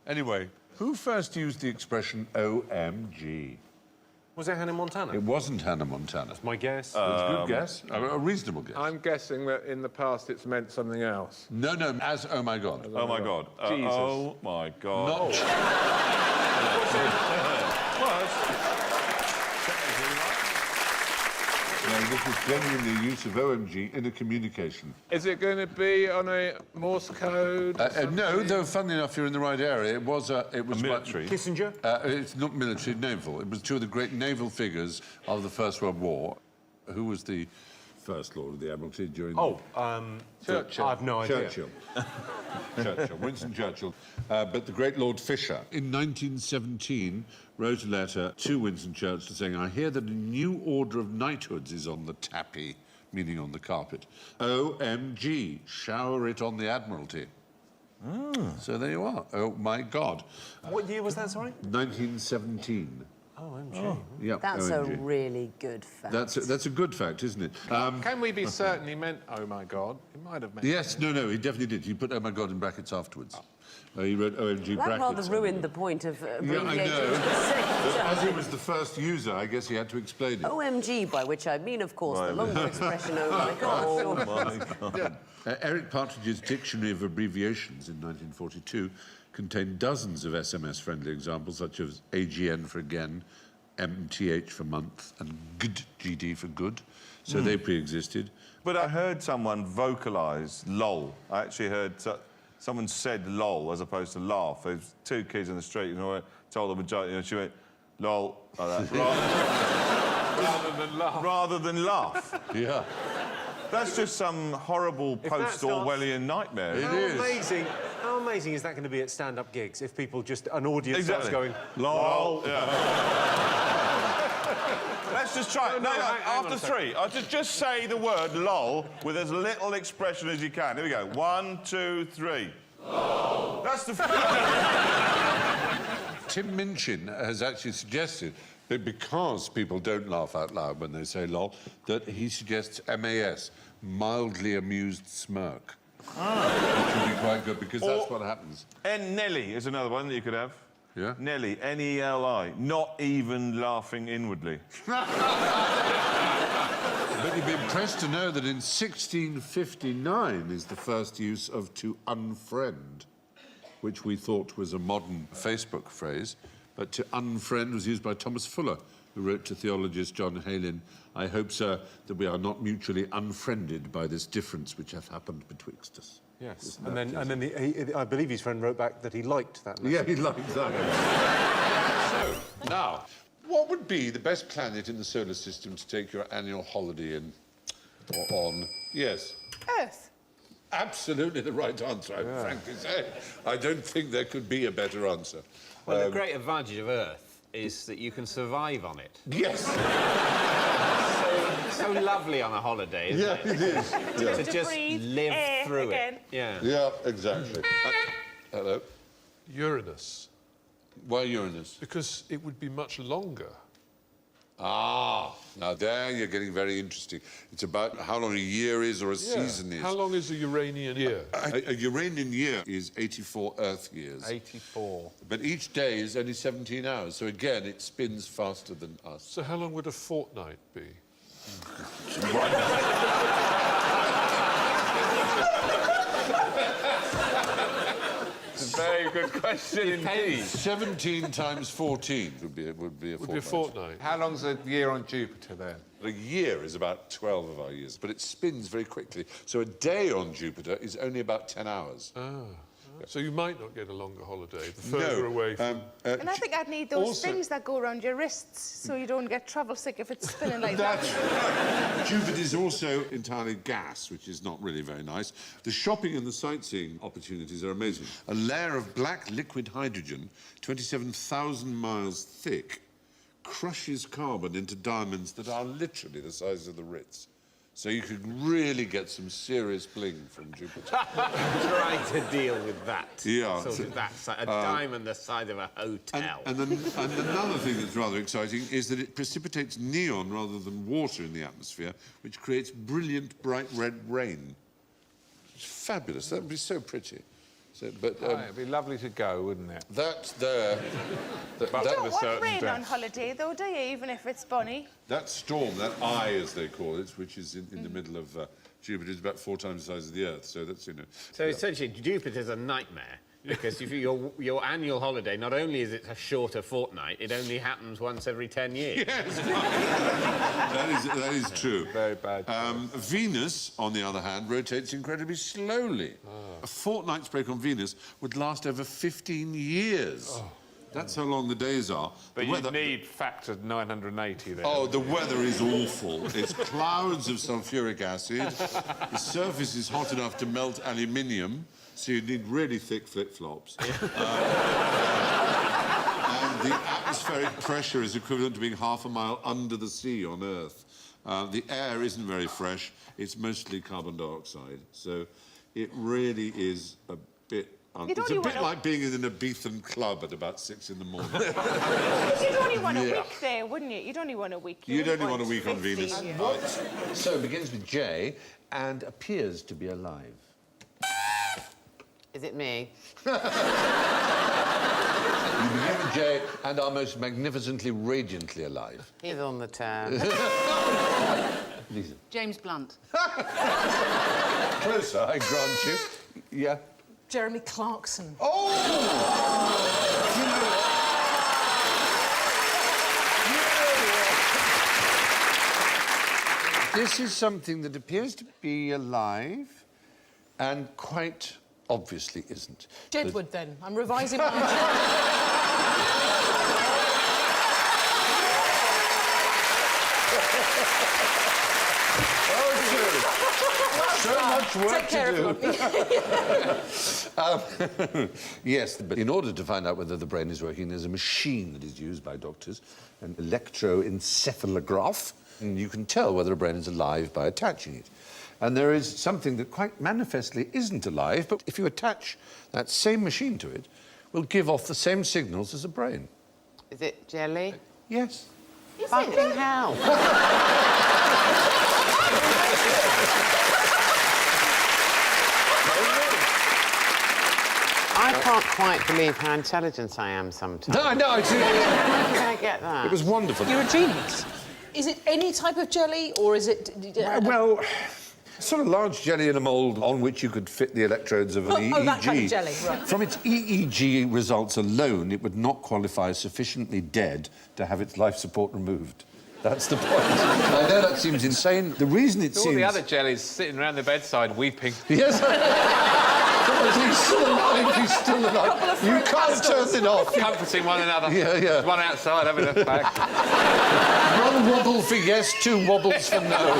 Anyway, who first used the expression OMG? Was it Hannah Montana? It wasn't Hannah Montana. That's my guess. It's a good guess. A reasonable guess. I'm guessing that in the past it's meant something else. No, as oh my God. Oh my God. Jesus. Oh my God. No. No, this is genuinely the use of OMG in a communication. Is it going to be on a Morse code? No, though, funnily enough, you're in the right area. It was military. Kissinger? It's not military, naval. It was two of the great naval figures of the First World War. Who was the First Lord of the Admiralty during... Churchill. I have no idea. Churchill. Churchill, Winston Churchill. But the great Lord Fisher, in 1917, wrote a letter to Winston Churchill saying, I hear that a new order of knighthoods is on the tapis, meaning on the carpet. OMG, shower it on the Admiralty. So there you are. Oh, my God. What year was that, sorry? 1917. OMG. Yeah, That's OMG. a really good fact. That's a good fact, isn't it? Can we be certain he meant, oh my God? He might have meant... Yes, no, he definitely did. He put, oh my God, in brackets afterwards. He wrote OMG that brackets. rather ruined the point of Yeah, I know. But as he was the first user, I guess he had to explain it. OMG, by which I mean, of course, the longer expression, oh my God. Oh my God. Eric Partridge's Dictionary of Abbreviations in 1942 contained dozens of SMS-friendly examples, such as AGN for again, MTH for month, and GD for good. So they pre-existed. But I heard someone vocalise LOL. I actually heard someone said LOL as opposed to laugh. There's two kids in the street, and I told them a joke, and she went, LOL, like that. Rather than laugh. Rather than laugh. Yeah. That's just some horrible post-Orwellian nightmare. It is. How amazing is that going to be at stand-up gigs if people just, an audience starts going, LOL. Let's just try it. No, hang on after a second. three. I'll just say the word LOL with as little expression as you can. Here we go. 1, 2, 3. LOL. That's the... Tim Minchin has actually suggested that because people don't laugh out loud when they say lol, that he suggests MAS, mildly amused smirk. Which would be quite good, because that's what happens. Nelly is another one that you could have. Yeah? Nelly, N-E-L-I, not even laughing inwardly. But you'd be impressed to know that in 1659 is the first use of to unfriend, which we thought was a modern Facebook phrase. But to unfriend was used by Thomas Fuller, who wrote to theologist John Heylin, I hope, sir, that we are not mutually unfriended by this difference which hath happened betwixt us. yes. And then I believe his friend wrote back that he liked that message. Yeah, he liked that. So, now, what would be the best planet in the solar system to take your annual holiday in or on? Yes. Earth. Absolutely the right answer, I would frankly say. I don't think there could be a better answer. Well, the great advantage of Earth is that you can survive on it. Yes. So lovely on a holiday, isn't it? It is. To just breathe live air through again. it. Yeah. Yeah, exactly. Hello. Uranus, Why Uranus? because it would be much longer. Ah, now there you're getting very interesting. It's about how long a year is or a season is. How long is a Uranian year? A Uranian year is 84 Earth years. 84. But each day is only 17 hours, so again, it spins faster than us. So how long would a fortnight be? It's a very good question indeed. 17 times 14 would be a fortnight. Would be a fortnight. How long's a year on Jupiter, then? A year is about 12 of our years, but it spins very quickly. So a day on Jupiter is only about 10 hours. So you might not get a longer holiday the further away from... And I think I'd need those things that go around your wrists so you don't get travel sick if it's spinning like that. Jupiter is also entirely gas, which is not really very nice. The shopping and the sightseeing opportunities are amazing. A layer of black liquid hydrogen, 27,000 miles thick, crushes carbon into diamonds that are literally the size of the Ritz. So you could really get some serious bling from Jupiter. Trying to deal with that. Yeah. Sort of that size, a diamond the size of a hotel. And another thing that's rather exciting is that it precipitates neon rather than water in the atmosphere, which creates brilliant bright red rain. It's fabulous. That would be so pretty. So, but It'd be lovely to go, wouldn't it? that there, You But- don't a want certain rain depth. on holiday, though, do you? Even if it's bunny. that storm, that eye, as they call it, which is in the middle of Jupiter, is about 4 times the size of the Earth. So that's, you know. So essentially, Jupiter's a nightmare. Because if your annual holiday, not only is it a shorter fortnight, it only happens once every 10 years. Yes, that is true. Very bad. Venus, on the other hand, rotates incredibly slowly. A fortnight's break on Venus would last over 15 years. That's how long the days are. But The you weather- need factor 980 there. Oh, the weather is awful. It's clouds of sulfuric acid. The surface is hot enough to melt aluminium, so you need really thick flip-flops. And the atmospheric pressure is equivalent to being half a mile under the sea on Earth. The air isn't very fresh. It's mostly carbon dioxide. So it really is a bit... You'd it's a only bit wanna- like being in an Ibethan club at about 6 in the morning. You'd only want a Yeah. week there, wouldn't you? You'd only want a week. You'd wouldn't only want a week on 15 Venus. years. So it begins with J and appears to be alive. Is it me? You begin with J and are most magnificently, radiantly alive. He's on the tab. Lisa. James Blunt. Closer, I grant you. Yeah. Jeremy Clarkson. Oh! This is something that appears to be alive and quite obviously isn't. Jedward, then. I'm revising my... So much work Take care to of do. Yes, but in order to find out whether the brain is working, there's a machine that is used by doctors, an electroencephalograph, and you can tell whether a brain is alive by attaching it. And there is something that quite manifestly isn't alive, but if you attach that same machine to it, will give off the same signals as a brain. Is it jelly? Yes. Fucking hell. I can't quite believe how intelligent I am sometimes. No, no, How did I get that? it was wonderful. You're a genius. Is it any type of jelly, or is it... Well, sort of large jelly in a mould on which you could fit the electrodes of an EEG. Oh, that kind of jelly, right. From its EEG results alone, it would not qualify as sufficiently dead to have its life support removed. That's the point. I know that seems insane. The reason it All seems... the other jellies sitting around the bedside weeping. Yes. He's still alive, he's still alive. You can't turn it off. Comforting one another. Yeah, yeah. There's one outside having a fag. One wobble for yes, 2 wobbles for no.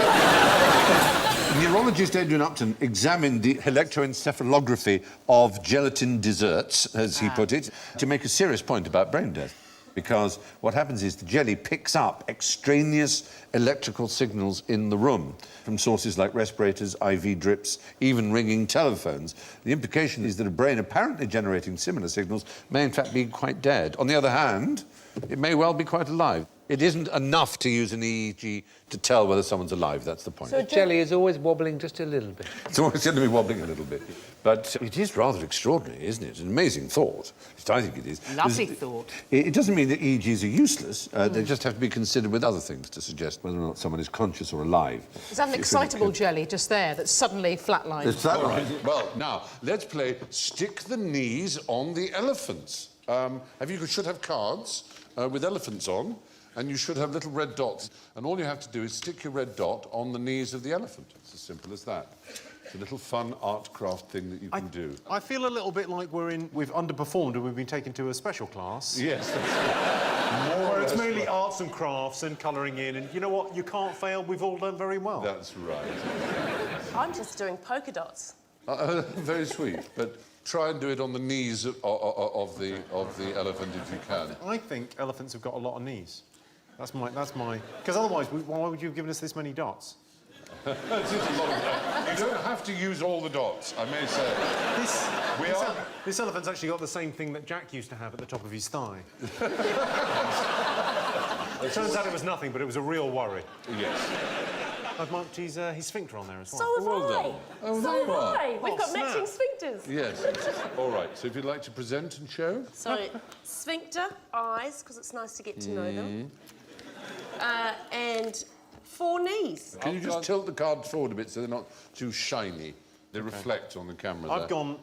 Neurologist Adrian Upton examined the electroencephalography of gelatin desserts, as he put it, to make a serious point about brain death. Because what happens is the jelly picks up extraneous electrical signals in the room from sources like respirators, IV drips, even ringing telephones. The implication is that a brain apparently generating similar signals may in fact be quite dead. On the other hand, it may well be quite alive. It isn't enough to use an EEG to tell whether someone's alive, that's the point. So Jelly is always wobbling just a little bit. It's always going to be wobbling a little bit. But it is rather extraordinary, isn't it? An amazing thought. At least I think it is. Lovely thought. It doesn't mean that EEGs are useless. They just have to be considered with other things to suggest whether or not someone is conscious or alive. Is that an excitable jelly just there that's suddenly flatlined? Is that right? Well, now, let's play Stick the Knees on the Elephants. You should have cards with elephants on, and you should have little red dots. And all you have to do is stick your red dot on the knees of the elephant. It's as simple as that. It's a little fun art craft thing that you can do. I feel a little bit like we've underperformed and we've been taken to a special class. Yes, that's Where it's mainly arts and crafts and colouring in, and you know what? You can't fail. We've all done very well. That's right. I'm just doing polka dots. Very sweet, but try and do it on the knees of the elephant if you can. I think elephants have got a lot of knees. That's my. Because otherwise, why would you have given us this many dots? You don't have to use all the dots, I may say. This elephant's actually got the same thing that Jack used to have at the top of his thigh. It turns out it was nothing, but it was a real worry. Yes. I've marked his sphincter on there as well. So have Well I. done. Oh, so there you have are. I. We've Oh, got snap. matching sphincters. Yes. All right, so if you'd like to present and show. So, sphincter, eyes, because it's nice to get to know them. And 4 knees. Can you just tilt the cards forward a bit so they're not too shiny? They reflect on the camera I've there. gone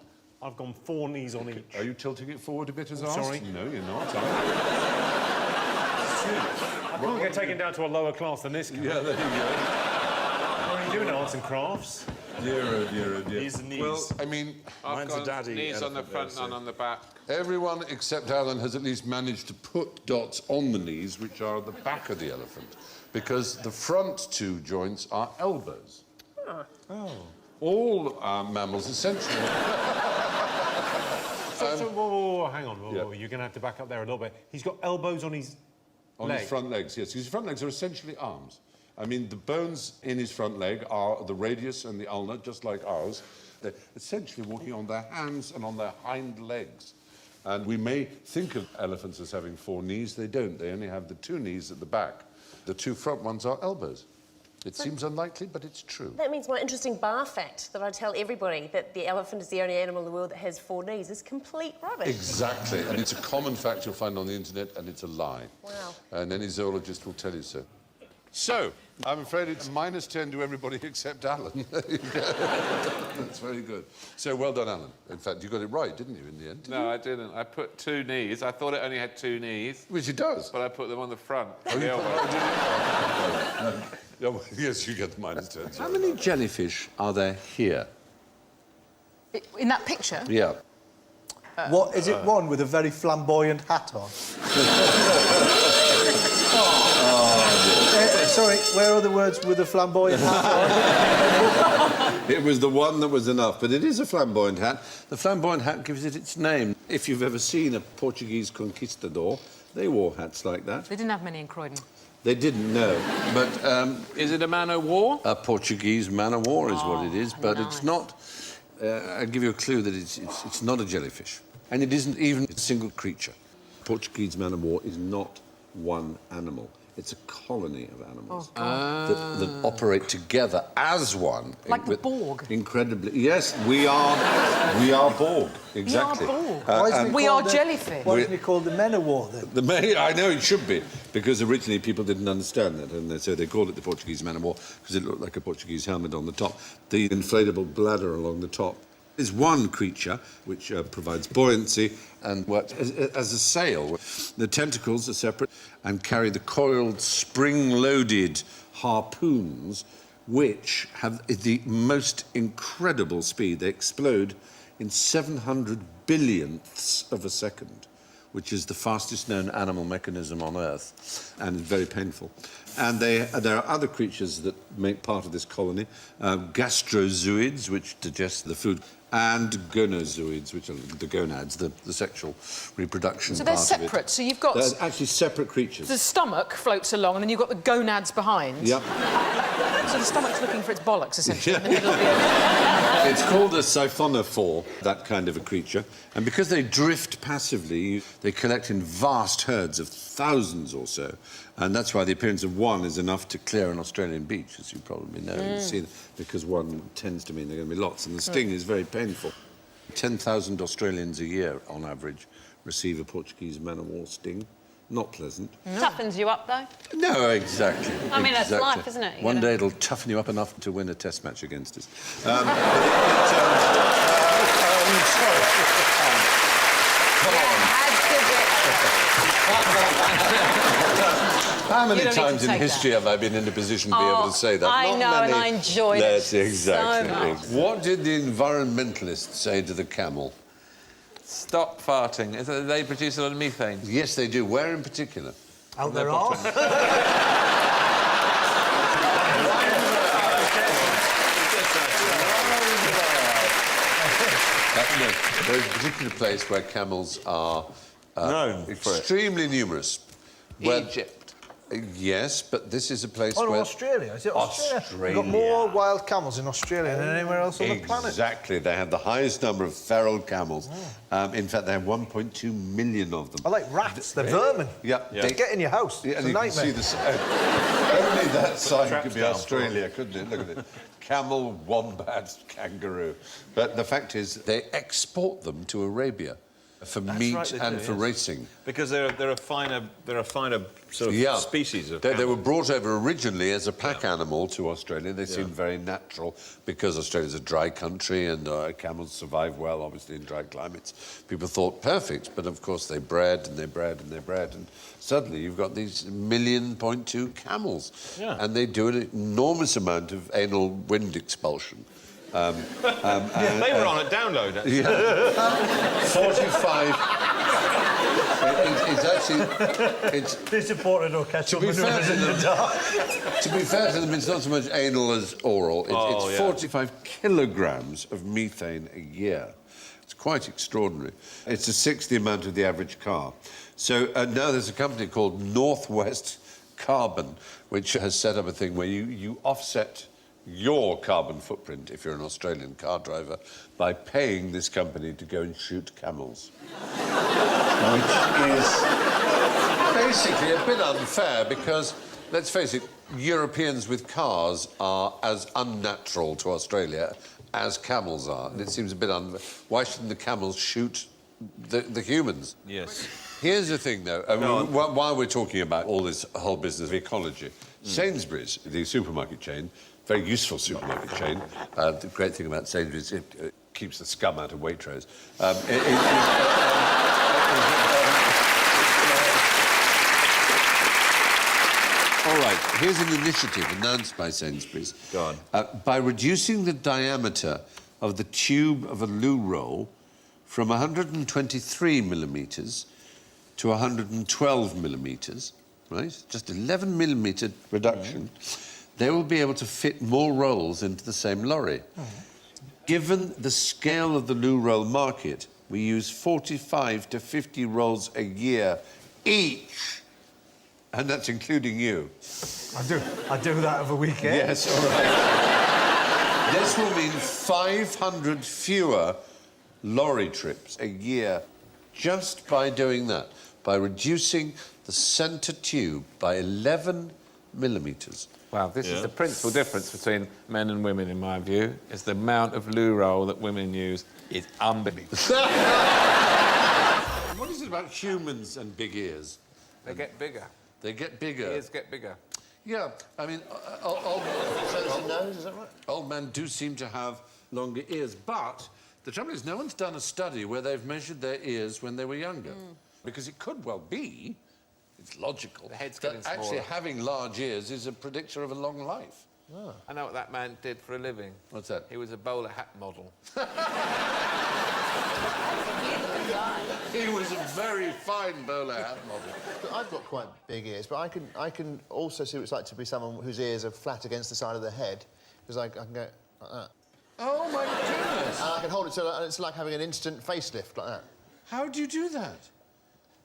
4 knees on each. Are you tilting it forward a bit as Sorry. asked? No, you're not. I can't get taken down to a lower class than this. Yeah, there you go. What are you doing, arts and crafts? Dear, oh dear, oh dear. Knees and knees. Well, I mean, I've got knees on the front, none on the back. everyone except Alan has at least managed to put dots on the knees, which are at the back of the elephant, because the front 2 joints are elbows. Oh. All mammals, essentially. Whoa, hang on. Whoa, Yeah. you're going to have to back up there a little bit. He's got elbows on his On leg. his front legs, yes. His front legs are essentially arms. I mean, the bones in his front leg are the radius and the ulna, just like ours. They're essentially walking on their hands and on their hind legs. And we may think of elephants as having 4 knees. They don't. They only have the 2 knees at the back. The 2 front ones are elbows. It seems unlikely, but it's true. That means my interesting bar fact that I tell everybody, that the elephant is the only animal in the world that has 4 knees, is complete rubbish. Exactly. And it's a common fact you'll find on the internet, and it's a lie. Wow. And any zoologist will tell you so. So, I'm afraid it's -10 to everybody except Alan. That's very good. So, well done, Alan. In fact, you got it right, didn't you, in the end? No, I didn't. I put 2 knees. I thought it only had 2 knees. Which it does. But I put them on the front. Oh, the you elbow. Yeah, well, yes, you get the -10. How many jellyfish are there here? In that picture? Yeah. What is it? One with a very flamboyant hat on. Sorry, where are the words with a flamboyant hat on? It was the one that was enough, but it is a flamboyant hat. The flamboyant hat gives it its name. If you've ever seen a Portuguese conquistador, they wore hats like that. They didn't have many in Croydon. They didn't know, but Is it a man o' war? a Portuguese man of war is what it is, but it's not. I'll give you a clue that it's not a jellyfish, and it isn't even a single creature. Portuguese man of war is not one animal. It's a colony of animals that operate together as one. Like the Borg. Incredibly, yes, we are Borg. Exactly. We are Borg. Why isn't it We called are jellyfish. Why isn't it called the Men of War then? I know it should be, because originally people didn't understand that, and so they called it the Portuguese man of war because it looked like a Portuguese helmet on the top. The inflatable bladder along the top is one creature which provides buoyancy and works as a sail. The tentacles are separate and carry the coiled, spring-loaded harpoons, which have the most incredible speed. They explode in 700 billionths of a second, which is the fastest known animal mechanism on Earth, and it's very painful. And there are other creatures that make part of this colony, gastrozooids, which digest the food, and gonozoids, which are the gonads, the sexual reproduction So part they're of it. separate. So you've got They're actually separate creatures. the stomach floats along, and then you've got the gonads behind. Yep. So the stomach's looking for its bollocks, essentially, in the middle of the... It's called a siphonophore, that kind of a creature. And because they drift passively, they collect in vast herds of thousands or so. And that's why the appearance of one is enough to clear an Australian beach, as you probably know. You've seen, because one tends to mean there are going to be lots. And the sting is very painful. 10,000 Australians a year, on average, receive a Portuguese man-of-war sting. Not pleasant. Toughens you up, though. No, exactly. I mean, that's exactly. life, isn't it? One day it'll toughen you up enough to win a test match against us. How many times in history have I been in a position to be able to say that? I Not know, many. and I enjoyed That's it exactly. so much. What did the environmentalists say to the camel? Stop farting. They produce a lot of methane. Yes, they do. Where in particular? Out there are. No, there's a particular place where camels are Known for it. extremely numerous. Egypt. Yes, but this is a place Oh, no, where... Australia. Is it Australia? Australia. We've got more wild camels in Australia than anywhere else on the planet. Exactly. They have the highest number of feral camels. In fact, they have 1.2 million of them. I like rats. They're vermin. Yeah. They get in your house. Yeah, It's and a you can nightmare. see only that sign could be Australia, couldn't it? Look at it. Camel, wombat, kangaroo. But the fact is, they export them to Arabia for meat right, they and do, for yes. racing. Because they're a finer sort of species of They were brought over originally as a pack animal to Australia. They seemed very natural because Australia's a dry country and camels survive well, obviously, in dry climates. People thought perfect, but of course they bred and they bred and they bred, and suddenly you've got these 1.2 million camels. Yeah. And they do an enormous amount of anal wind expulsion. they were on a download, actually. Yeah. 45... It's actually... They supported orchestral to be fair manoeuvres in the dark. To be fair to them, it's not so much anal as oral. It's 45 kilograms of methane a year. It's quite extraordinary. It's a sixth the amount of the average car. So now there's a company called Northwest Carbon, which has set up a thing where you offset your carbon footprint, if you're an Australian car driver, by paying this company to go and shoot camels. Which is basically a bit unfair because, let's face it, Europeans with cars are as unnatural to Australia as camels are. And it seems a bit unfair. Why shouldn't the camels shoot the humans? Yes. Here's the thing, though. While we're talking about all this whole business of ecology, Sainsbury's, the supermarket chain, very useful supermarket chain. The great thing about Sainsbury's, it keeps the scum out of Waitrose. All right, here's an initiative announced by Sainsbury's. Go on. By reducing the diameter of the tube of a loo roll from 123 millimetres to 112 millimetres, right? Just 11 millimetre reduction. They will be able to fit more rolls into the same lorry. Given the scale of the loo roll market, we use 45 to 50 rolls a year each. And that's including you. I do that over weekend. Yes, all right. This will mean 500 fewer lorry trips a year just by doing that, by reducing the centre tube by 11 millimetres. Well, this is the principal difference between men and women, in my view, is the amount of loo roll that women use is unbelievable. What is it about humans and big ears? They get bigger. They get bigger. Ears get bigger. Yeah, I mean, old men do seem to have longer ears, but the trouble is no one's done a study where they've measured their ears when they were younger. Because it could well be, it's logical, The head's that getting actually smaller. having large ears is a predictor of a long life. I know what that man did for a living. What's that? He was a bowler hat model. He was a very fine bowler hat model. I've got quite big ears, but I can also see what it's like to be someone whose ears are flat against the side of the head, because I can go like that. Oh, my goodness! And I can hold it so it's like having an instant facelift like that. How do you do that?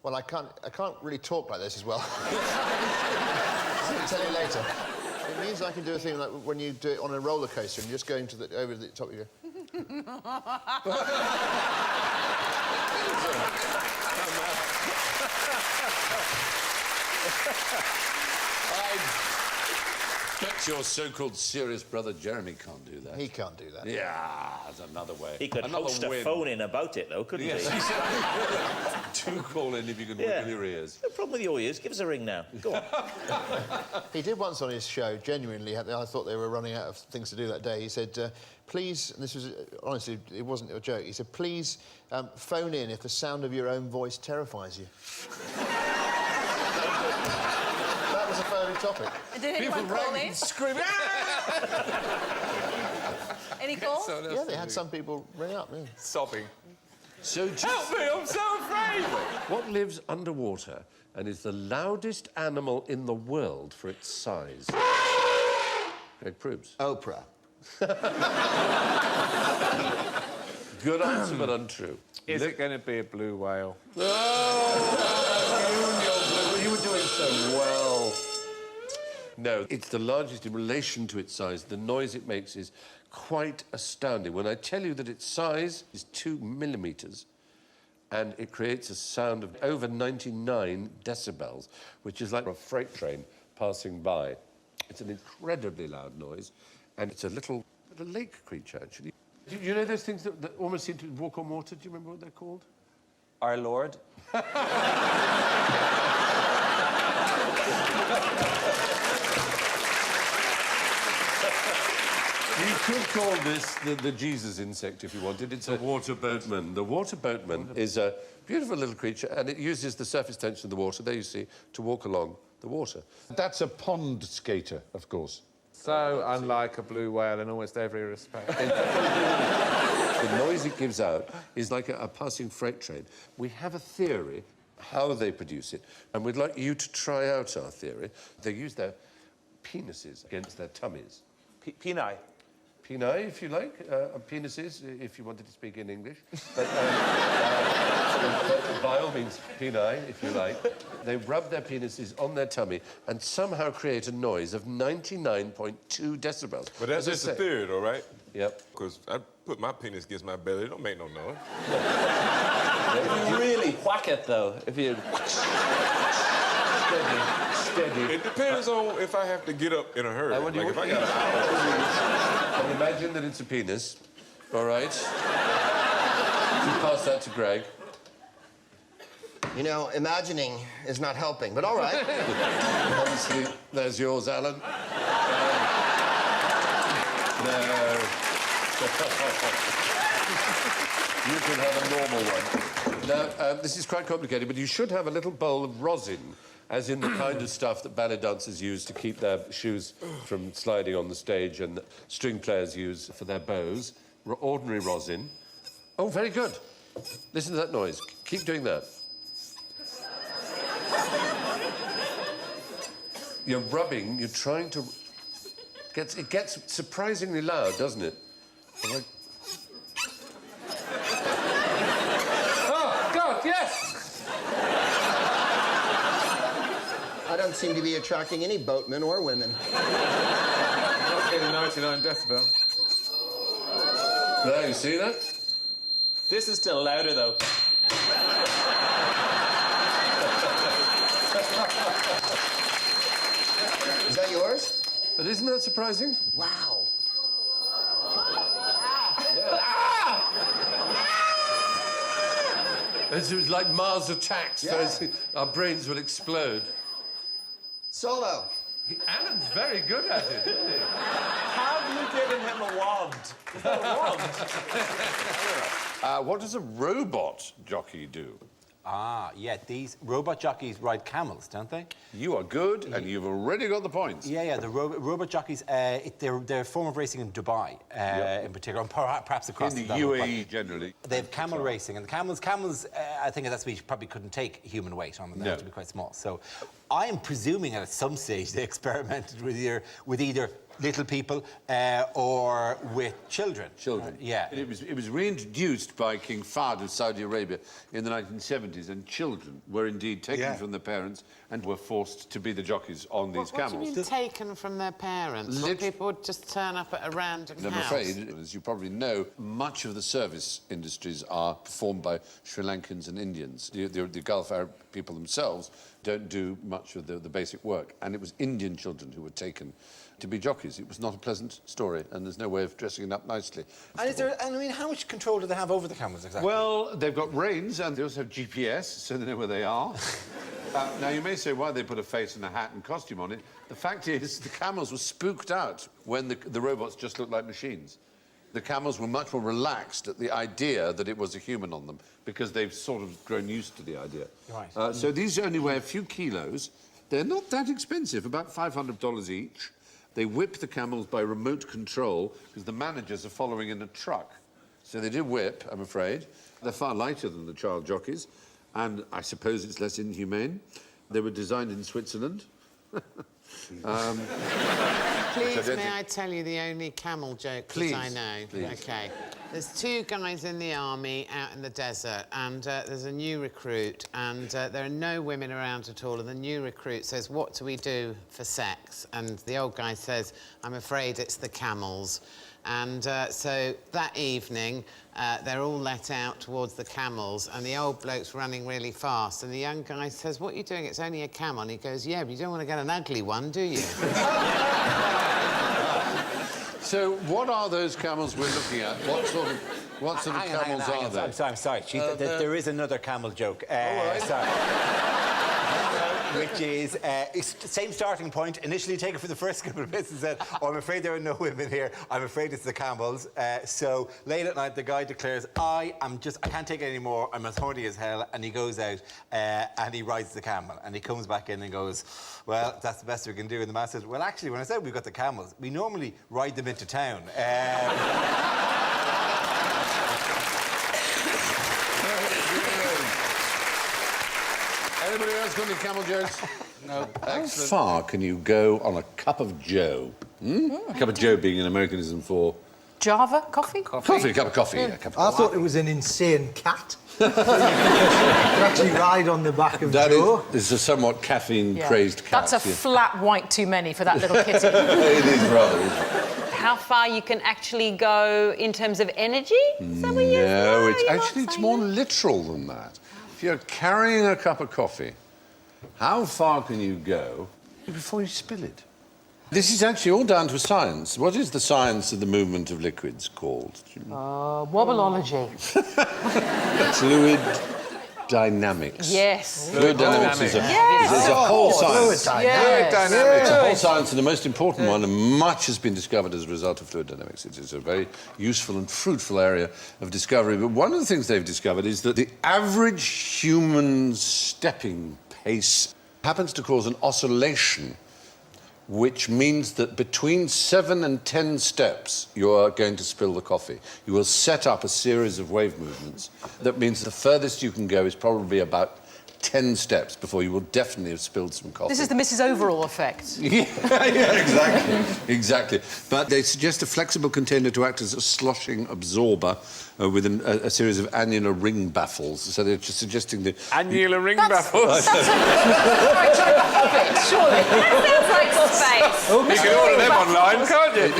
Well, I can't really talk like this as well. I'll tell you later. It means I can do a thing like when you do it on a roller coaster and you're just going to over the top, you go. I bet your so-called serious brother Jeremy can't do that. He can't do that. Yeah, that's another way. He could another host a phone-in about it, though, couldn't he? Do call in if you can wiggle your ears. No problem with your ears. Give us a ring now. Go on. He did once on his show, genuinely, I thought they were running out of things to do that day. He said, please, and this was, honestly, it wasn't a joke, he said, please phone in if the sound of your own voice terrifies you. That was a further topic. Did anyone call in? Screaming. Any calls? Yeah, they had some people ring up, yeah. Sobbing. So Help me, I'm so afraid! What lives underwater and is the loudest animal in the world for its size? Greg Proops. Oprah. Good answer, but untrue. Is it going to be a blue whale? Oh, you were doing so well. No, it's the largest in relation to its size. The noise it makes is quite astounding. When I tell you that its size is 2 millimetres, and it creates a sound of over 99 decibels, which is like a freight train passing by. It's an incredibly loud noise, and it's a little lake creature, actually. Do you know those things that almost seem to walk on water? Do you remember what they're called? Our Lord. You could call this the Jesus insect if you wanted. It's a water boatman. The water boatman is a beautiful little creature, and it uses the surface tension of the water, there you see, to walk along the water. That's a pond skater, of course. So unlike a blue whale in almost every respect. The noise it gives out is like a passing freight train. We have a theory how they produce it, and we'd like you to try out our theory. They use their penises against their tummies. Peni. Peni, if you like, penises, if you wanted to speak in English. But by all means, peni, if you like. They rub their penises on their tummy and somehow create a noise of 99.2 decibels. But that's just a theory, though, right? Yep. Because I put my penis against my belly, it don't make no noise. If you really whack it, though, if you... Steady. It depends on if I have to get up in a hurry. Like if I got and imagine that it's a penis, all right? You pass that to Greg. You know, imagining is not helping, but all right. Obviously, there's yours, Alan. No. You can have a normal one. Now, this is quite complicated, but you should have a little bowl of rosin, as in the kind of stuff that ballet dancers use to keep their shoes from sliding on the stage and that string players use for their bows. Ordinary rosin. Oh, very good. Listen to that noise. Keep doing that. You're rubbing, you're trying to... It gets surprisingly loud, doesn't it? Like... Oh, God, yes! I don't seem to be attracting any boatmen or women. Not getting 99 decibel. There, you see that? This is still louder, though. Is that yours? But isn't that surprising? Wow. It was like Mars attacks. Yeah. Our brains will explode. Solo. Alan's very good at it, isn't he? Have you given him a wand? Is that a wand? What does a robot jockey do? Ah, yeah, these robot jockeys ride camels, don't they? You are good, and you've already got the points. Yeah, the robot jockeys, they're a form of racing in Dubai, in particular, and perhaps across in the developed UAE, generally. They have camel racing, and the camels, I think at that speed, probably couldn't take human weight on them. They have to be quite small. So I am presuming at some stage they experimented with either little people or with children. Children. Yeah. It was reintroduced by King Fahd of Saudi Arabia in the 1970s, and children were indeed taken from their parents and were forced to be the jockeys on these camels. What do you mean taken from their parents? People would just turn up at a random house? I'm afraid, as you probably know, much of the service industries are performed by Sri Lankans and Indians. The Gulf Arab people themselves don't do much of the basic work, and it was Indian children who were taken to be jockeys. It was not a pleasant story, and there's no way of dressing it up nicely. And how much control do they have over the camels exactly? Well, they've got reins, and they also have GPS, so they know where they are. Now, you may say, why they put a face and a hat and costume on it. The fact is, the camels were spooked out when the robots just looked like machines. The camels were much more relaxed at the idea that it was a human on them, because they've sort of grown used to the idea. Right. So these only weigh a few kilos. They're not that expensive, about $500 each. They whip the camels by remote control, because the managers are following in a truck. So they do whip, I'm afraid. They're far lighter than the child jockeys, and I suppose it's less inhumane. They were designed in Switzerland. Please, may I tell you the only camel joke that I know? Please. OK. There's 2 guys in the army out in the desert, and there's a new recruit, and there are no women around at all. And the new recruit says, "What do we do for sex?" And the old guy says, "I'm afraid it's the camels." And so that evening, they're all let out towards the camels, and the old bloke's running really fast. And the young guy says, "What are you doing? It's only a camel." And he goes, "Yeah, but you don't want to get an ugly one, do you?" So, what are those camels we're looking at? What sort of camels are they? I'm sorry. There is another camel joke. Sorry. Which is same starting point. Initially taken for the first couple of bits and said, "Oh, I'm afraid there are no women here. I'm afraid it's the camels." So late at night, the guy declares, I can't take it anymore. I'm as horny as hell." And he goes out and he rides the camel. And he comes back in and goes, "Well, that's the best we can do." And the man says, "Well, actually, when I said we've got the camels, we normally ride them into town." Anybody else got any camel jokes? No. How far can you go on a cup of joe? A cup of joe being an Americanism for... Java? Coffee? A cup of coffee, yeah. I thought it was an insane cat. You could actually ride on the back of Joe. That is a somewhat caffeine-crazed cat. That's a flat white too many for that little kitty. It is rather. How far you can actually go in terms of energy? No, it's more literal than that. If you're carrying a cup of coffee, how far can you go before you spill it? This is actually all down to science. What is the science of the movement of liquids called? Wobbleology. Fluid dynamics. Yes. Fluid dynamics is a whole science. Fluid dynamics. It's a whole science, and the most important one, and much has been discovered as a result of fluid dynamics. It is a very useful and fruitful area of discovery. But one of the things they've discovered is that the average human stepping pace happens to cause an oscillation, which means that between 7 and 10 steps, you are going to spill the coffee. You will set up a series of wave movements. That means the furthest you can go is probably about 10 steps before you will definitely have spilled some coffee. This is the Mrs. Overall effect. Yeah, exactly. But they suggest a flexible container to act as a sloshing absorber with a series of annular ring baffles. So they're just suggesting the... Annular ring baffles? That's right type of hobbit, surely. That sounds like space. You can order them online, can't you?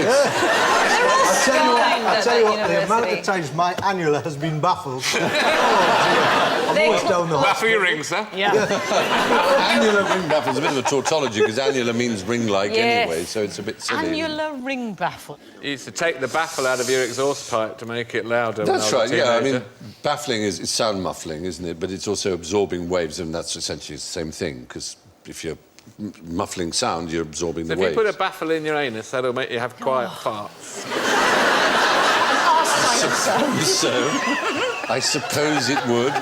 I'll tell you what, the amount of times my annular has been baffled. I'm always down the Baffle your ring, sir. Yeah. Annular ring baffle is a bit of a tautology because annular means ring-like anyway, so it's a bit silly. Annular ring baffle. You used to take the baffle out of your exhaust pipe to make it louder. That's right, yeah. I mean, baffling is sound muffling, isn't it? But it's also absorbing waves, and that's essentially the same thing, because if you're muffling sound, you're absorbing the waves. If you put a baffle in your anus, that'll make you have quiet farts. I suppose it would.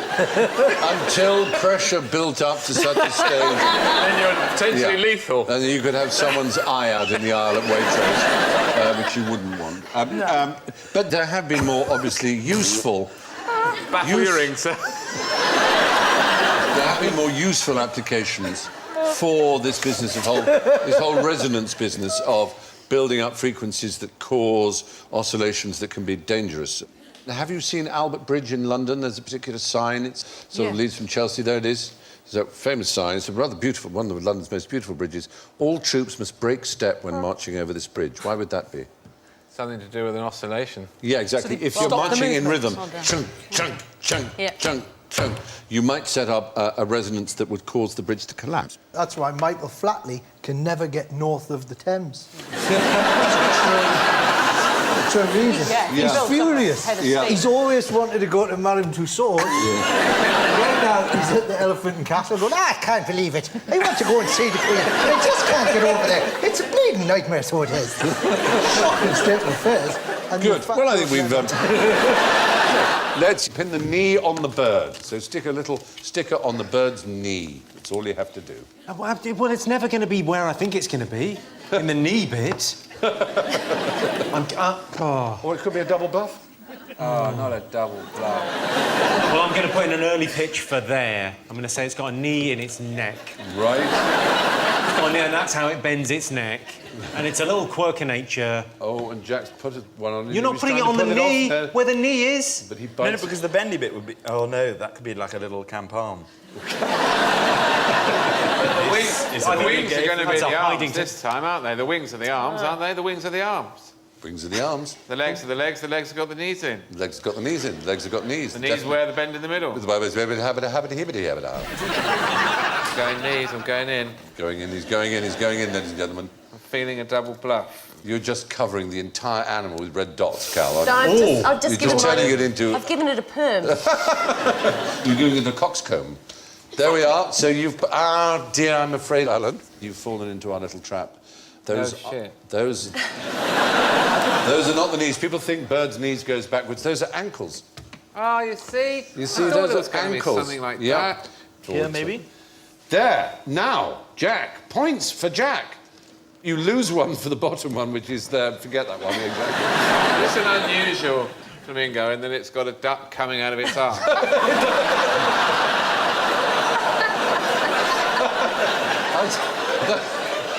Until pressure built up to such a stage. Then you're potentially lethal. And you could have someone's eye out in the aisle at Waitrose, which you wouldn't want. But there have been more obviously useful... Baffle your ring, sir. There have been more useful applications for this business of this whole resonance business of building up frequencies that cause oscillations that can be dangerous. Have you seen Albert Bridge in London? There's a particular sign. It sort of leads from Chelsea. There it is. It's a famous sign. It's a rather beautiful, one of London's most beautiful bridges. All troops must break step when marching over this bridge. Why would that be? Something to do with an oscillation. Yeah, exactly. If you're marching in rhythm, chunk, chunk, chunk, chunk, chunk, you might set up a resonance that would cause the bridge to collapse. That's why Michael Flatley can never get north of the Thames. For a reason. He's furious. He's always wanted to go to Madame Tussauds. Right now, he's at the Elephant and Castle going, I can't believe it. I want to go and see the Queen. I just can't get over there. It's a bleeding nightmare, so it is. Shocking state of affairs. Good. Well, I think we've... Let's pin the knee on the bird. So stick a little sticker on the bird's knee. That's all you have to do. Well, it's never going to be where I think it's going to be. In the knee bit. Or it could be a double bluff. Oh, not a double bluff. Well, I'm going to put in an early pitch for there. I'm going to say it's got a knee in its neck. Right. Oh, yeah, that's how it bends its neck. And it's a little quirk of nature. Oh, and Jack's put one on. You're not putting it on the knee, where the knee is. But he No, bites. because the bendy bit would be... Oh, no, that could be like a little camp arm. The wings are going to be the arms this time, aren't they? The wings are the arms, aren't they? The wings are the arms. Wings are the arms. The legs are the legs. The legs have got the knees in. The legs have got the knees in. The legs have got knees. The knees wear the bend in the middle. The Bible is going knees, I'm going in. Going in, he's going in, ladies and gentlemen. I'm feeling a double bluff. You're just covering the entire animal with red dots, Cal. No, I've just You're just turning it into... I've given it a perm. You're giving it a coxcomb. There we are. So you've... Ah, dear, I'm afraid, Alan, you've fallen into our little trap. Those are not the knees. People think birds' knees goes backwards. Those are ankles. Oh, you see? You see, those are ankles. Something like that. Here, maybe? There. Now, Jack. Points for Jack. You lose one for the bottom one, which is there. Forget that one. Exactly. It's an unusual flamingo, and then it's got a duck coming out of its arm.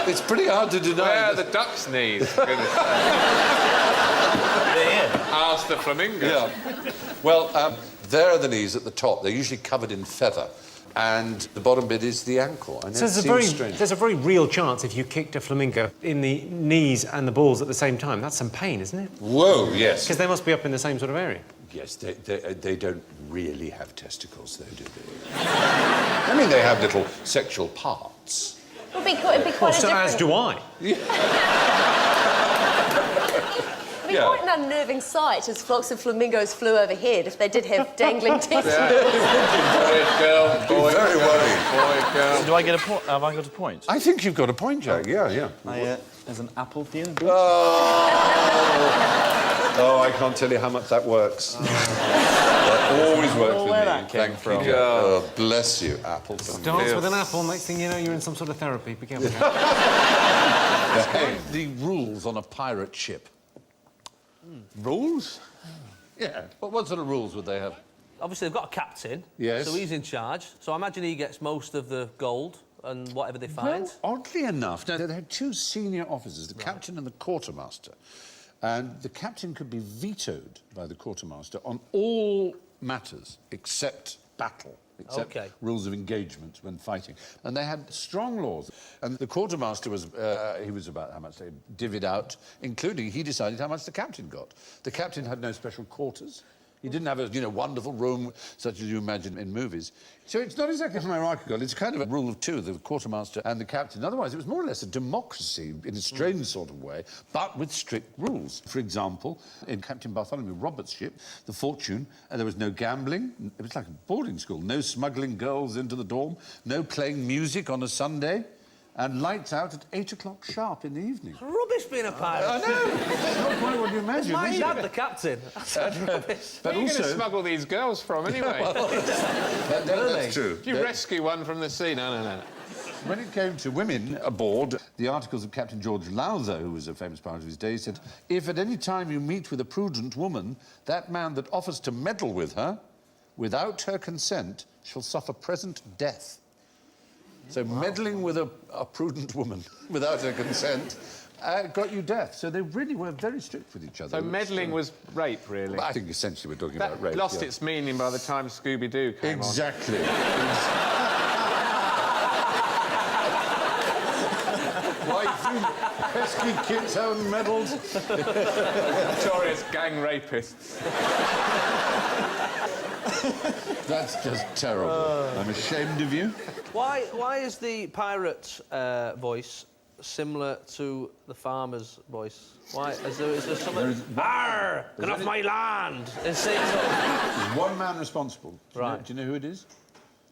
It's pretty hard to deny. Where are the duck's knees? Ask the flamingo. Yeah. Well, there are the knees at the top. They're usually covered in feather. And the bottom bit is the ankle. I know, So there's a very real chance if you kicked a flamingo in the knees and the balls at the same time. That's some pain, isn't it? Whoa, yes. Because they must be up in the same sort of area. Yes, they don't really have testicles, though, do they? I mean, they have little sexual parts. It'd be quite a different... as do I. It'd be quite an unnerving sight as flocks of flamingos flew overhead if they did have dangling testicles. Boy, girl, boy, very worried. Boy, girl. So do I get a point? Have I got a point? I think you've got a point, Jack. Yeah. There's an apple for you. Oh, I can't tell you how much that works. That always works with me. Thank you, Jack. Oh, bless you, apple. Starts with an apple, next thing you know, you're in some sort of therapy. Be careful. The rules on a pirate ship. Rules? Yeah. What sort of rules would they have? Obviously, they've got a captain. Yes. So he's in charge. So I imagine he gets most of the gold and whatever they find. Well, oddly enough, now, they had two senior officers, the captain and the quartermaster. And the captain could be vetoed by the quartermaster on all matters except battle, except rules of engagement when fighting. And they had strong laws. And the quartermaster was, he was about how much they divvied out, including he decided how much the captain got. The captain had no special quarters. He didn't have a, wonderful room such as you imagine in movies. So it's not exactly hierarchical. It's kind of a rule of two, the quartermaster and the captain. Otherwise, it was more or less a democracy in a strange sort of way, but with strict rules. For example, in Captain Bartholomew Roberts' ship, the Fortune, there was no gambling. It was like a boarding school. No smuggling girls into the dorm. No playing music on a Sunday. And lights out at 8 o'clock sharp in the evening. Rubbish being a pirate. I know. That's not quite what you imagine, My is dad, it? the captain. That's rubbish. Where are you going to smuggle these girls from, anyway? That's true. Do you rescue one from the sea? No. When it came to women aboard, the articles of Captain George Lowther, who was a famous pirate of his day, said, if at any time you meet with a prudent woman, that man that offers to meddle with her, without her consent, shall suffer present death. So meddling with a prudent woman without her consent got you death. So they really were very strict with each other. So meddling was rape, really? Well, I think essentially we're talking about rape. That lost its meaning by the time Scooby-Doo came on. Exactly. Why you pesky kids haven't meddled? Notorious gang rapists. That's just terrible. I'm ashamed of you. Why is the pirate voice similar to the farmer's voice? Why is there something? Arr! Get off my land! There's one man responsible. Right. Do you know who it is?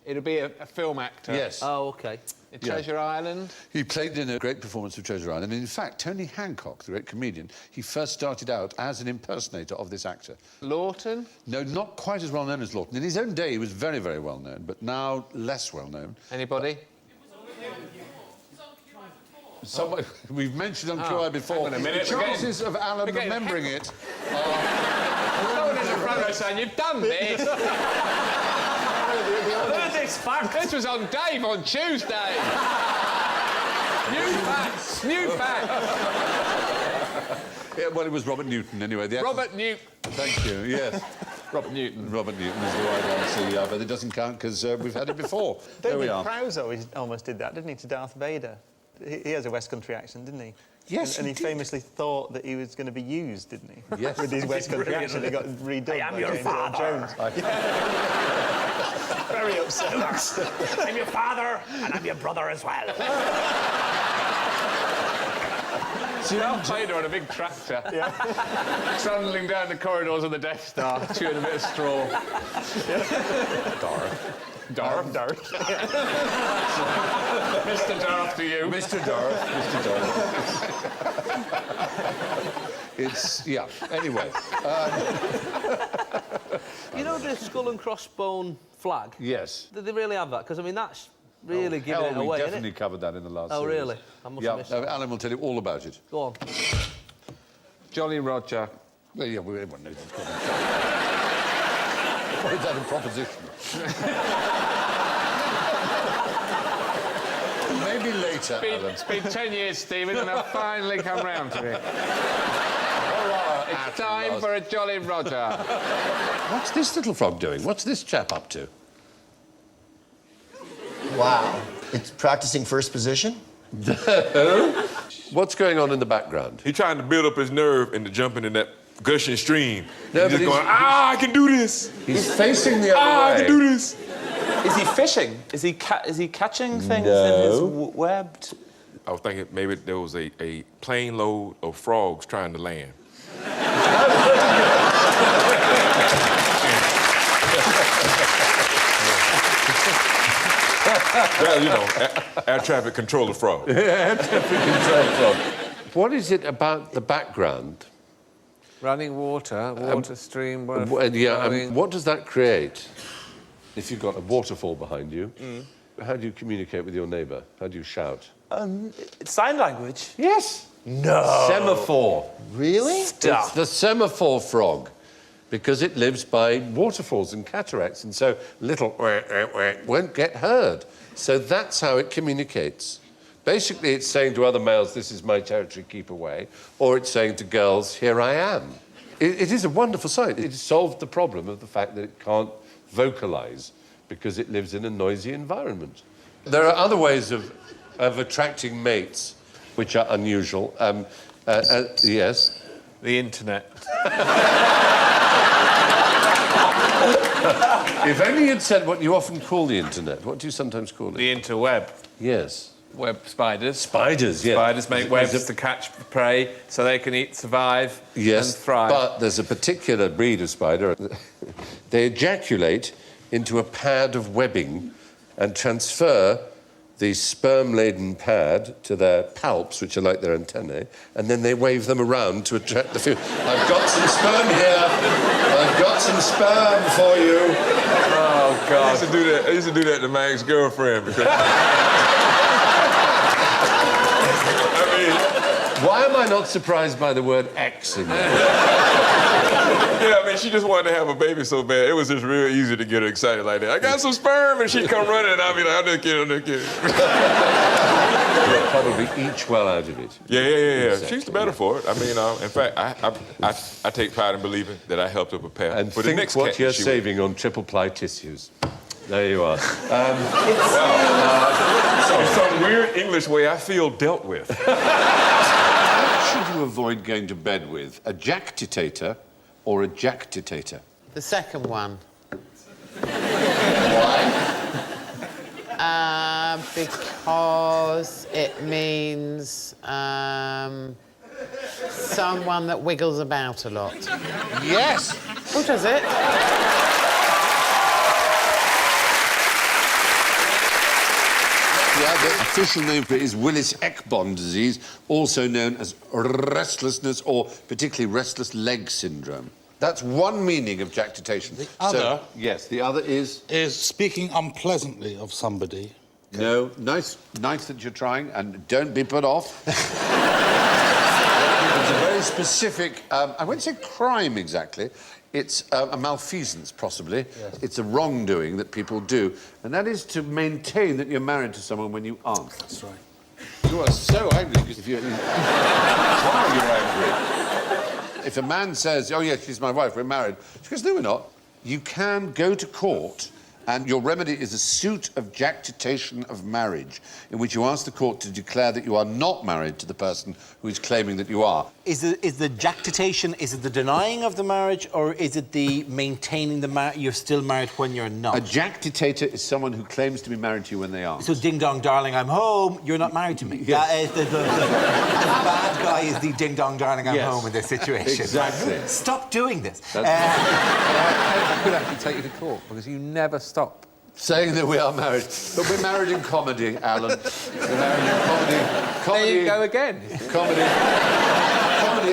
It'll be a film actor. Yes. Oh, OK. In Treasure Island? He played in a great performance of Treasure Island. And in fact, Tony Hancock, the great comedian, he first started out as an impersonator of this actor. Lawton? No, not quite as well known as Lawton. In his own day, he was very, very well known, but now less well known. Anybody? Someone we've mentioned on QI before. Hang on a minute. The chances of Alan remembering it are... Someone in the front row saying, you've done this! This was on Dave on Tuesday. New fact. Yeah, well, it was Robert Newton, anyway. Robert Newton. Thank you, yes. Robert Newton. Robert Newton is the right answer, but it doesn't count because we've had it before. There we are. Prowse almost did that, didn't he, to Darth Vader? He has a West Country accent, didn't he? Yes, and he did. famously thought that he was going to be used, didn't he? Yes. With his West Country accent, he got redone. I am by your James Earl father. Jones. Very upset. I'm your father, and I'm your brother as well. Darth Vader on a big tractor, trundling down the corridors of the Death Star, chewing a bit of straw. Darth. Mr. Darth to you. Mr. Darth. It's, yeah, anyway. You know the skull and crossbone flag? Yes. Did they really have that? Because, I mean, that's really giving it we away, definitely isn't it? covered that in the last Oh, series. really? I must have missed it. Alan will tell you all about it. Go on. Jolly Roger. Well, yeah, everyone knows it's called. What is that, a proposition? Maybe later, Alan. It's been 10 years, Stephen, and I've finally come round to it. It's time for a Jolly Roger. What's this little frog doing? What's this chap up to? Wow. It's practicing first position? What's going on in the background? He's trying to build up his nerve into jumping in that gushing stream. No, he's just going, I can do this. He's facing the other way. I can do this. Is he fishing? Is he catching things in his webbed? I was thinking maybe there was a plane load of frogs trying to land. Well, you know, air traffic controller frog. Air traffic controller frog. What is it about the background? Running water stream. What does that create? If you've got a waterfall behind you, how do you communicate with your neighbour? How do you shout? Sign language? Yes. No. Semaphore. Really? It's the semaphore frog, because it lives by waterfalls and cataracts, and so little won't get heard. So that's how it communicates. Basically, it's saying to other males, this is my territory, keep away, or it's saying to girls, here I am. It is a wonderful sight. It solved the problem of the fact that it can't vocalise because it lives in a noisy environment. There are other ways of attracting mates which are unusual. Yes? The internet. If only you'd said what you often call the internet. What do you sometimes call it? The interweb. Yes. Web spiders. Spiders, yes. Spiders make webs to catch prey so they can survive and thrive. But there's a particular breed of spider. They ejaculate into a pad of webbing and transfer the sperm-laden pad to their palps, which are like their antennae, and then they wave them around to attract the female. I've got some sperm here. I've got some sperm for you. Oh, God. I used to do that to my ex-girlfriend because... Why am I not surprised by the word X in there? Yeah, I mean, she just wanted to have a baby so bad. It was just real easy to get her excited like that. I got some sperm, and she'd come running, and I'd be like, I'm just kidding. You'll probably each well out of it. Yeah. She's the better for it. I mean, in fact, I take pride in believing that I helped her prepare And for the think next what cat you're she saving on triple-ply tissues. There you are. In some weird English way, I feel dealt with. Should you avoid going to bed with a jacketator or a jacktitator? The second one. Why? Because it means someone that wiggles about a lot. Yes! Who does it? Yeah, the official name for it is Willis-Ekbom disease, also known as restlessness or particularly restless leg syndrome. That's one meaning of jacketation. The other... yes, the other is... Is speaking unpleasantly of somebody. Okay. No, nice that you're trying, and don't be put off. It's a very specific, I won't say crime exactly, it's a malfeasance, possibly. Yes. It's a wrongdoing that people do, and that is to maintain that you're married to someone when you aren't. That's right. You are so angry because if you... Why are you angry? If a man says, oh, yes, she's my wife, we're married, she goes, no, we're not. You can go to court and your remedy is a suit of jacketation of marriage, in which you ask the court to declare that you are not married to the person who is claiming that you are. Is the jacketation, is it the denying of the marriage, or is it the maintaining the marriage, you're still married when you're not? A jacketator is someone who claims to be married to you when they aren't. So, ding dong, darling, I'm home, you're not married to me. Yes. That is the bad guy is the ding dong, darling, I'm home in this situation. Exactly. Stop doing this. I could actually take you to court because you never stop saying that we are married. But we're married in comedy, Alan. We're married in comedy. There you go again. Comedy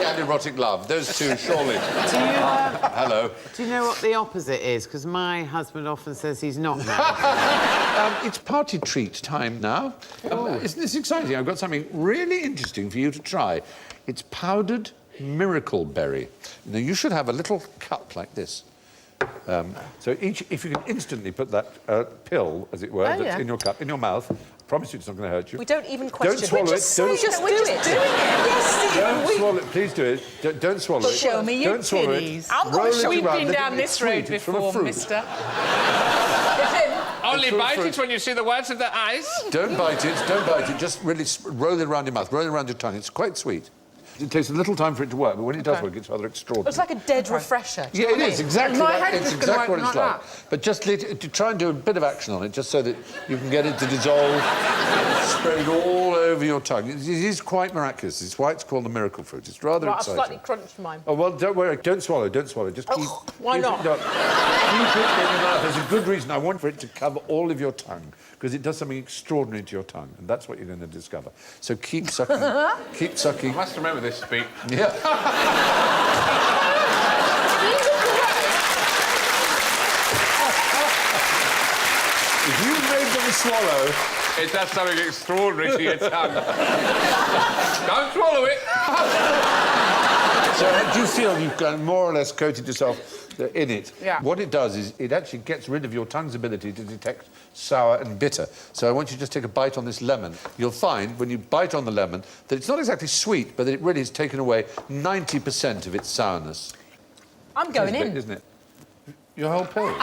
and erotic love. Those two, surely. Hello. Do you know what the opposite is? Because my husband often says he's not married. It's party treat time now. Isn't this exciting? I've got something really interesting for you to try. It's powdered miracle berry. Now, you should have a little cup like this. So if you can instantly put that pill, as it were, that's in your cup, in your mouth, I promise you it's not going to hurt you. We don't even question. Don't swallow it. We're just doing it. Yes, don't swallow it. Please do it. Don't swallow it. Show me your Don't swallow titties. it. We've been down this road before, mister. Only bite it when you see the whites of the eyes. Don't bite it. Don't bite it. Just really roll it around your mouth. Roll it around your tongue. It's quite sweet. It takes a little time for it to work, but when it does work, it's rather extraordinary. It's like a dead refresher. Yeah, it is, exactly. It's exactly what it's like. But just to try and do a bit of action on it, just so that you can get it to dissolve, spread it all over your tongue. It is quite miraculous. It's why it's called the miracle fruit. It's rather exciting. I've slightly crunched mine. Oh, well, don't worry. Don't swallow. Don't swallow. Just keep... Why not? Keep it in your mouth. There's a good reason. I want for it to cover all of your tongue, because it does something extraordinary to your tongue, and that's what you're going to discover. So keep sucking. Keep sucking. I must remember this speech. Yeah. If you made them swallow, it does something extraordinary to your tongue. Don't swallow it. So do you feel you've kind of more or less coated yourself in it? Yeah. What it does is it actually gets rid of your tongue's ability to detect sour and bitter. So I want you to just take a bite on this lemon. You'll find, when you bite on the lemon, that it's not exactly sweet, but that it really has taken away 90% of its sourness. I'm going in. Isn't it? Your whole pill?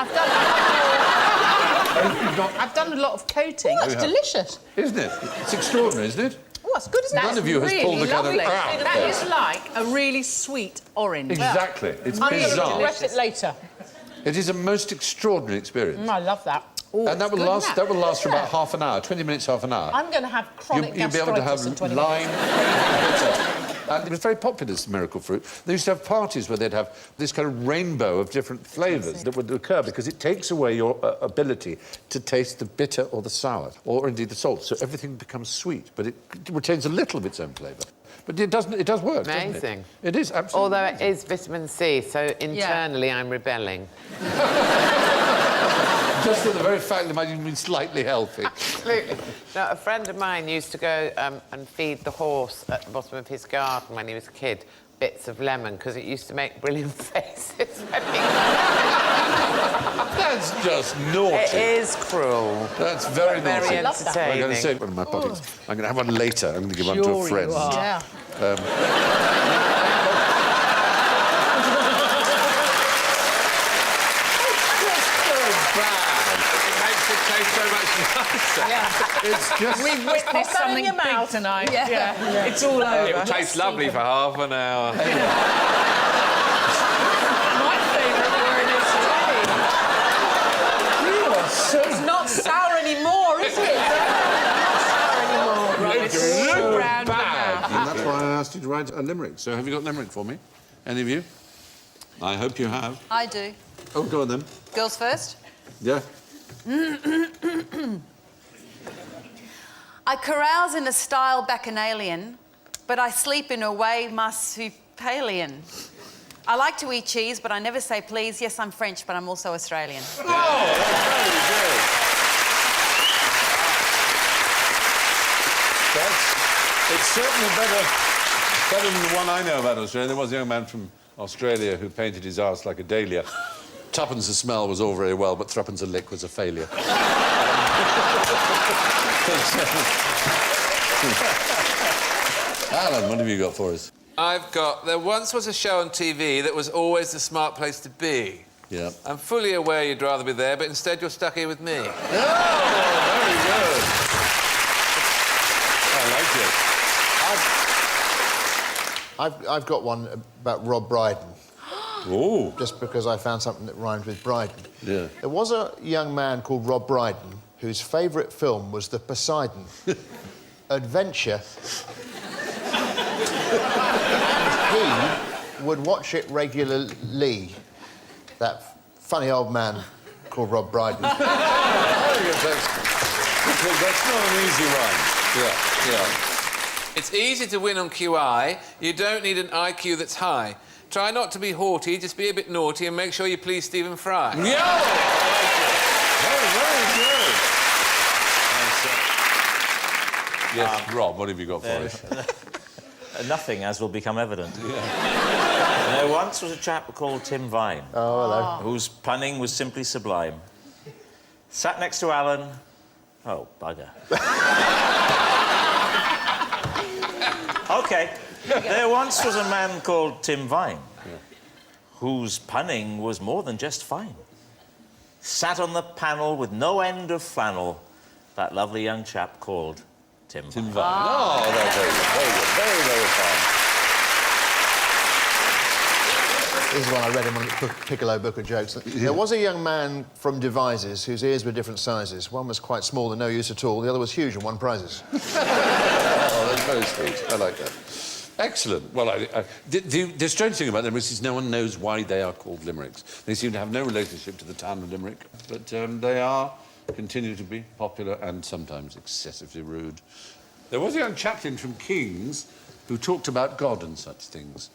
I've done a lot of coating. Oh, it's delicious. Isn't it? It's extraordinary, isn't it? Oh, that's good, isn't it? None of you has pulled the kind of... That is like a really sweet orange. Exactly. It's I'm bizarre. going to regret it later. It is a most extraordinary experience. I love that. Ooh, and that will last. That will last for about half an hour, 20 minutes, half an hour. I'm going to have chronic You'll be able to have gastritis in 20 lime. minutes. And it was very popular, this miracle fruit. They used to have parties where they'd have this kind of rainbow of different flavours that would occur, because it takes away your ability to taste the bitter or the sour, or indeed the salt. So everything becomes sweet, but it retains a little of its own flavour. But it does work, Amazing. doesn't it? It is, absolutely. Although it is vitamin C, so internally I'm rebelling. Just for the very fact that might even be slightly healthy. Absolutely. No, a friend of mine used to go and feed the horse at the bottom of his garden when he was a kid bits of lemon, because it used to make brilliant faces when he... That's just naughty. It is cruel. That's very naughty. Very entertaining. I'm going to save one in my pockets. I'm going to have one later. I'm going to give one to a friend. Yeah. It's just... We've witnessed something big tonight. Yeah. It's all over. It will taste lovely for half an hour. My favourite word is today. It's not sour anymore, is it? It's not sour anymore. Right, it's all round the mouth. And that's why I asked you to write a limerick. So have you got limerick for me? Any of you? I hope you have. I do. Oh, go on then. Girls first. Yeah. I carouse in a style bacchanalian, but I sleep in a way marsupilian. I like to eat cheese, but I never say please. Yes, I'm French, but I'm also Australian. Oh, that's very good. It's certainly better than the one I know about Australia. There was a young man from Australia who painted his arse like a dahlia. Tuppence a smell was all very well, but threepence a lick was a failure. Alan, what have you got for us? I've got... There once was a show on TV that was always the smart place to be. Yeah. I'm fully aware you'd rather be there, but instead you're stuck here with me. Oh, very good. I like it. I've got one about Rob Brydon. Oh. Just because I found something that rhymed with Brydon. Yeah. There was a young man called Rob Brydon whose favourite film was The Poseidon Adventure. He would watch it regularly. That funny old man called Rob Brydon. That's not an easy one. Yeah. It's easy to win on QI. You don't need an IQ that's high. Try not to be haughty, just be a bit naughty and make sure you please Stephen Fry. Yeah! Very good. Yes, Rob, what have you got for us? Nothing, as will become evident. There once was a chap called Tim Vine. Oh, hello. Whose punning was simply sublime. Sat next to Alan. Oh, bugger. OK. There once was a man called Tim Vine, whose punning was more than just fine. Sat on the panel with no end of flannel, that lovely young chap called Tim Vine. Oh, that's very good. Very This is one I read in one Piccolo book of jokes. There was a young man from Devizes whose ears were different sizes. One was quite small and no use at all. The other was huge and won prizes. Oh, that's very sweet. I like that. Excellent. Well, the strange thing about Limericks is no one knows why they are called Limericks. They seem to have no relationship to the town of Limerick, but they continue to be popular and sometimes excessively rude. There was a young chaplain from King's who talked about God and such things,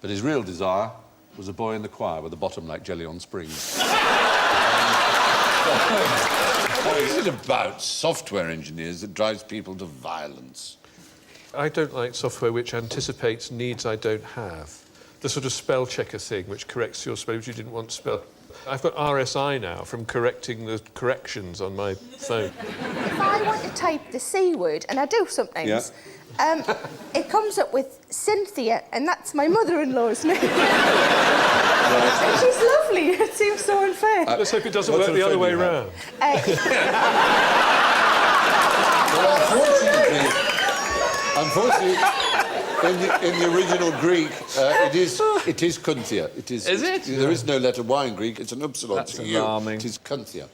but his real desire was a boy in the choir with a bottom like jelly on springs. What is it about software engineers that drives people to violence? I don't like software which anticipates needs I don't have. The sort of spell checker thing which corrects your spell which you didn't want to spell. I've got RSI now from correcting the corrections on my phone. If I want to type the C word, and I do sometimes, it comes up with Cynthia, and that's my mother-in-law's name. And she's lovely. It seems so unfair. Let's hope it doesn't work the other way round. Unfortunately, in the original Greek, it is Kunthia. Is it? There is no letter Y in Greek. It's an upsilon. That's alarming. It is Kunthia.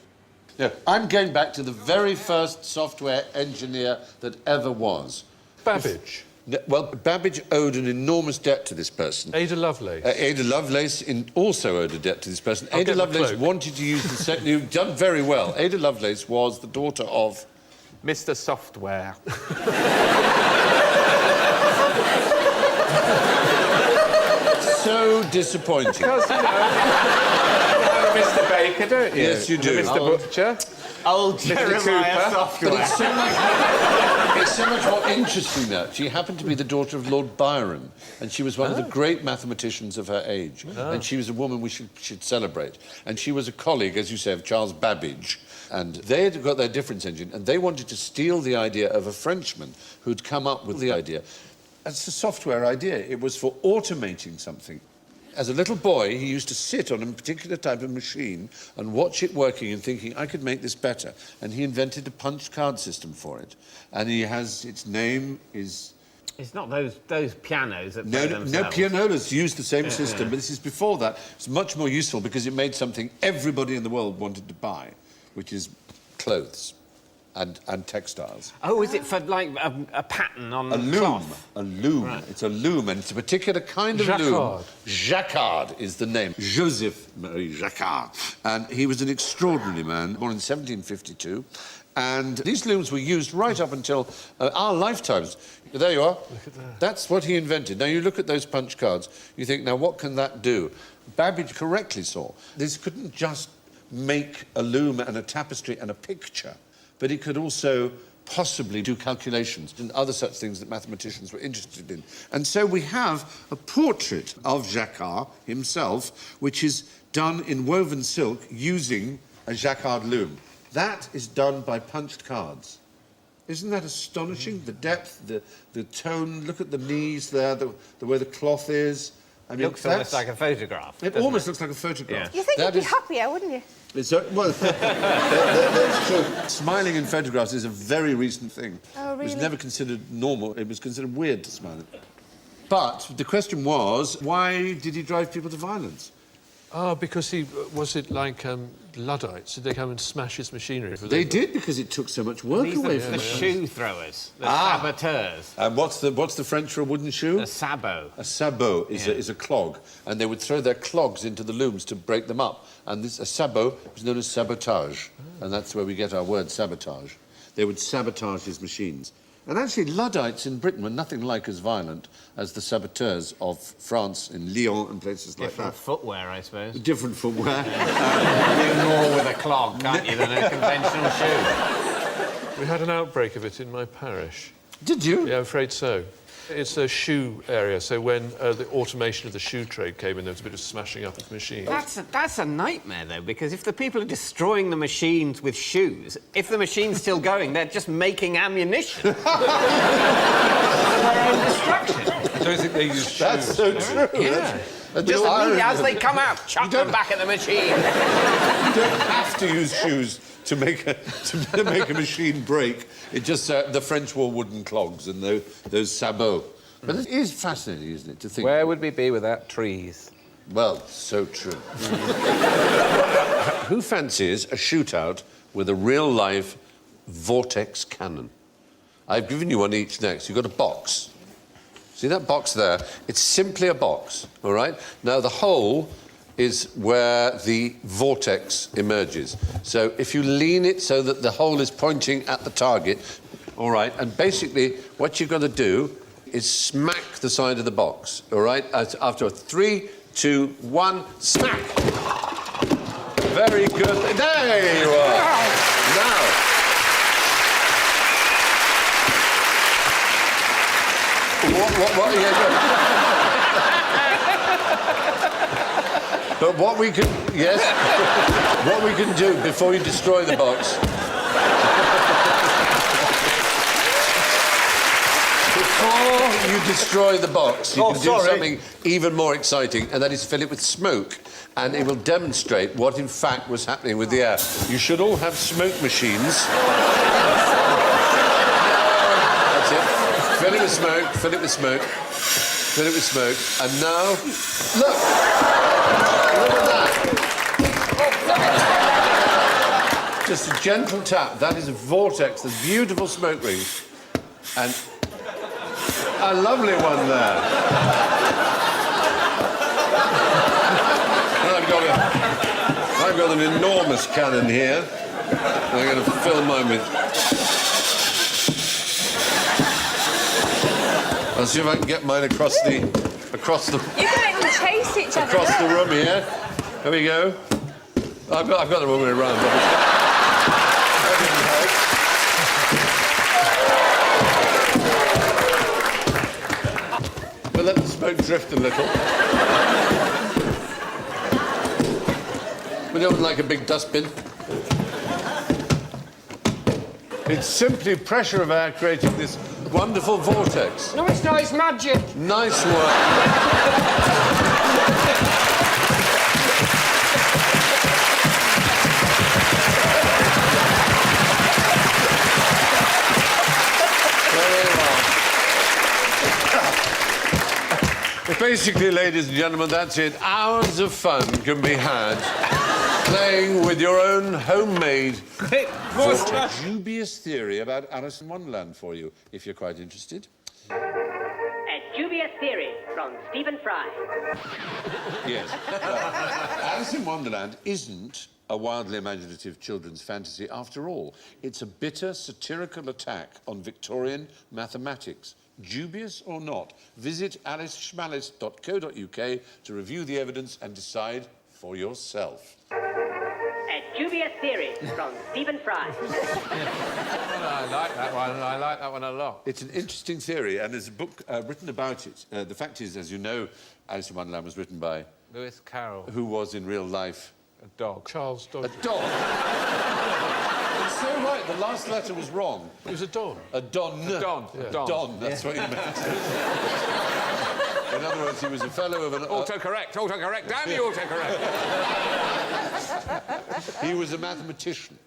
Yeah, I'm going back to the very first software engineer that ever was. Babbage. Well, Babbage owed an enormous debt to this person. Ada Lovelace. Ada Lovelace also owed a debt to this person. Ada Lovelace wanted to use the... You've done very well. Ada Lovelace was the daughter of... Mr. Software. So disappointing. Because, you know, Mr. Baker, don't you? Yes, you do. Mr. Butcher. Old Mr. Jeremiah Cooper. Software. But it's so much more interesting that she happened to be the daughter of Lord Byron, and she was one of the great mathematicians of her age. And she was a woman we should celebrate. And she was a colleague, as you say, of Charles Babbage. And they had got their difference engine, and they wanted to steal the idea of a Frenchman who'd come up with the idea. It's a software idea. It was for automating something. As a little boy, he used to sit on a particular type of machine and watch it working and thinking, I could make this better. And he invented a punch card system for it. And he has... its name is... It's not those pianos that No, play no, themselves. pianolas use the same system, but this is before that. It's much more useful because it made something everybody in the world wanted to buy, which is clothes and textiles. Oh, is it for, like, a pattern on a loom. cloth? A loom. Right. It's a loom, and it's a particular kind of loom. Jacquard is the name. Joseph Marie Jacquard. And he was an extraordinary man, born in 1752. And these looms were used right up until our lifetimes. There you are. Look at that. That's what he invented. Now, you look at those punch cards, you think, now, what can that do? Babbage correctly saw this couldn't just make a loom and a tapestry and a picture, but it could also possibly do calculations and other such things that mathematicians were interested in. And so we have a portrait of Jacquard himself, which is done in woven silk using a Jacquard loom. That is done by punched cards. Isn't that astonishing? The depth, the tone. Look at the knees there, the way the cloth is. I mean, Looks almost like a photograph. It almost looks like a photograph. You think That you'd be is- happier, wouldn't you? It's well, that's true. Smiling in photographs is a very recent thing. Oh, It was really? never considered normal. It was considered weird to smile. But the question was, why did he drive people to violence? Oh, because was it like Luddites? Did they come and smash his machinery? They did, because it took so much work These away are from the them. shoe throwers, the Ah. saboteurs. And what's the French for a wooden shoe? A sabot. A sabot is a clog, and they would throw their clogs into the looms to break them up. And a sabot was known as sabotage, and that's where we get our word sabotage. They would sabotage his machines. And actually, Luddites in Britain were nothing like as violent as the saboteurs of France in Lyon and places like Different that. footwear, I suppose. Different footwear. You do more with a clog, can't you, than a conventional shoe? We had an outbreak of it in my parish. Did you? Yeah, I'm afraid so. It's a shoe area, so when the automation of the shoe trade came in, there was a bit of smashing up of machines. That's a nightmare, though, because if the people are destroying the machines with shoes, if the machine's still going, they're just making ammunition. For their own destruction. I don't think they use shoes. That's so true. Yeah. That's Just irony. as they come out, chuck them back at the machine. You don't have to use shoes to make a machine break. It just the French wore wooden clogs and those sabots. But it is fascinating, isn't it, to think? Where would we be without trees? Well, so true. Who fancies a shootout with a real-life Vortex cannon? I've given you one each next. You've got a box. See that box there? It's simply a box, all right? Now, the hole is where the vortex emerges. So if you lean it so that the hole is pointing at the target, all right, and basically what you've got to do is smack the side of the box, all right? After a 3, 2, 1, smack! Very good. There you are. Now, what are you doing? But what we can, yes, what we can do before you destroy the box, before you destroy the box, you can do something even more exciting, and that is fill it with smoke, and it will demonstrate what in fact was happening with the air. You should all have smoke machines. That's it. Fill it with smoke, fill it with smoke, fill it with smoke, and now, look! Look at that. Just a gentle tap. That is a vortex. There's beautiful smoke rings. And a lovely one there. I've got an enormous cannon here. I'm going to fill mine with... I'll see if I can get mine across the... You can chase each other. Across the room here. Here we go. I've got the wrong way around. That didn't help. We'll let the smoke drift a little. We don't like a big dustbin. It's simply pressure of air creating this wonderful vortex. No, it's not. It's magic. Nice work. Basically, ladies and gentlemen, that's it. Hours of fun can be had playing with your own homemade dubious theory about Alice in Wonderland for you, if you're quite interested. A dubious theory from Stephen Fry. Yes. Alice in Wonderland isn't a wildly imaginative children's fantasy after all. It's a bitter, satirical attack on Victorian mathematics. Dubious or not, visit aliceschmalice.co.uk to review the evidence and decide for yourself. A dubious theory from Stephen Fry. I like that one, and I like that one a lot. It's an interesting theory, and there's a book written about it. The fact is, as you know, Alice in Wonderland was written by... Lewis Carroll. Who was in real life... A dog. Charles Dodge. A dog. so right. The last letter was wrong. It was a don. A don. A don. Yeah. Don. Don. That's what he meant. In other words, he was a fellow of an... Autocorrect. Autocorrect. Damn you, autocorrect. He was a mathematician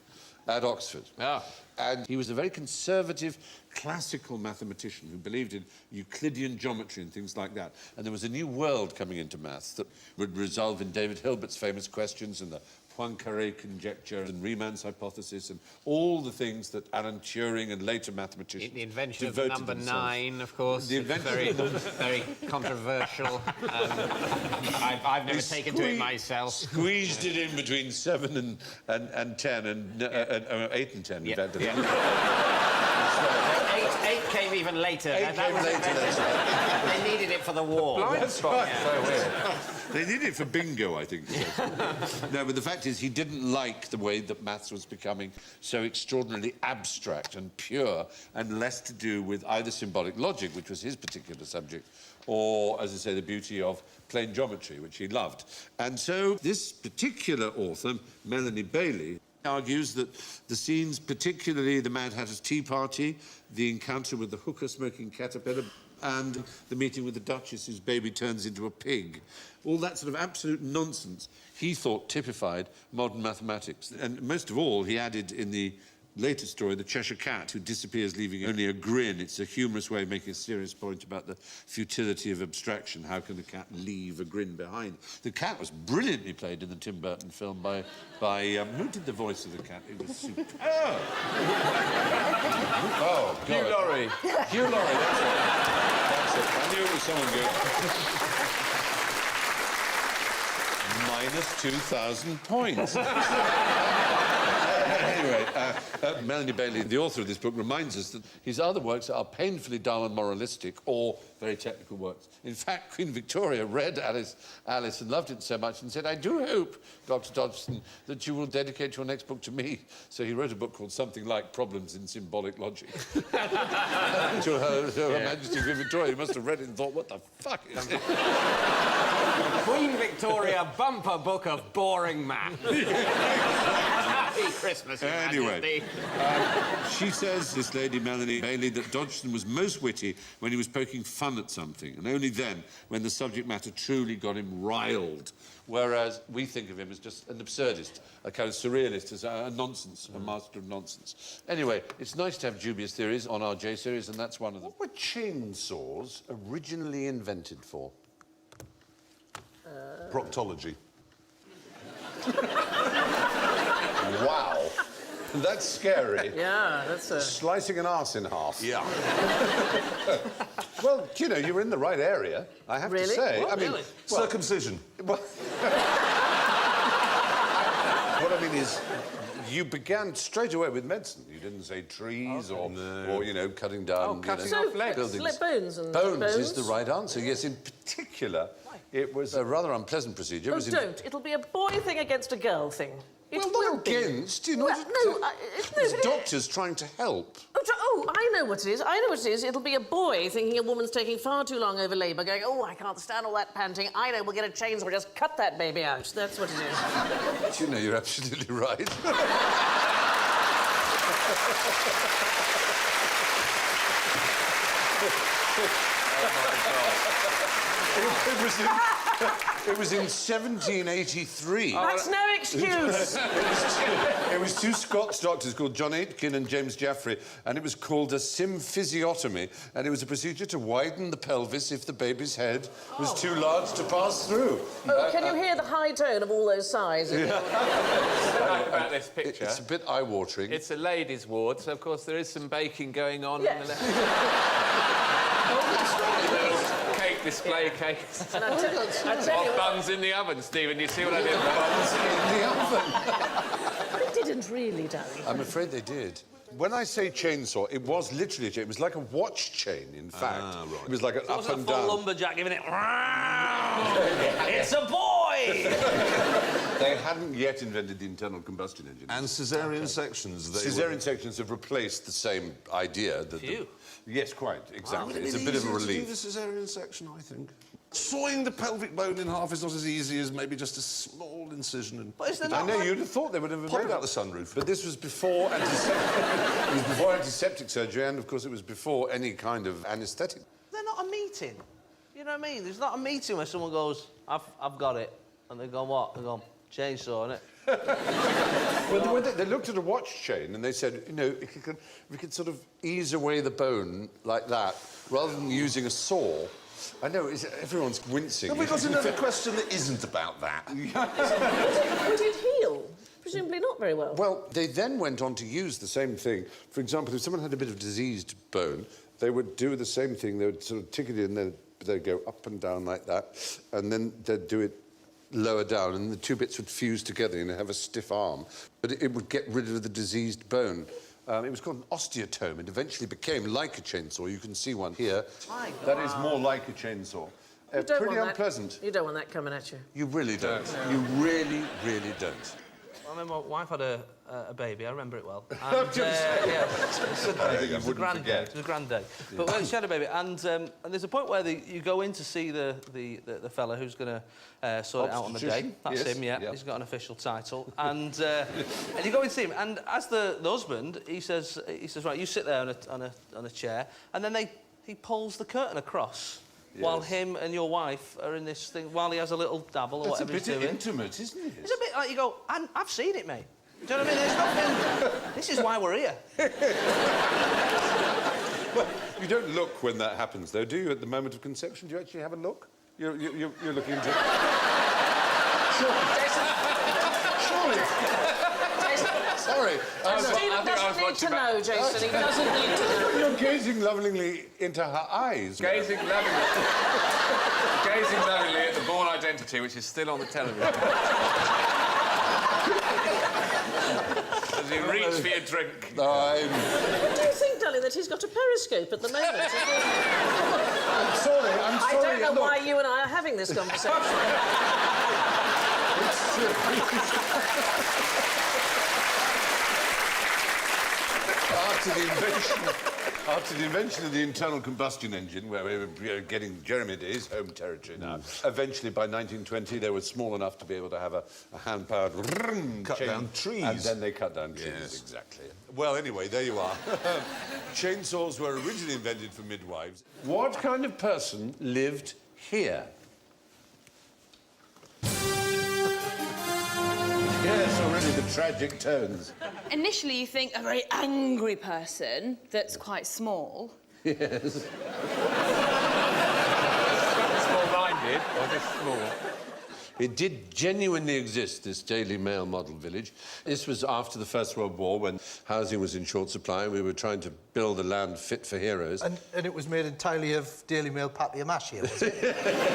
at Oxford. Yeah. And he was a very conservative, classical mathematician who believed in Euclidean geometry and things like that. And there was a new world coming into maths that would resolve in David Hilbert's famous questions and the Poincaré conjecture and Riemann's hypothesis and all the things that Alan Turing and later mathematicians The invention of devoted number themselves. 9, of course. The invention very, of number... very controversial. I've never taken to it myself. Squeezed it in between 7 and 10 and 8 and 10, in fact. Yeah. 8 came even later. 8 came later. They needed it for the war. That's right. Yeah. So weird. They needed it for bingo, I think. No, but the fact is, he didn't like the way that maths was becoming so extraordinarily abstract and pure and less to do with either symbolic logic, which was his particular subject, or, as I say, the beauty of plain geometry, which he loved. And so this particular author, Melanie Bailey, argues that the scenes, particularly the Mad Hatter's Tea Party, the encounter with the hooker-smoking caterpillar, and the meeting with the Duchess, whose baby turns into a pig, all that sort of absolute nonsense, he thought typified modern mathematics. And most of all, he added in the later story, the Cheshire Cat, who disappears leaving only a grin. It's a humorous way of making a serious point about the futility of abstraction. How can the cat leave a grin behind? The cat was brilliantly played in the Tim Burton film by who did the voice of the cat? It was superb. Oh, God. Hugh Laurie. Hugh Laurie, that's it. That's it. I knew it was someone good. Minus 2,000 points. Anyway, Melanie Bailey, the author of this book, reminds us that his other works are painfully dull and moralistic or very technical works. In fact, Queen Victoria read Alice and loved it so much and said, I do hope, Dr. Dodgson, that you will dedicate your next book to me. So he wrote a book called something like Problems in Symbolic Logic. To her Majesty Queen Victoria, you must have read it and thought, what the fuck is it? Queen Victoria bumper book of boring math. Happy Christmas, Your Anyway, Majesty. she says, this lady Melanie Bailey, that Dodgson was most witty when he was poking fun at something, and only then when the subject matter truly got him riled. Whereas we think of him as just an absurdist, a kind of surrealist, as a nonsense, a master of nonsense. Anyway, it's nice to have dubious theories on our J series, and that's one of them. What were chainsaws originally invented for? Proctology. Wow. That's scary. Yeah, that's a... Slicing an arse in half. Yeah. Well, you know, you're in the right area, I have to say. What? I mean, Really? Circumcision. What I mean is, you began straight away with medicine. You didn't say trees or, you know, cutting down cutting off legs. buildings. Bones and... Bones is the right answer. Yes, in particular, it was a rather unpleasant procedure. Oh, don't. It'll be a boy thing against a girl thing. It Well, will not be. against, you know. Well, no, It's doctors trying to help. Oh, I know what it is. I know what it is. It'll be a boy thinking a woman's taking far too long over labour, going, oh, I can't stand all that panting. I know, we'll get a chainsaw and just cut that baby out. That's what it is. You know, you're absolutely right. It was in 1783. That's no excuse. It was two Scots doctors called John Aitken and James Jaffrey, and it was called a symphysiotomy, and it was a procedure to widen the pelvis if the baby's head was too large to pass through. Oh, can you hear the high tone of all those sighs? About this picture. It's a bit eye-watering. It's a ladies' ward, so of course there is some baking going on. Yes. On the left. Cake display cakes. And I tell you what, Buns in the oven, Stephen. You see what I did? Buns in the oven. they didn't really, darling. I'm afraid they did. When I say chainsaw, it was literally a chain. It was like a watch chain, in fact. Right. It was like an So it up wasn't and a full down. lumberjack giving it... It's a boy! They hadn't yet invented the internal combustion engine. And caesarean sections. Caesarean sections have replaced the same idea. That Phew. yes, quite, exactly. It's It's a bit of a Do relief. the caesarean section, I think. Sawing the pelvic bone in half is not as easy as maybe just a small incision. And But is there I not know, like- you'd have thought they would have pop made it out the sunroof. But this was before antiseptic. It was before antiseptic surgery, and of course it was before any kind of anaesthetic. They're not a meeting. You know what I mean? There's not a meeting where someone goes, I've got it. And they go, what? They go, chainsaw, innit? Well, they looked at a watch chain and they said, you know, if we could sort of ease away the bone like that, rather than using a saw. I know, everyone's wincing. Have we got another question that isn't about that? Would it heal? Presumably not very well. Well, they then went on to use the same thing. For example, if someone had a bit of diseased bone, they would do the same thing. They would sort of tick it in, they'd go up and down like that, and then they'd do it lower down, and the two bits would fuse together and have a stiff arm. But it would get rid of the diseased bone. It was called an osteotome. It eventually became like a chainsaw. You can see one here. My God. That is more like a chainsaw. You don't Pretty want unpleasant. That, you don't want that coming at you. You really don't. You really, really don't. I remember my wife had a baby, I remember it well. And, yeah, it's a grand day. It was a grand day. But when she had a baby, and there's a point where you go in to see the fella who's going to sort it out on the day. That's him, yeah. He's got an official title. And you go in to see him, and as the husband, he says, right, you sit there on a chair, and then he pulls the curtain across. Yes. While him and your wife are in this thing, while he has a little dabble or whatever he's doing. It's a bit intimate, isn't it? It's a bit like you go, I've seen it, mate. Do you know what I mean? There's nothing... This is why we're here. Well, you don't look when that happens, though, do you, at the moment of conception? Do you actually have a look? You're looking into... Surely. Sorry. Stephen doesn't need to know, Jason. He doesn't need to know. You're gazing lovingly into her eyes. Gazing lovingly at the Born Identity, which is still on the television. As you reach for your drink. What do you think, darling, that he's got a periscope at the moment? I'm sorry. I don't know why you and I are having this conversation. After the invention of the internal combustion engine, where we were getting Jeremy to his home territory now, eventually by 1920 they were small enough to be able to have a hand-powered cut down trees. And then they cut down trees, yes. Exactly. Well, anyway, there you are. Chainsaws were originally invented for midwives. What kind of person lived here? Yes, already the tragic tones. Initially, you think a very angry person that's quite small. Yes. Small-minded or just small? It did genuinely exist, this Daily Mail model village. This was after the First World War, when housing was in short supply and we were trying to build a land fit for heroes. And it was made entirely of Daily Mail papier-mâché, was it?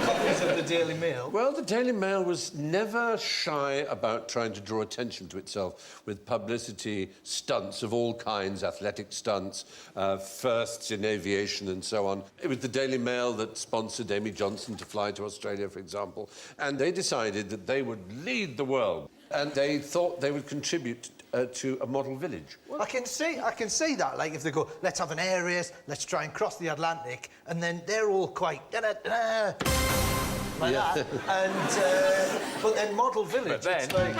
Copies of the Daily Mail? Well, the Daily Mail was never shy about trying to draw attention to itself with publicity stunts of all kinds, athletic stunts, firsts in aviation and so on. It was the Daily Mail that sponsored Amy Johnson to fly to Australia, for example, and they decided that they would lead the world, and they thought they would contribute to a model village. Well, I can see that, like, if they go, let's have an air race, let's try and cross the Atlantic, and then they're all quite... like that. And, but then model village, but then... it's like...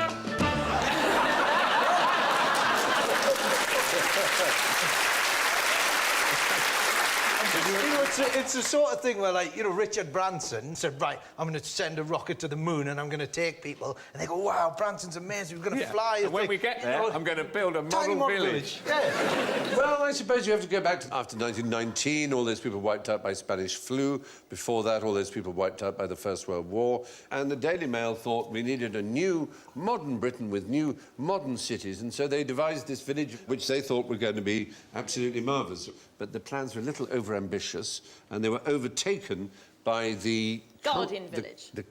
It's the sort of thing where, like, you know, Richard Branson said, right, I'm going to send a rocket to the moon and I'm going to take people. And they go, wow, Branson's amazing, we're going to fly. And when we get there, I'm going to build a model village. Yeah. Well, I suppose you have to go back to after 1919, all those people wiped out by Spanish flu. Before that, all those people wiped out by the First World War. And the Daily Mail thought we needed a new modern Britain with new modern cities. And so they devised this village, which they thought were going to be absolutely marvellous. But the plans were a little overambitious, and they were overtaken by the... Guardian Village. The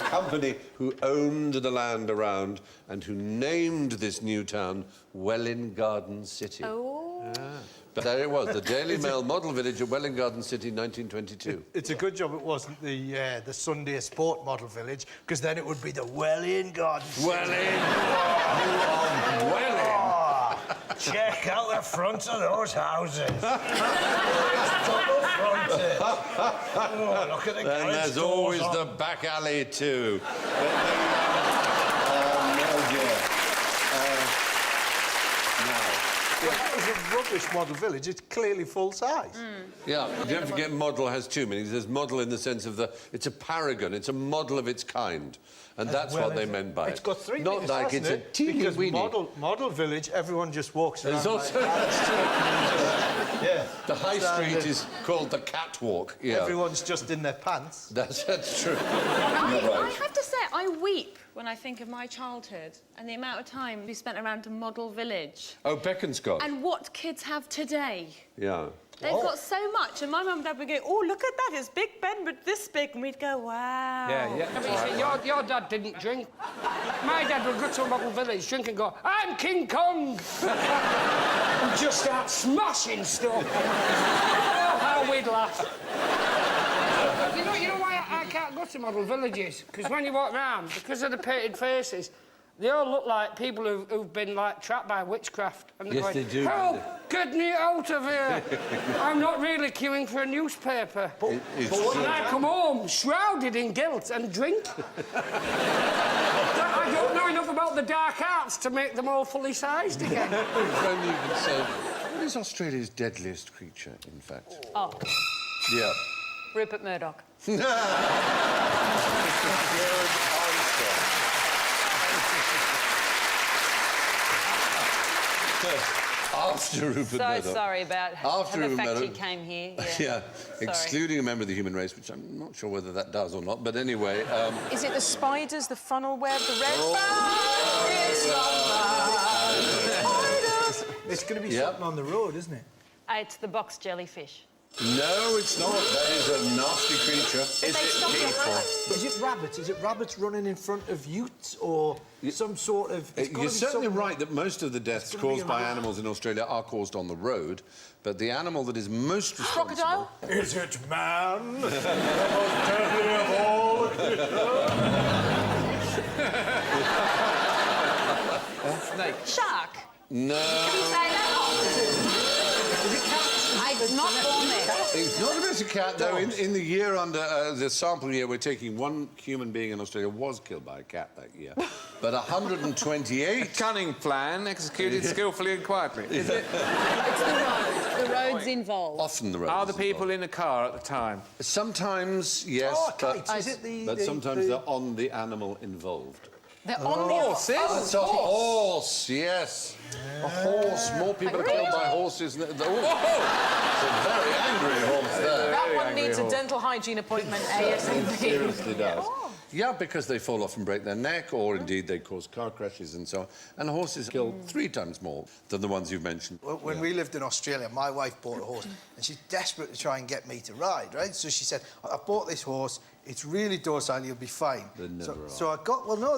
company who owned the land around and who named this new town Welwyn Garden City. Oh. Yeah. But there it was, the Daily Mail model village of Welwyn Garden City, 1922. It's a good job it wasn't the Sunday Sport model village, because then it would be the Welwyn Garden City. Welwyn! Welwyn! check out the front of those houses. It's double fronted. Oh, look at the garage And there's doors always on. the back alley, too. Oh, dear. Well, that was a rubbish model village. It's clearly full size. Yeah, don't forget model has two meanings. There's model in the sense of it's a paragon, it's a model of its kind. And that's Well, what they meant by it. It's got three Not meanings, like hasn't it's a it? teeny Because weeny. model village, everyone just walks around. There's also... Yeah. The high street is called the catwalk. Yeah. Everyone's just in their pants. That's true. I You're right. have to say, I weep when I think of my childhood and the amount of time we spent around a model village. Oh, Beaconscott. And what kids have today. Yeah. They've got so much, and my mum and dad would go, oh, look at that, it's Big Ben, but this big, and we'd go, wow. I mean, your dad didn't drink. My dad would go to a model village, drink and go, I'm King Kong! And just start smashing stuff. Oh, how we'd laugh. You know why I can't go to model villages? Because when you walk round, because of the painted faces, they all look like people who've been, like, trapped by witchcraft. And they're Yes, going, they do. Help! Get me out of here! I'm not really queuing for a newspaper. But when I come home, shrouded in guilt and drink. I don't know enough about the dark arts to make them all fully sized again. If only you could say, what is Australia's deadliest creature, in fact? Oh, Yeah. Rupert Murdoch. After Rupert Murdoch. sorry about After the Rupert fact he Murdoch. came here. Yeah, Sorry. excluding a member of the human race, which I'm not sure whether that does or not, but anyway... Is it the spiders, the funnel web, the red... It's going to be something on the road, isn't it? It's the box jellyfish. No, it's not. That is a nasty creature. Is it rabbits? Is it rabbits running in front of utes or some sort of... You're certainly right that most of the deaths gonna be caused a by rabbit. animals in Australia are caused on the road, but the animal that is most responsible... Crocodile? Is it man? The most deadly of all Snake. Shark. No. Can you say that? I'm not born there. It's not a bit of cat, though. In the year under the sample year we're taking, one human being in Australia was killed by a cat that year. But 128... A cunning plan executed skillfully and quietly. It's the road. The road's involved. Often the road. Are the people in the car at the time? Sometimes, yes, Oh, but, kites. Is it the- but the- sometimes they're on the animal involved. They're on the horses? That's a horse, yes. A horse. More people are killed by horses than... It's a very angry horse there. That one needs a dental hygiene appointment ASAP. Seriously does. Yeah, because they fall off and break their neck, or indeed they cause car crashes and so on. And horses kill 3 times more than the ones you've mentioned. When we lived in Australia, my wife bought a horse, and she's desperate to try and get me to ride, right? So she said, I bought this horse, it's really docile, you'll be fine. They never are. So I got... Well, no,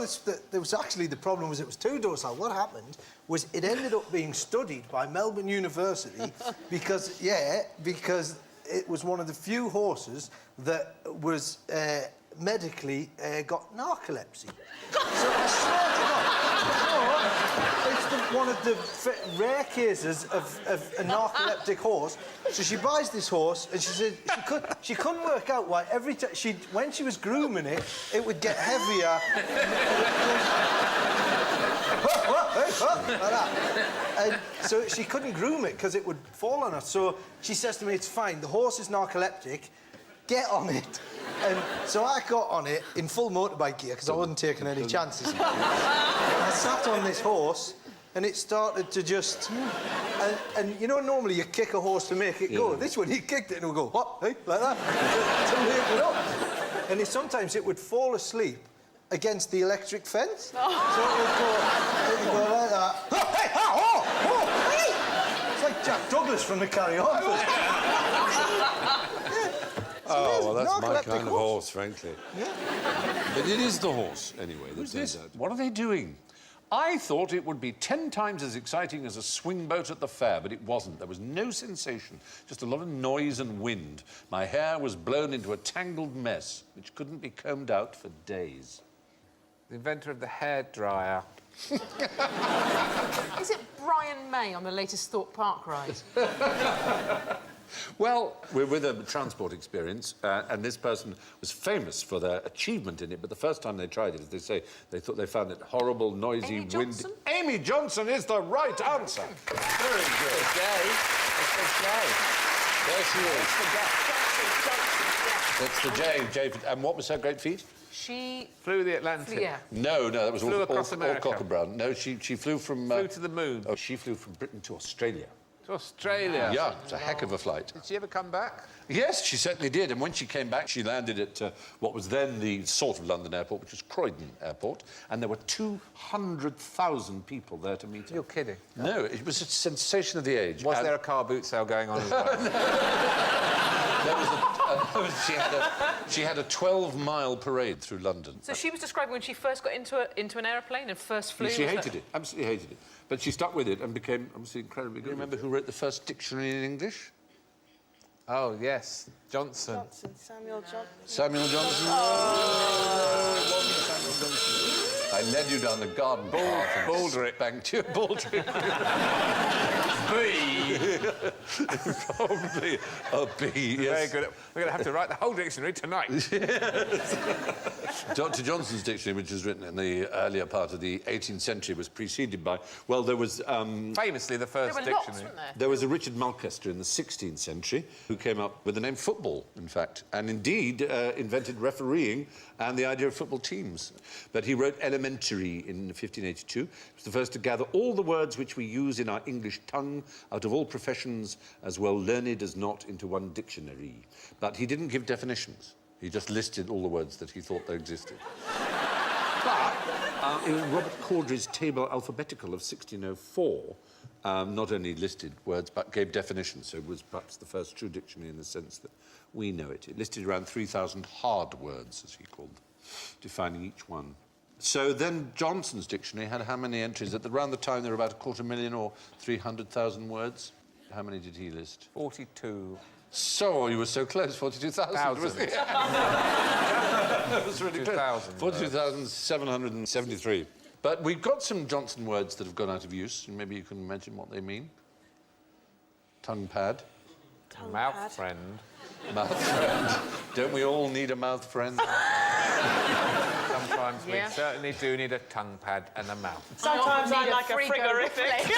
there was actually... The problem was it was too docile. What happened was it ended up being studied by Melbourne University because it was one of the few horses that was... medically got narcolepsy. So I swear to God, it's one of the rare cases of a narcoleptic horse. So she buys this horse, and she said she couldn't work out why every time when she was grooming it, it would get heavier. Like that. And so she couldn't groom it because it would fall on her. So she says to me, "It's fine. The horse is narcoleptic. Get on it." And so I got on it in full motorbike gear because I wasn't taking any chances. I sat on this horse and it started to just... And you know, normally you kick a horse to make it go. This one, he kicked it and it would go, what? Hey? Like that. To make it up. And sometimes it would fall asleep against the electric fence. So it would go like that. Hey! Hey! It's like Jack Douglas from the Carry On. Oh, well, that's my Narcoleptic kind of horse, frankly. Yeah. But it is the horse, anyway, that turns out. What are they doing? I thought it would be 10 times as exciting as a swing boat at the fair, but it wasn't. There was no sensation, just a lot of noise and wind. My hair was blown into a tangled mess, which couldn't be combed out for days. The inventor of the hairdryer. Is it Ryan May on the latest Thorpe Park ride? Well, we're with a transport experience, and this person was famous for their achievement in it, but the first time they tried it, as they say, they thought they found it horrible, noisy, windy... Amy Johnson is the right answer. Very good. There she is. That's the J. And what was her great feat? She... Flew the Atlantic. Yeah. No, that was Flew across America. all cock and brown. No, she flew from... Flew to the moon. Oh, she flew from Britain to Australia. To Australia? Yeah, it's a heck of a flight. Did she ever come back? Yes, she certainly did. And when she came back, she landed at what was then the sort of London airport, which was Croydon Airport, and there were 200,000 people there to meet her. You're kidding. No, it was a sensation of the age. Was there a car boot sale going on as well? She had a 12-mile parade through London. So she was describing when she first got into an aeroplane and first flew... She hated it, absolutely hated it. But she stuck with it and became, obviously, incredibly good. Do you remember who wrote the first dictionary in English? Oh, yes. Johnson. Samuel Johnson. Samuel Johnson? Oh. It wasn't Samuel Johnson. I led you down the garden path. Baldrick. Banked you. Baldrick. Probably a B, yes. Very good. We're going to have to write the whole dictionary tonight. Dr. Johnson's dictionary, which was written in the earlier part of the 18th century, was preceded by... Well, there was... Famously, the first there were dictionary. lots, weren't there? There was a Richard Mulcaster in the 16th century who came up with the name football, in fact, and indeed invented refereeing and the idea of football teams. But he wrote Elementary in 1582. He was the first to gather all the words which we use in our English tongue out of all professions, as well learned as not, into one dictionary. But he didn't give definitions. He just listed all the words that he thought they existed. But in Robert Corddry's Table Alphabetical of 1604, not only listed words, but gave definitions, so it was perhaps the first true dictionary in the sense that we know it. It listed around 3,000 hard words, as he called them, defining each one. So then Johnson's dictionary had how many entries? Around the time there were about 250,000 or 300,000 words. How many did he list? 42. So, you were so close, 42,000, wasn't it? That was really close. 42,773. But we've got some Johnson words that have gone out of use, and maybe you can mention what they mean. Tongue pad. Mouth friend. Mouth friend. Don't we all need a mouth friend? Sometimes we certainly do need a tongue pad and a mouth. Sometimes I like a frigorific.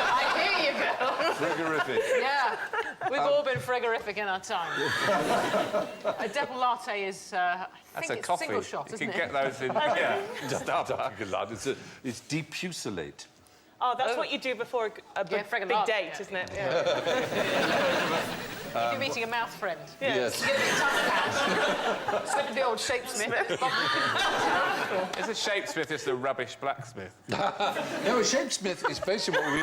I hear you, girl. Frigorific. Yeah. We've all been frigorific in our time. A double latte is, I That's think a it's coffee. single shot, isn't You it? can get those in... Yeah. It's depucillate. Oh, that's what you do before a big date, isn't it? Yeah. If you're meeting a mouth friend. Yes. You get a bit tongue pad. Slip the old shapesmith. Is a shapesmith just a rubbish blacksmith? No, a shapesmith is basically what we...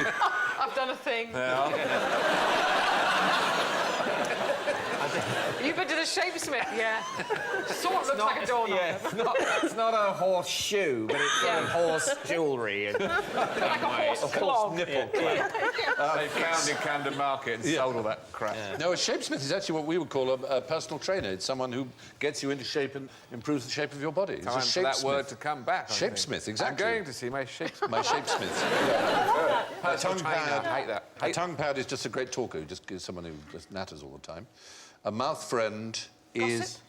I've done a thing. You've been to the shapesmith? Yeah. Sort of looks like a doorknob. Yeah, it's not a horseshoe, but it's horse jewellery. And, like a horse clog. Nipple clamp. They found in Camden Market and sold all that crap. Yeah. No, a shapesmith is actually what we would call a personal trainer. It's someone who gets you into shape and improves the shape of your body. It's Time a for that word to come back. I think. Shapesmith, exactly. I'm going to see my shapesmith. My shapesmith. A tongue pad. I hate that. A tongue pad is just a great talker who just gives someone who just natters all the time. A mouth friend is...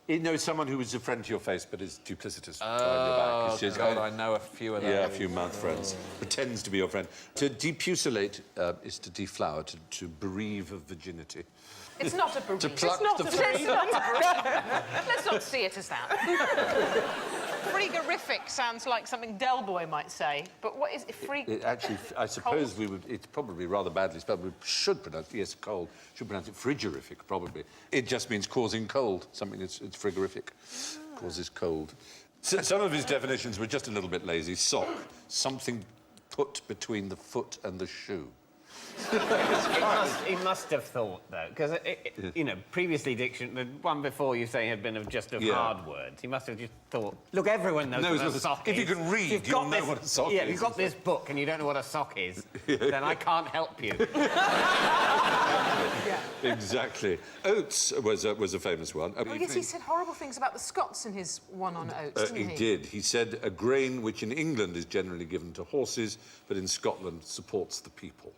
No, someone who is a friend to your face but is duplicitous behind your back. God, I know a few of those. Yeah, a few mouth friends. Pretends to be your friend. To depucillate is to deflower, to bereave of virginity. It's not a bereave. To pluck the Let's not see it as that. Frigorific sounds like something Del Boy might say, but what is it? Actually, I suppose we would... It's probably rather badly spelled. We should pronounce it, yes, cold. Should pronounce it frigorific, probably. It just means causing cold. Something that's it's frigorific. Causes cold. So, some of his definitions were just a little bit lazy. Sock. Something put between the foot and the shoe. He must have thought, though, because, you know, previously the one before you say had been just of hard words. He must have just thought, look, everyone knows what a sock is. If you can read, you'll know what a sock is. Yeah, if you've got this book and you don't know what a sock is, then I can't help you. Exactly. Oates was a famous one. Oh, yes, he said horrible things about the Scots in his one on oats, didn't he? He did. He said a grain which in England is generally given to horses, but in Scotland supports the people.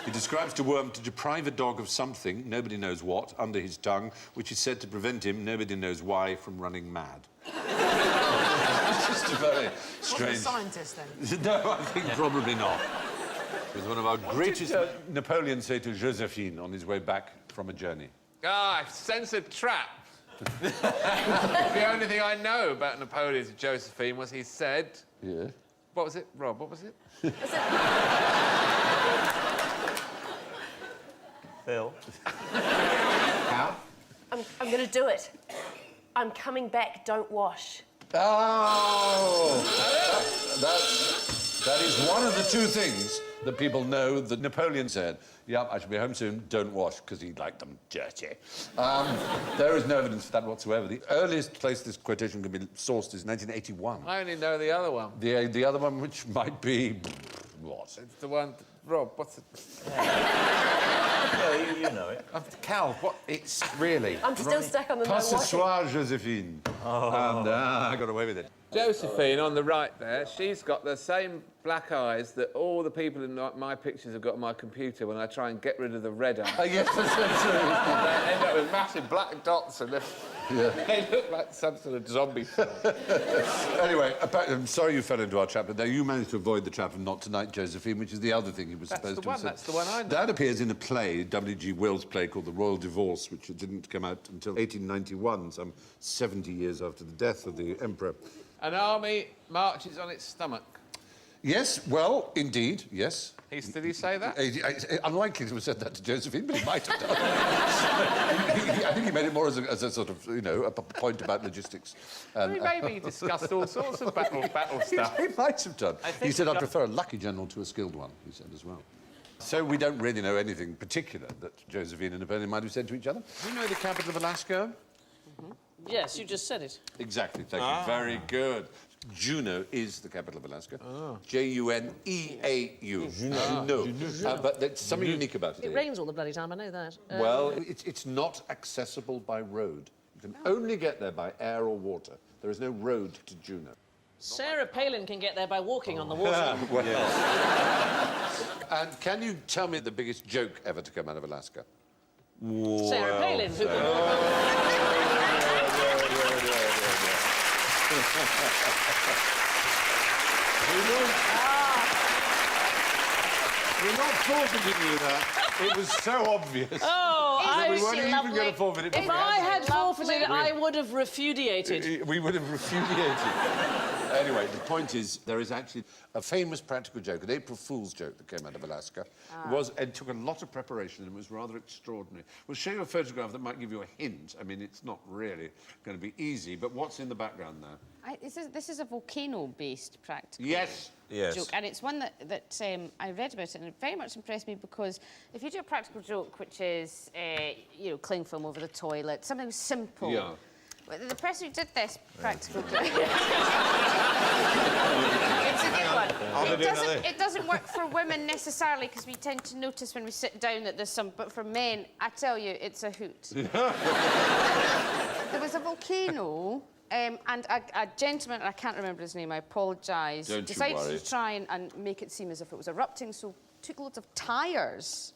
He describes to Worm to deprive a dog of something, nobody knows what, under his tongue, which is said to prevent him, nobody knows why, from running mad. It's just a very strange... Wasn't a scientist, then? No, I think probably not. It was one of our greatest... Napoleon say to Josephine on his way back from a journey? Ah, I sense a trap. The only thing I know about Napoleon to Josephine was he said... Yeah? What was it, Rob? What was it? Phil. I'm going to do it. I'm coming back, don't wash. Oh! That is one of the two things that people know that Napoleon said. Yep, I shall be home soon, don't wash, because he liked them dirty. There is no evidence for that whatsoever. The earliest place this quotation can be sourced is 1981. I only know the other one. The other one, which might be... what? It's the one... Rob, what's it? Yeah, you know it. Cal, what? It's really... I'm still stuck on the no Pas ce washing. soir, Josephine. Oh. And I got away with it. Josephine, on the right there, she's got the same black eyes that all the people in my pictures have got on my computer when I try and get rid of the red eye. Yes, that's true. They end up with massive black dots and they look like some sort of zombie film. Anyway, I'm sorry you fell into our trap, but now you managed to avoid the trap of Not Tonight, Josephine, which is the other thing he was supposed to have said. That's the one I know. That appears in a play, W.G. Wells' play called The Royal Divorce, which didn't come out until 1891, some 70 years after the death of the Emperor. An army marches on its stomach. Yes, well, indeed, yes. Did he say that? Unlikely to have said that to Josephine, but he might have done. I think he made it more as a sort of, you know, a point about logistics. Maybe he discussed all sorts of battle stuff. He might have done. He said, I prefer a lucky general to a skilled one, he said as well. So we don't really know anything particular that Josephine and Napoleon might have said to each other. Do you know the capital of Alaska? Yes, you just said it. Exactly, thank you. Very good. Juneau is the capital of Alaska. Juneau. Juneau. But there's something unique about it. It rains all the bloody time, I know that. Well, it's not accessible by road. You can only get there by air or water. There is no road to Juneau. Sarah Palin can get there by walking on the water. Well. And can you tell me the biggest joke ever to come out of Alaska? Sarah Palin, who We're not forfeiting you that. It was so obvious. Oh, we weren't even going to forfeit it. If I had forfeited, I would have repudiated. We would have repudiated. Anyway, the point is, there is actually a famous practical joke, an April Fool's joke that came out of Alaska. It took a lot of preparation and it was rather extraordinary. We'll show you a photograph that might give you a hint. I mean, it's not really going to be easy, but what's in the background there? This is a volcano-based practical joke, and it's one that I read about it, and it very much impressed me because if you do a practical joke, which is, you know, cling film over the toilet, something simple. Yeah. The person who did this practical joke... It's a good one. It doesn't work for women necessarily, because we tend to notice when we sit down that there's some... But for men, I tell you, it's a hoot. There was a volcano... and a gentleman, I can't remember his name, I apologise, decided to try and make it seem as if it was erupting, so took loads of tyres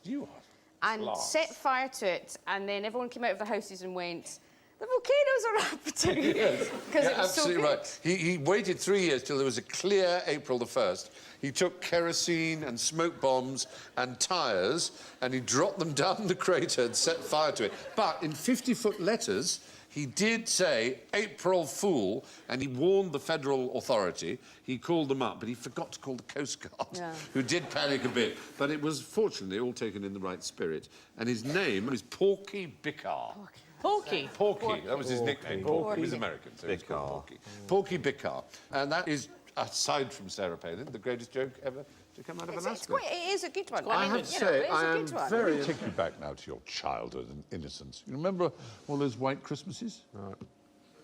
and set fire to it, and then everyone came out of their houses and went, the volcano's erupting. Yes, Because it was absolutely so good. right. He waited 3 years till there was a clear April the 1st. He took kerosene and smoke bombs and tyres, and he dropped them down the crater and set fire to it. But in 50-foot letters, he did say, April Fool, and he warned the federal authority. He called them up, but he forgot to call the Coast Guard, who did panic a bit. But it was, fortunately, all taken in the right spirit. And his name is Porky Bickar. Porky? Porky. That was his nickname. Porky. He was American, so he was called Porky. Porky Bickar. And that is, aside from Sarah Palin, the greatest joke ever to come out of Alaska. It is a good one. I have to say, I am very... Take you back now to your childhood and innocence. You remember all those white Christmases?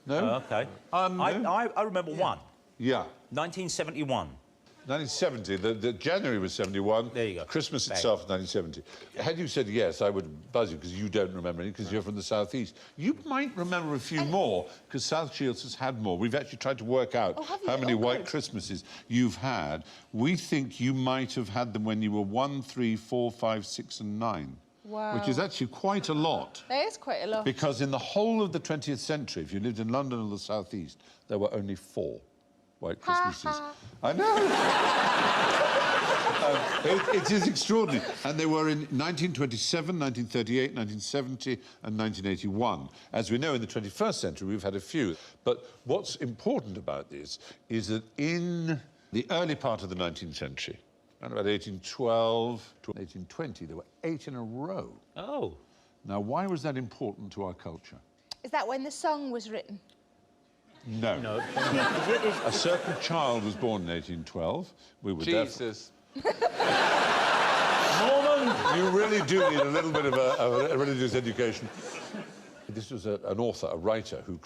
No? Okay. I remember one. Yeah. 1971. 1970. The January was 71. There you go. Christmas itself was 1970. Had you said yes, I would buzz you, because you don't remember any, because you're from the southeast. You might remember a few more, because South Shields has had more. We've actually tried to work out how many white Christmases you've had. We think you might have had them when you were 1, 3, 4, 5, 6 and 9. Wow. Which is actually quite a lot. That is quite a lot. Because in the whole of the 20th century, if you lived in London or the southeast, there were only 4 white Christmases. I know. It is extraordinary. And they were in 1927, 1938, 1970 and 1981. As we know, in the 21st century, we've had a few. But what's important about this is that in the early part of the 19th century, around about 1812 to 1820, there were 8 in a row. Oh. Now, why was that important to our culture? Is that when the song was written? No. No. A certain child was born in 1812. We were Jesus. Norman, you really do need a little bit of a religious education. This was an author, a writer, who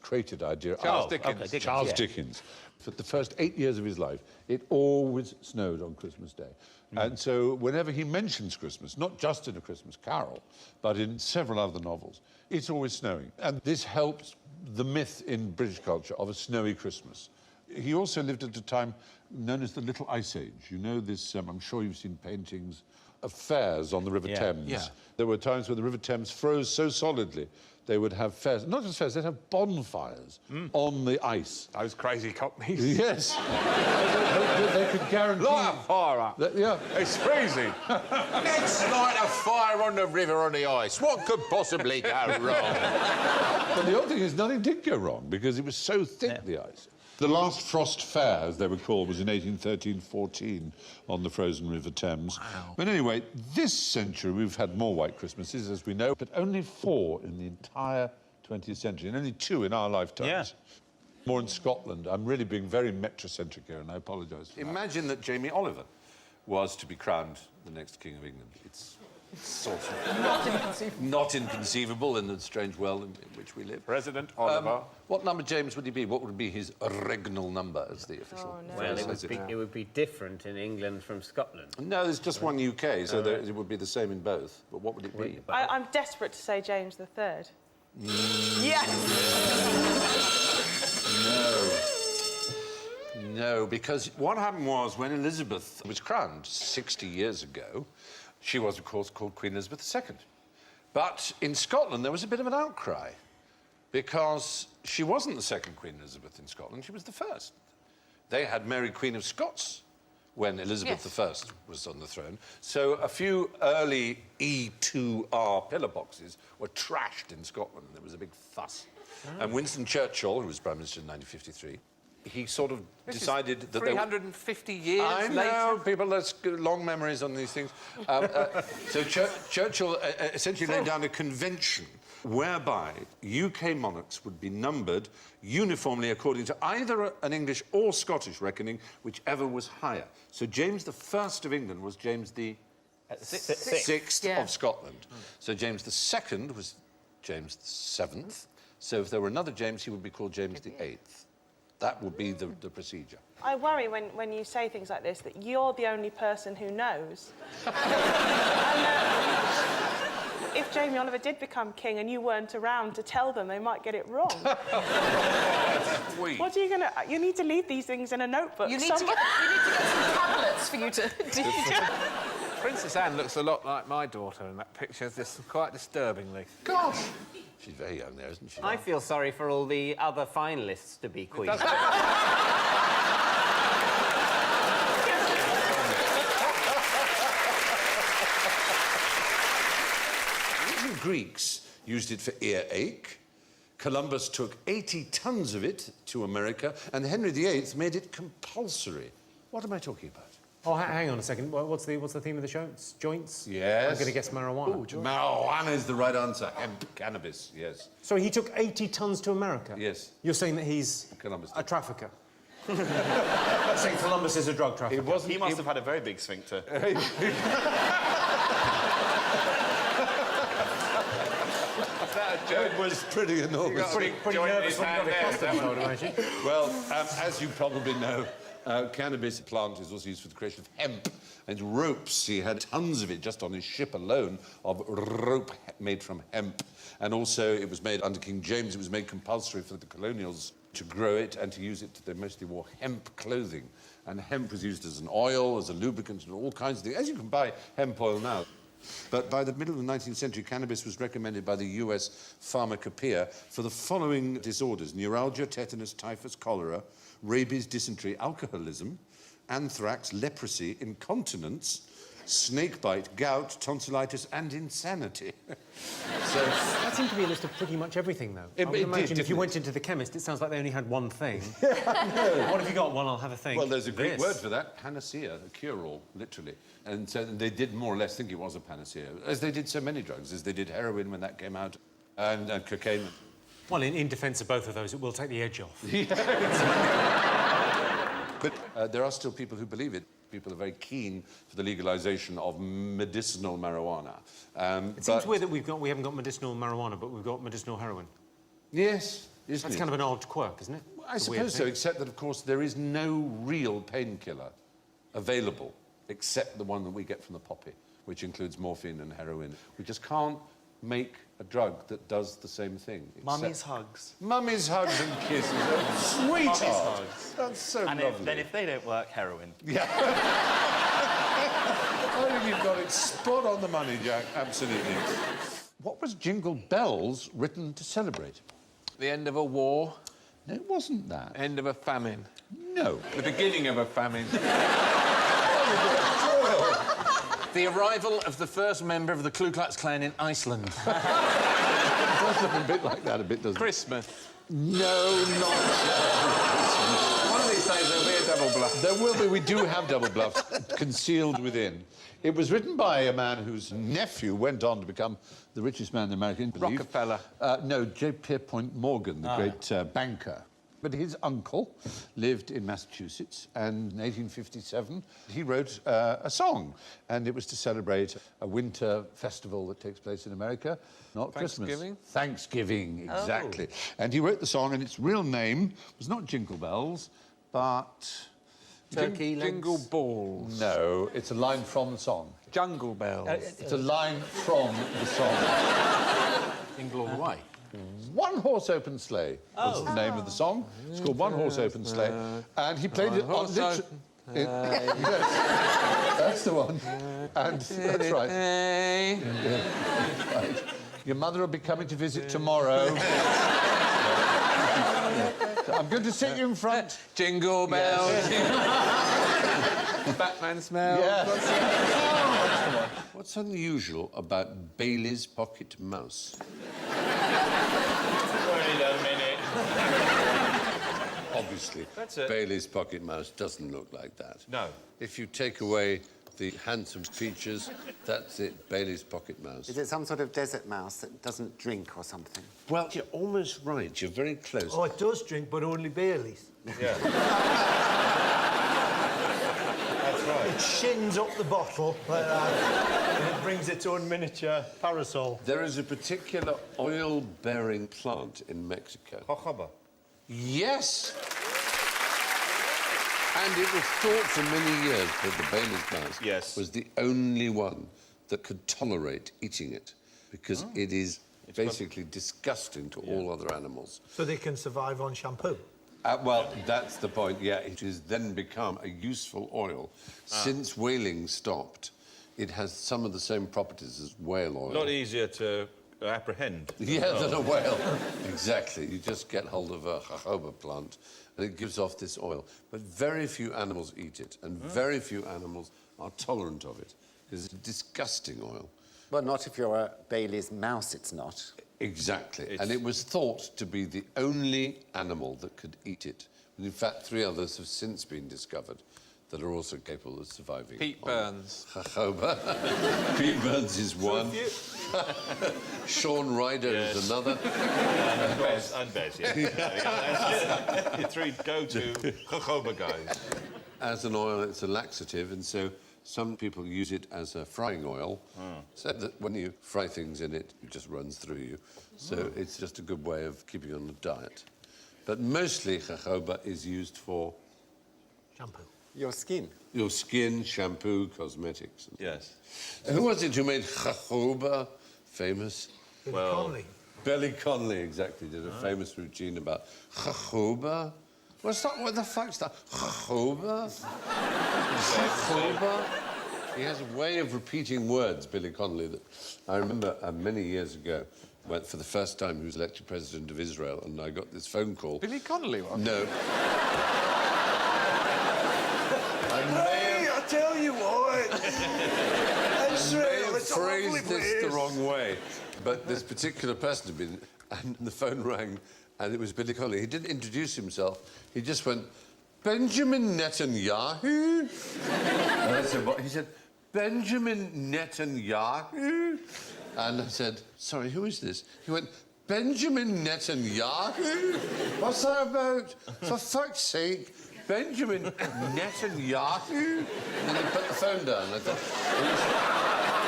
created the idea. Charles Dickens. Okay, Charles Dickens. For the first 8 years of his life, it always snowed on Christmas Day. And so whenever he mentions Christmas, not just in A Christmas Carol, but in several other novels, it's always snowing. And this helps the myth in British culture of a snowy Christmas. He also lived at a time known as the Little Ice Age. You know this, I'm sure you've seen paintings of fairs on the River Thames. Yeah. There were times when the River Thames froze so solidly they would have fairs, not just fairs, they'd have bonfires on the ice. Those crazy cockneys. Yes. they could guarantee... Light a fire up. Yeah. It's freezing. Let's light a fire on the river on the ice. What could possibly go wrong? But the odd thing is, nothing did go wrong, because it was so thick, the ice. The last Frost Fair, as they were called, was in 1813-14 on the frozen River Thames. Wow. But anyway, this century we've had more white Christmases, as we know, but only 4 in the entire 20th century, and only 2 in our lifetimes. Yeah. More in Scotland. I'm really being very metrocentric here, and I apologise for Imagine that Jamie Oliver was to be crowned the next King of England. It's sort of... Not inconceivable in the strange world in which we live. President Oliver. What number, James, would he be? What would be his regnal number, as the official... Oh, no. Well, it would be different in England from Scotland. No, there's just one UK, so it would be the same in both. But what would it be? I'm desperate to say James III. Yes! No, because what happened was, when Elizabeth was crowned 60 years ago, she was, of course, called Queen Elizabeth II. But in Scotland, there was a bit of an outcry, because she wasn't the second Queen Elizabeth in Scotland, she was the first. They had Mary, Queen of Scots, when Elizabeth I was on the throne. So a few early E2R pillar boxes were trashed in Scotland, and there was a big fuss. And Winston Churchill, who was Prime Minister in 1953, he sort of decided that 350 years I know, people, let's long memories on these things. So Churchill essentially laid down a convention whereby UK monarchs would be numbered uniformly according to either an English or Scottish reckoning, whichever was higher. So James I of England was James the Sixth of Scotland. So James II was James VII. So if there were another James, he would be called James VIII. That would be the procedure. I worry when you say things like this that you're the only person who knows. If Jamie Oliver did become king and you weren't around to tell them, they might get it wrong. Sweet. What are you going to... You need to leave these things in a notebook. You need to get some tablets for you to do. Princess Anne looks a lot like my daughter in that picture, just quite disturbingly. Gosh! She's very young there, isn't she? I feel sorry for all the other finalists to be queen. The Greeks used it for earache. Columbus took 80 tons of it to America, and Henry VIII made it compulsory. What am I talking about? Oh, hang on a second. What's the theme of the show? It's joints? Yes. I'm going to guess marijuana. Ooh, marijuana is the right answer. And cannabis, yes. So he took 80 tons to America? Yes. You're saying that he's Columbus a trafficker? Saying Columbus is a drug trafficker? He must have had a very big sphincter. It was pretty enormous. Pretty nervous when you got across that one, I would imagine. Well, as you probably know, Cannabis plant is also used for the creation of hemp and ropes. He had tons of it just on his ship alone, of rope made from hemp. And also it was made under King James, it was made compulsory for the colonials to grow it and to use it. They mostly wore hemp clothing. And hemp was used as an oil, as a lubricant, and all kinds of things. As you can buy hemp oil now. But by the middle of the 19th century, cannabis was recommended by the US Pharmacopoeia for the following disorders: neuralgia, tetanus, typhus, cholera, rabies, dysentery, alcoholism, anthrax, leprosy, incontinence, snakebite, gout, tonsillitis, and insanity. So that seemed to be a list of pretty much everything, though. I would imagine if you went into the chemist, it sounds like they only had one thing. No. What have you got? One, I'll have a think. Well, there's a Greek word for that, panacea, a cure-all, literally. And so they did more or less think it was a panacea, as they did so many drugs, as they did heroin when that came out, and cocaine. Well, in defence of both of those, it will take the edge off. But there are still people who believe it. People are very keen for the legalisation of medicinal marijuana. It seems weird that we haven't got medicinal marijuana, but we've got medicinal heroin. Yes, isn't it? That's kind of an odd quirk, isn't it? Well, I suppose so, except that, of course, there is no real painkiller available except the one that we get from the poppy, which includes morphine and heroin. We just can't make a drug that does the same thing. Mummy's hugs. Mummy's hugs and kisses. Sweetheart. Mummy's hugs. That's so and lovely. Then if they don't work, heroin. Yeah. I think you've got it spot on the money, Jack. Absolutely. What was Jingle Bells written to celebrate? The end of a war. No, it wasn't that. End of a famine. No. The beginning of a famine. The arrival of the first member of the Ku Klux Klan in Iceland. It does look a bit like that, a bit, doesn't it? Christmas. No, not Christmas. One of these days there'll be a double bluff. There will be. We do have double bluffs concealed within. It was written by a man whose nephew went on to become the richest man in America. Rockefeller. No, J. Pierpont Morgan, the great banker. But his uncle lived in Massachusetts, and in 1857 he wrote a song, and it was to celebrate a winter festival that takes place in America, not Thanksgiving? Christmas. Thanksgiving, exactly. And he wrote the song, and its real name was not Jingle Bells, but... Turkey Jingle Balls. No, it's a line from the song. Jungle Bells. It's a line from the song. Jingle all the way. One Horse Open Sleigh was the name of the song. It's called One Horse Open Sleigh. And he played it on... Yes, that's the one. And that's right. Right. Your mother will be coming to visit tomorrow. I'm going to sit you in front. Jingle bells. Batman smell. Yeah. What's unusual about Bailey's pocket mouse? Wait a minute. Obviously, Bailey's pocket mouse doesn't look like that. No. If you take away the handsome features, that's it, Bailey's pocket mouse. Is it some sort of desert mouse that doesn't drink or something? Well, you're almost right. You're very close. Oh, it does drink, but only Bailey's. Yeah. That's right. It shins up the bottle like that, and it brings its own miniature parasol. There is a particular oil-bearing plant in Mexico. Jojoba. Yes! And it was thought for many years that the Bailey's mouse was the only one that could tolerate eating it, because it is basically disgusting to all other animals. So they can survive on shampoo? Well, that's the point, yeah. It has then become a useful oil. Since whaling stopped, it has some of the same properties as whale oil. A lot easier to apprehend. Yeah, than a whale. Exactly. You just get hold of a jojoba plant and it gives off this oil. But very few animals eat it, and very few animals are tolerant of it, because it's a disgusting oil. Well, not if you're a Bailey's mouse, it's not. Exactly. And it was thought to be the only animal that could eat it. And in fact, 3 others have since been discovered that are also capable of surviving. Pete Burns. Jojoba. Pete Burns is one. Sean Ryder is another. And Bez, yeah. Your 3 go-to jojoba guys. As an oil, it's a laxative, and so some people use it as a frying oil, so that when you fry things in it, it just runs through you. So it's just a good way of keeping on the diet. But mostly jojoba is used for Shampoo. Your skin. Your skin, shampoo, cosmetics. Yes. Who was it who made jojoba famous? Connolly. Billy Connolly, exactly, did a famous routine about jojoba. What's that? What the fuck's that? Jojoba? Jojoba? He has a way of repeating words, Billy Connolly, that I remember many years ago, when for the first time he was elected president of Israel, and I got this phone call. Billy Connolly one? No. Hey, I tell you what. Israel, it's a lovely phrased this the place. wrong way, but this particular person had been, and the phone rang, and it was Billy Connolly. He didn't introduce himself. He just went, Benjamin Netanyahu. And I said, what? He said, Benjamin Netanyahu. And I said, sorry, who is this? He went, Benjamin Netanyahu? What's that about? For fuck's sake, Benjamin Netanyahu? And then he put the phone down. I thought,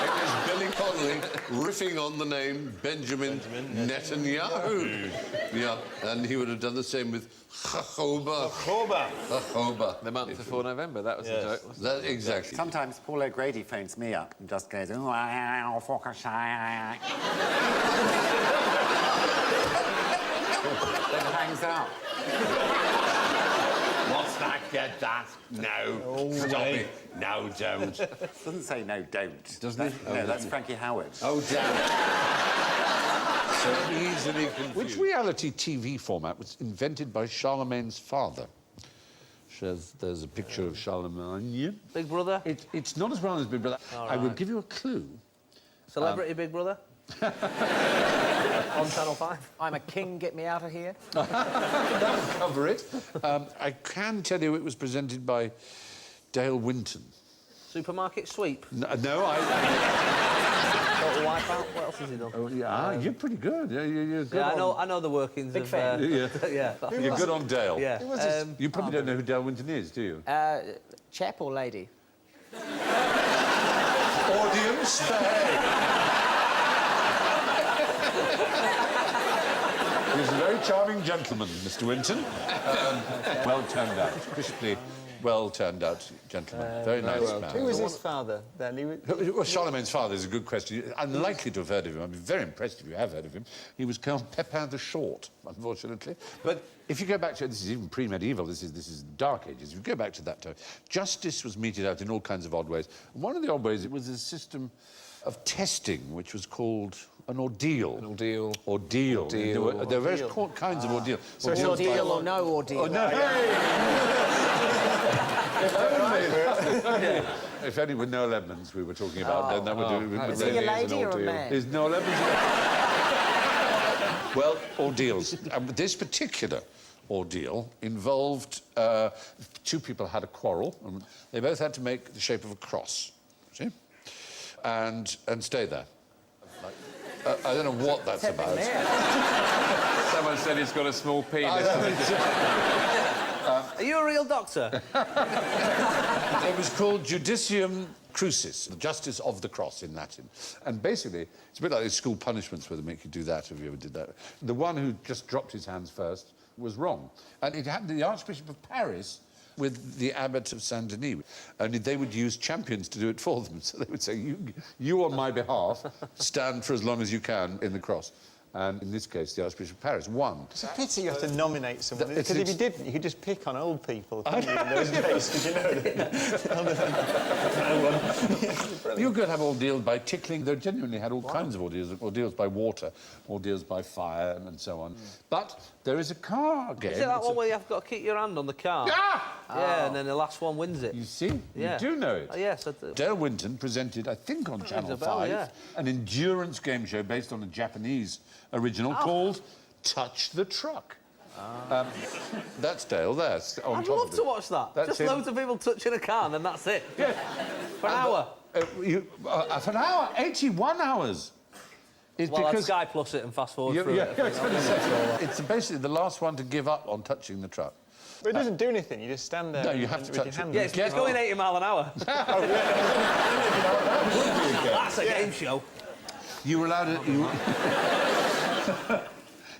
it was Billy Connolly riffing on the name Benjamin Netanyahu. Yeah, and he would have done the same with jojoba. Jojoba. The month before November, that was the joke, wasn't That, exactly. Sometimes Paul O'Grady phones me up and just goes, oh, then hangs up. What's that? Get that? No. Stop it. No, don't. Doesn't say no, don't. Doesn't it? No, that's Frankie Howard. Oh, damn. So easily confused. Which reality TV format was invented by Charlemagne's father? There's a picture of Charlemagne. Big Brother? It's not as well as Big Brother. All I will right. give you a clue. Celebrity Big Brother? On Channel 5. I'm a king, get me out of here. That'll cover it. I can tell you it was presented by Dale Winton. Supermarket Sweep? No, Total Wipeout? What else has he done? Oh, yeah, you're pretty good. You're good. Yeah, I know the workings Big of... fan. Yeah. You're good on Dale. Yeah. You probably don't know who Dale Winton is, do you? Chap or lady? Audience, He's a very charming gentleman, Mr. Winton. Well turned out, crisply well turned out gentleman. Very nice man. Who was his father, then? Well, Charlemagne's father is a good question. You're unlikely to have heard of him. I'd be very impressed if you have heard of him. He was Count Pepin the Short, unfortunately. But if you go back to this is even pre-medieval. This is Dark Ages. If you go back to that time, justice was meted out in all kinds of odd ways. And one of the odd ways it was a system of testing, which was called an ordeal. An ordeal. Ordeal. There were various kinds of ordeal. So it's ordeal or no ordeal? Oh, no. If only with Noel Edmonds we were talking about, then that would do. Is he a lady or a man? Is Noel Edmonds? Well, ordeals. This particular ordeal involved two people had a quarrel, and they both had to make the shape of a cross, see, and stay there. I don't know what that's about. Someone said he's got a small penis. Are you a real doctor? It was called Judicium Crucis, the justice of the cross in Latin. And basically, it's a bit like those school punishments where they make you do that, if you ever did that. The one who just dropped his hands first was wrong. And it happened to the Archbishop of Paris with the abbot of Saint Denis. Only they would use champions to do it for them. So they would say, you on my behalf, stand for as long as you can in the cross. And in this case, the Archbishop of Paris won. It's a pity you have to nominate someone, because if you didn't, you could just pick on old people, couldn't you, in those days, did you know that? You could have ordeals by tickling. They genuinely had all kinds of ordeals. Ordeals by water, ordeals by fire, and so on. But there is a car game. Is it that one where you've got to keep your hand on the car? Yeah! Yeah, and then the last one wins it. You see? Yeah. You do know it. Oh, yes, I do. Dale Winton presented, I think on Channel 5, an endurance game show based on a Japanese original called Touch the Truck. That's Dale there. I'd love to watch that. Just loads of people touching a car and then that's it. Yeah. For an hour. For an hour? 81 hours. It's well, because I'd Sky Plus it and fast forward through it. It's basically the last one to give up on touching the truck. But it doesn't do anything, you just stand there. No, you have to touch it. Yeah, it's going 80 mile an hour. That's a game show. You were allowed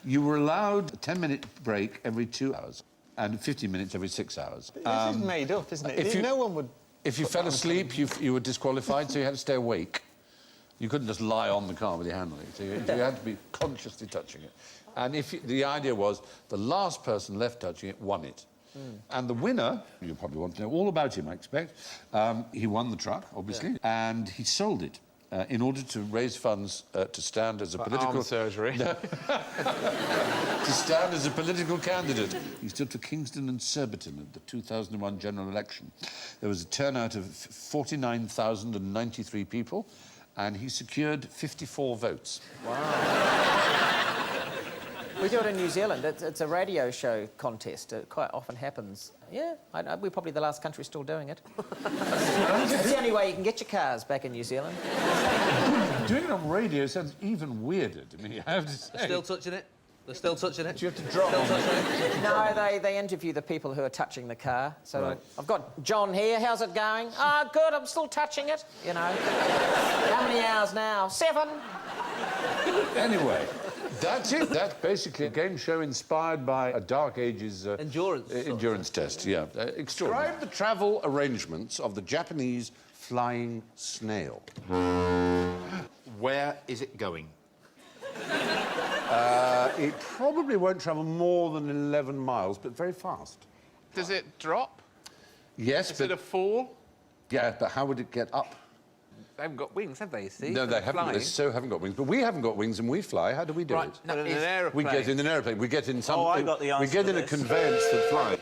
you were allowed a 10-minute break every 2 hours. and 15 minutes every 6 hours. This is made up, isn't it? No one would... If you fell asleep, you were disqualified, so you had to stay awake. You couldn't just lie on the car with your hand on it, so you had to be consciously touching it. And the idea was the last person left touching it won it. And the winner, you probably want to know all about him, I expect, he won the truck, obviously, and he sold it. In order to raise funds to stand as a political... Arm surgery. No. To stand as a political candidate. He stood for Kingston and Surbiton at the 2001 general election. There was a turnout of 49,093 people, and he secured 54 votes. Wow. We do it in New Zealand. It's a radio show contest. It quite often happens. Yeah, we're probably the last country still doing it. It's the only way you can get your cars back in New Zealand. Doing it on radio sounds even weirder to me, I have to say. They're still touching it? They're still touching it? Do you have to drop it? No, they interview the people who are touching the car. So right. I've got John here. How's it going? Ah, good. I'm still touching it. You know. How many hours now? 7. Anyway, that's it. That's basically a game show inspired by a Dark Ages... endurance test, yeah. Extraordinary. Describe the travel arrangements of the Japanese flying snail. Where is it going? It probably won't travel more than 11 miles, but very fast. Does it drop? Yes, Is it a fall? Yeah, but how would it get up? They haven't got wings, have they, you see? No, they haven't. Flying. They so haven't got wings. But we haven't got wings and we fly. How do we do it? No, in an aeroplane. We get in an aeroplane. We get in some... Oh, I got the answer We get to in a this. conveyance that flies.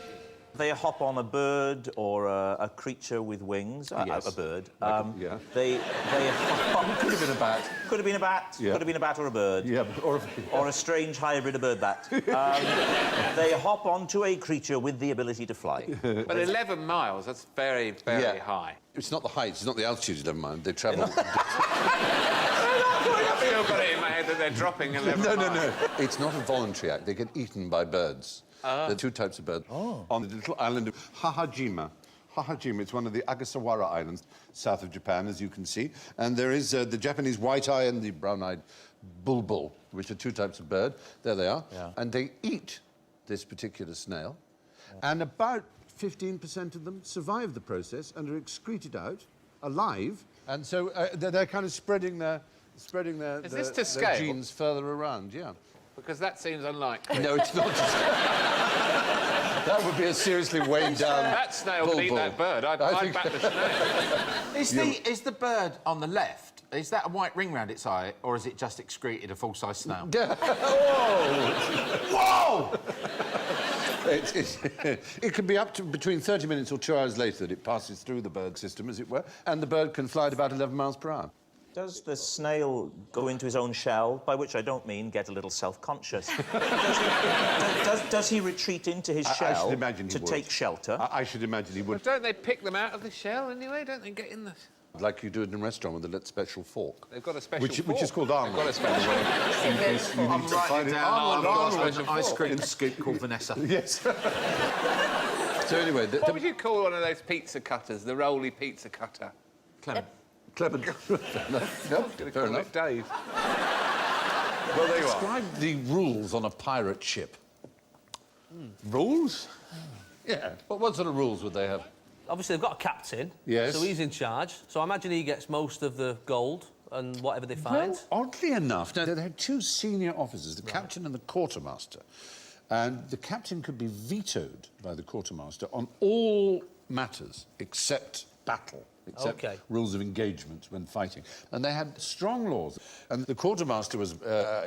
They hop on a bird or a creature with wings. Yes. A bird. Yeah. They hop... Could have been a bat. Could have been a bat. Yeah. Could have been a bat or a bird. Yeah, or a strange hybrid of bird-bat. They hop onto a creature with the ability to fly. But 11 miles, that's very, very high. It's not the height, it's not the altitude, never mind. They travel... I've got it in my head that they're dropping 11 miles. No. It's not a voluntary act. They get eaten by birds. There are 2 types of birds. On the little island of Hahajima. Hahajima, it's one of the Agasawara Islands, south of Japan, as you can see. And there is the Japanese white-eye and the brown-eyed bulbul, which are 2 types of bird. There they are. Yeah. And they eat this particular snail. Yeah. And about 15% of them survive the process and are excreted out alive. And so they're kind of spreading their genes further around, yeah. Because that seems unlikely. No, it's not. That would be a seriously weighed down... That snail would eat that bird. I'd back the snail. Is the bird on the left, is that a white ring round its eye, or is it just excreted a full-size snail? Whoa! It can be up to between 30 minutes or 2 hours later that it passes through the bird system, as it were, and the bird can fly at about 11 miles per hour. Does the snail go into his own shell, by which I don't mean get a little self-conscious? does he retreat into his shell to take shelter? I should imagine he would. But don't they pick them out of the shell anyway? Don't they get in the... Like you do in a restaurant with a special fork. They've got a special fork. Which is called armor. They've got a special fork. In case you need to find it. An ice cream scoop called Vanessa. Yes. So anyway... What would you call one of those pizza cutters, the roly pizza cutter? Clement. Fair enough. Dave. Well, there you are. Describe the rules on a pirate ship. Rules? Yeah. What sort of rules would they have? Obviously, they've got a captain. Yes. So he's in charge. So I imagine he gets most of the gold and whatever they find. Well, oddly enough, now, there are 2 senior officers, the captain and the quartermaster. And the captain could be vetoed by the quartermaster on all matters except battle. Except rules of engagement when fighting. And they had strong laws. And the quartermaster was,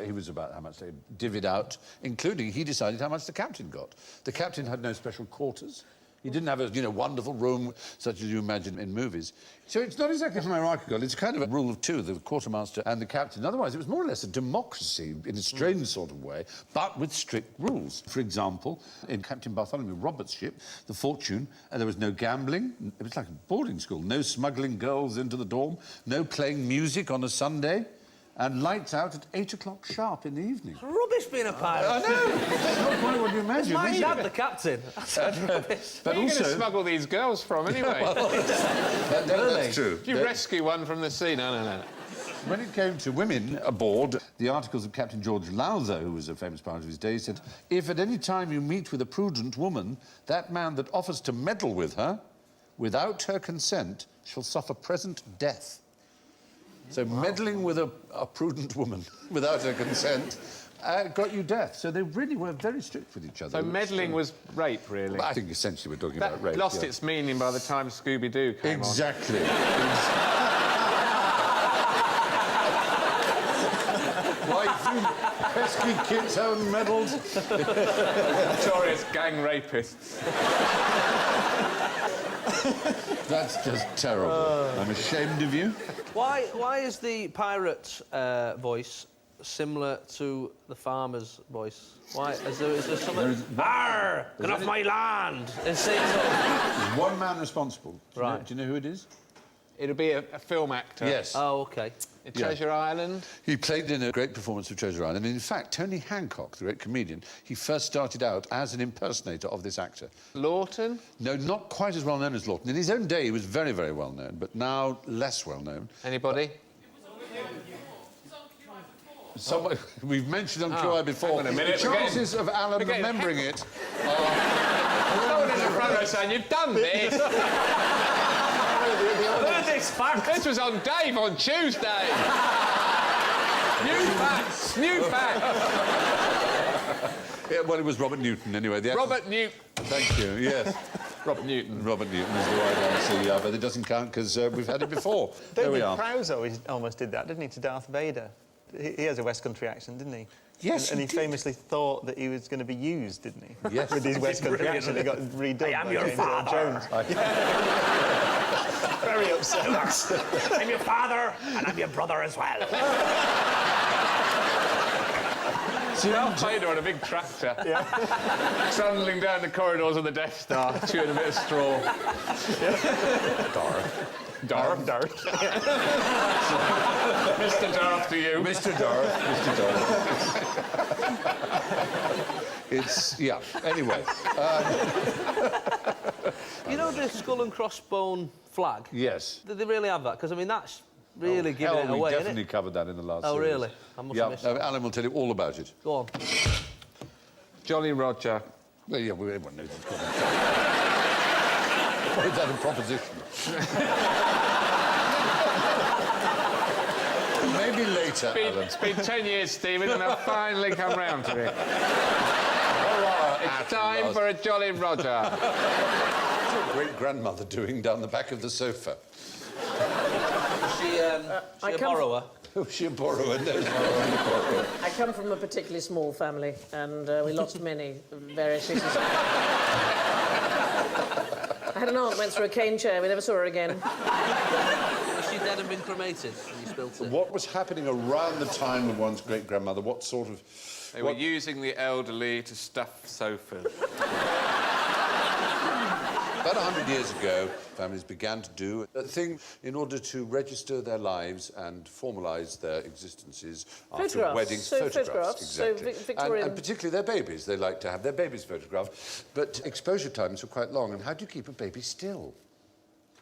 he was about how much they divvied out, including he decided how much the captain got. The captain had no special quarters. He didn't have a, wonderful room such as you imagine in movies. So it's not exactly hierarchical. It's kind of a rule of 2, the quartermaster and the captain. Otherwise, it was more or less a democracy in a strange sort of way, but with strict rules. For example, in Captain Bartholomew Roberts' ship, the Fortune, there was no gambling. It was like a boarding school. No smuggling girls into the dorm. No playing music on a Sunday. And lights out at 8 o'clock sharp in the evening. It's rubbish being a pirate. I know. That's not quite what you imagine. My dad, the captain. That's rubbish. Where are you going to smuggle these girls from, anyway? That's true. Do you rescue one from the sea? No. when it came to women aboard, the articles of Captain George Lowther, who was a famous pirate of his day, said, if at any time you meet with a prudent woman, that man that offers to meddle with her, without her consent, shall suffer present death. So meddling with a prudent woman without her consent got you death. So they really were very strict with each other. So meddling was rape, really? Well, I think essentially we're talking about rape. Lost its meaning by the time Scooby-Doo came Exactly. Why you pesky kids haven't meddled? Notorious gang rapists. That's just terrible. I'm ashamed of you. Why is the pirate voice similar to the farmer's voice? Why? Is there something... Arr! Get off my land! There's one man responsible. Right. Do you know who it is? It'll be a film actor. Yes. Oh, OK. In Treasure Island? He played in a great performance of Treasure Island. And in fact, Tony Hancock, the great comedian, he first started out as an impersonator of this actor. Lawton? No, not quite as well known as Lawton. In his own day, he was very, very well known, but now less well known. Anybody? Someone we've mentioned on QI before. Hang on a minute. The chances of Alan remembering it are... Someone in the front row saying, you've done this! This was on Dave on Tuesday. New facts. Yeah, well, it was Robert Newton, anyway. Robert Newton. Thank you, yes. Robert Newton. Robert Newton is the right answer, but it doesn't count because we've had it before. There we are. Prowse almost did that, didn't he, to Darth Vader? He has a West Country accent, didn't he? Yes, and he famously thought that he was going to be used, didn't he? Yes. With his West Country accent, he got redone. I am by your James Earl father. Jones. Very upset. I'm your father, and I'm your brother as well. Darth Vader on a big tractor. Trundling down the corridors of the Death Star, chewing a bit of straw. Darth. Mr. Darth to you. Mr. Darth. It's... yeah, anyway. You know the skull and crossbone flag? Yes. Did they really have that? Because, I mean, that's really giving it away, we isn't definitely it? covered that in the last series. Really? I must have missed it. Alan will tell you all about it. Go on. Jolly Roger. Well, yeah, everyone knows it's called. Or is that a proposition? Maybe later, Alan. It's been 10 years, Stephen, and I've finally come round to it. It's time for a Jolly Roger. What's your great-grandmother doing down the back of the sofa? She a borrower? Oh, she a borrower? No, I come from a particularly small family, and we lost many various reasons. I had an aunt went through a cane chair. We never saw her again. Was she dead and been cremated when you spilt it? What was happening around the time of one's great-grandmother? What sort of... They were using the elderly to stuff sofas. About 100 years ago, families began to do a thing in order to register their lives and formalise their existences after Photographs. weddings. So photographs. Exactly. So Victorian... And particularly their babies. They like to have their babies photographed. But exposure times were quite long. And how do you keep a baby still?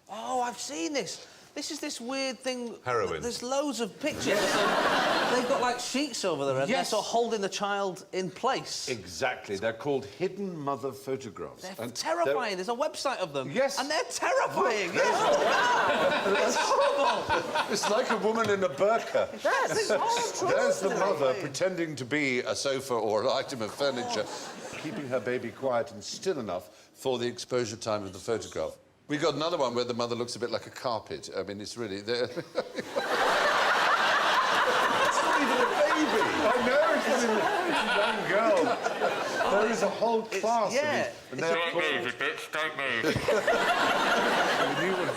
Oh, I've seen this. This is this weird thing... Heroin. There's loads of pictures. And they've got, like, sheets over their head. Yes. They're sort of holding the child in place. Exactly. They're called hidden mother photographs. They're terrifying. There's a website of them. Yes. And they're terrifying. It's horrible. It's like a woman in a burqa. That's horrible. There's the mother pretending to be a sofa or an item of furniture, keeping her baby quiet and still enough for the exposure time of the photograph. We got another one where the mother looks a bit like a carpet. I mean, it's really... It's not even a baby. I know, it's a young girl. There is a whole class of these. And Don't move, bitch, don't move. You would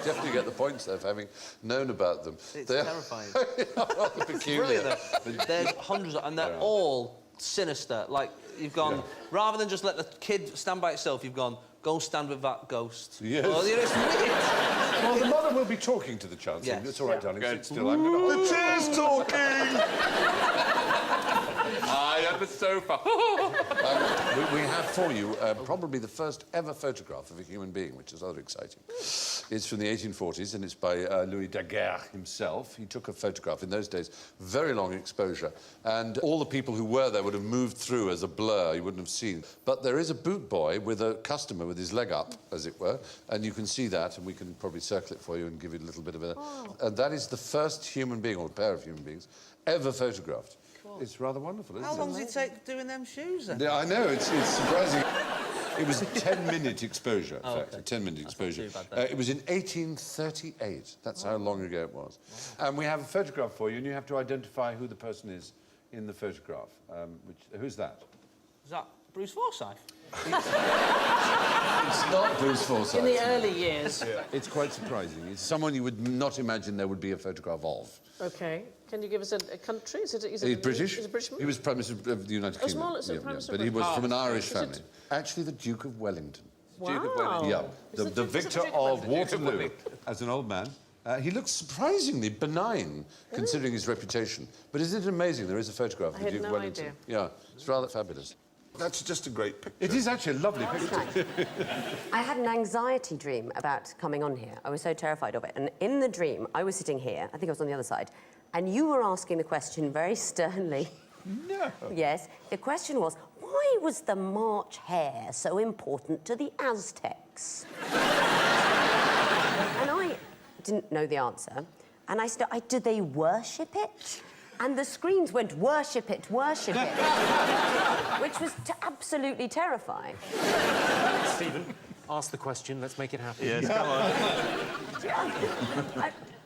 definitely get the points there for having known about them. It's terrifying. Rather peculiar. There's hundreds of... And they're all sinister. Like, you've gone... Rather than just let the kid stand by itself, you've gone... Go stand with that ghost. Yes. Oh, it's weird. Well, the mother Well, we'll be talking to the Chancellor. Yes. It's all right, darling. Sit still. I'm going The chair's talking! I at the sofa. we have for you probably the first ever photograph of a human being, which is rather exciting. It's from the 1840s, and it's by Louis Daguerre himself. He took a photograph. In those days, very long exposure, and all the people who were there would have moved through as a blur. You wouldn't have seen. But there is a boot boy with a customer with his leg up, as it were, and you can see that, and we can probably circle it for you and give you a little bit of a... And that is the first human being, or pair of human beings, ever photographed. It's rather wonderful, isn't it? How long does it take doing them shoes, then? Yeah, I know, it's surprising. It was a 10-minute exposure, in fact, a 10-minute exposure. It was in 1838. That's how long ago it was. Wow. And we have a photograph for you, and you have to identify who the person is in the photograph. Who's that? Is that Bruce Forsyth? It's not Bruce Forsyth. In the early years. Yeah. It's quite surprising. It's someone you would not imagine there would be a photograph of. OK. Can you give us a country? Is He's British. Is it British? He was Prime Minister of the United Kingdom. Small, Prime Minister but he was from an Irish Is family. Actually, the Duke of Wellington. Wow. Duke of Wellington. Yeah, the victor of Waterloo. As an old man. He looks surprisingly benign, considering his reputation. But isn't it amazing there is a photograph of the Duke of Wellington? Idea. Yeah, it's rather fabulous. That's just a great picture. It is actually a lovely picture. I had an anxiety dream about coming on here. I was so terrified of it. And in the dream, I was sitting here, I think I was on the other side, and you were asking the question very sternly. No. Yes. The question was, why was the March hare so important to the Aztecs? And I didn't know the answer. And did they worship it? And the screens went, worship it, worship it. Which was absolutely terrifying. Stephen, ask the question. Let's make it happen. Yes, come on.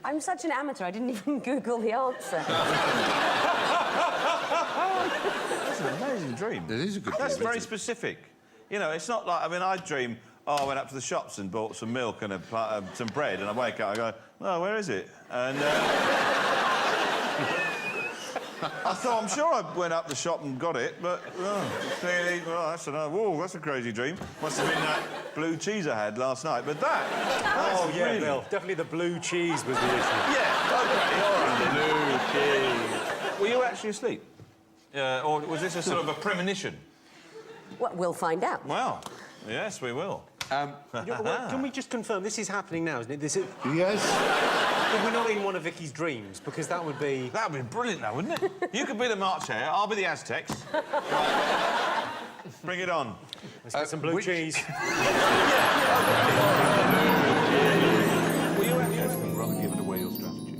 I'm such an amateur, I didn't even Google the answer. That's an amazing dream. It is a good dream. That's very specific. You know, it's not like... I mean, I dream, I went up to the shops and bought some milk and some bread, and I wake up, I go, oh, where is it? And... I thought, I'm sure I went up the shop and got it, but clearly, that's a crazy dream. Must have been that blue cheese I had last night, but that... Oh, yeah, really... Bill. Definitely the blue cheese was the issue. Yeah, OK, all right. Blue cheese. Were you actually asleep? Or was this a sort of a premonition? Well, we'll find out. Well, yes, we will. Can we just confirm this is happening now, isn't it? Yes. We're not in one of Vicky's dreams, because that would be... That would be brilliant, now, wouldn't it? You could be the March hare, I'll be the Aztecs. Bring it on. Let's get some blue cheese. Were you actually rather giving away your strategy?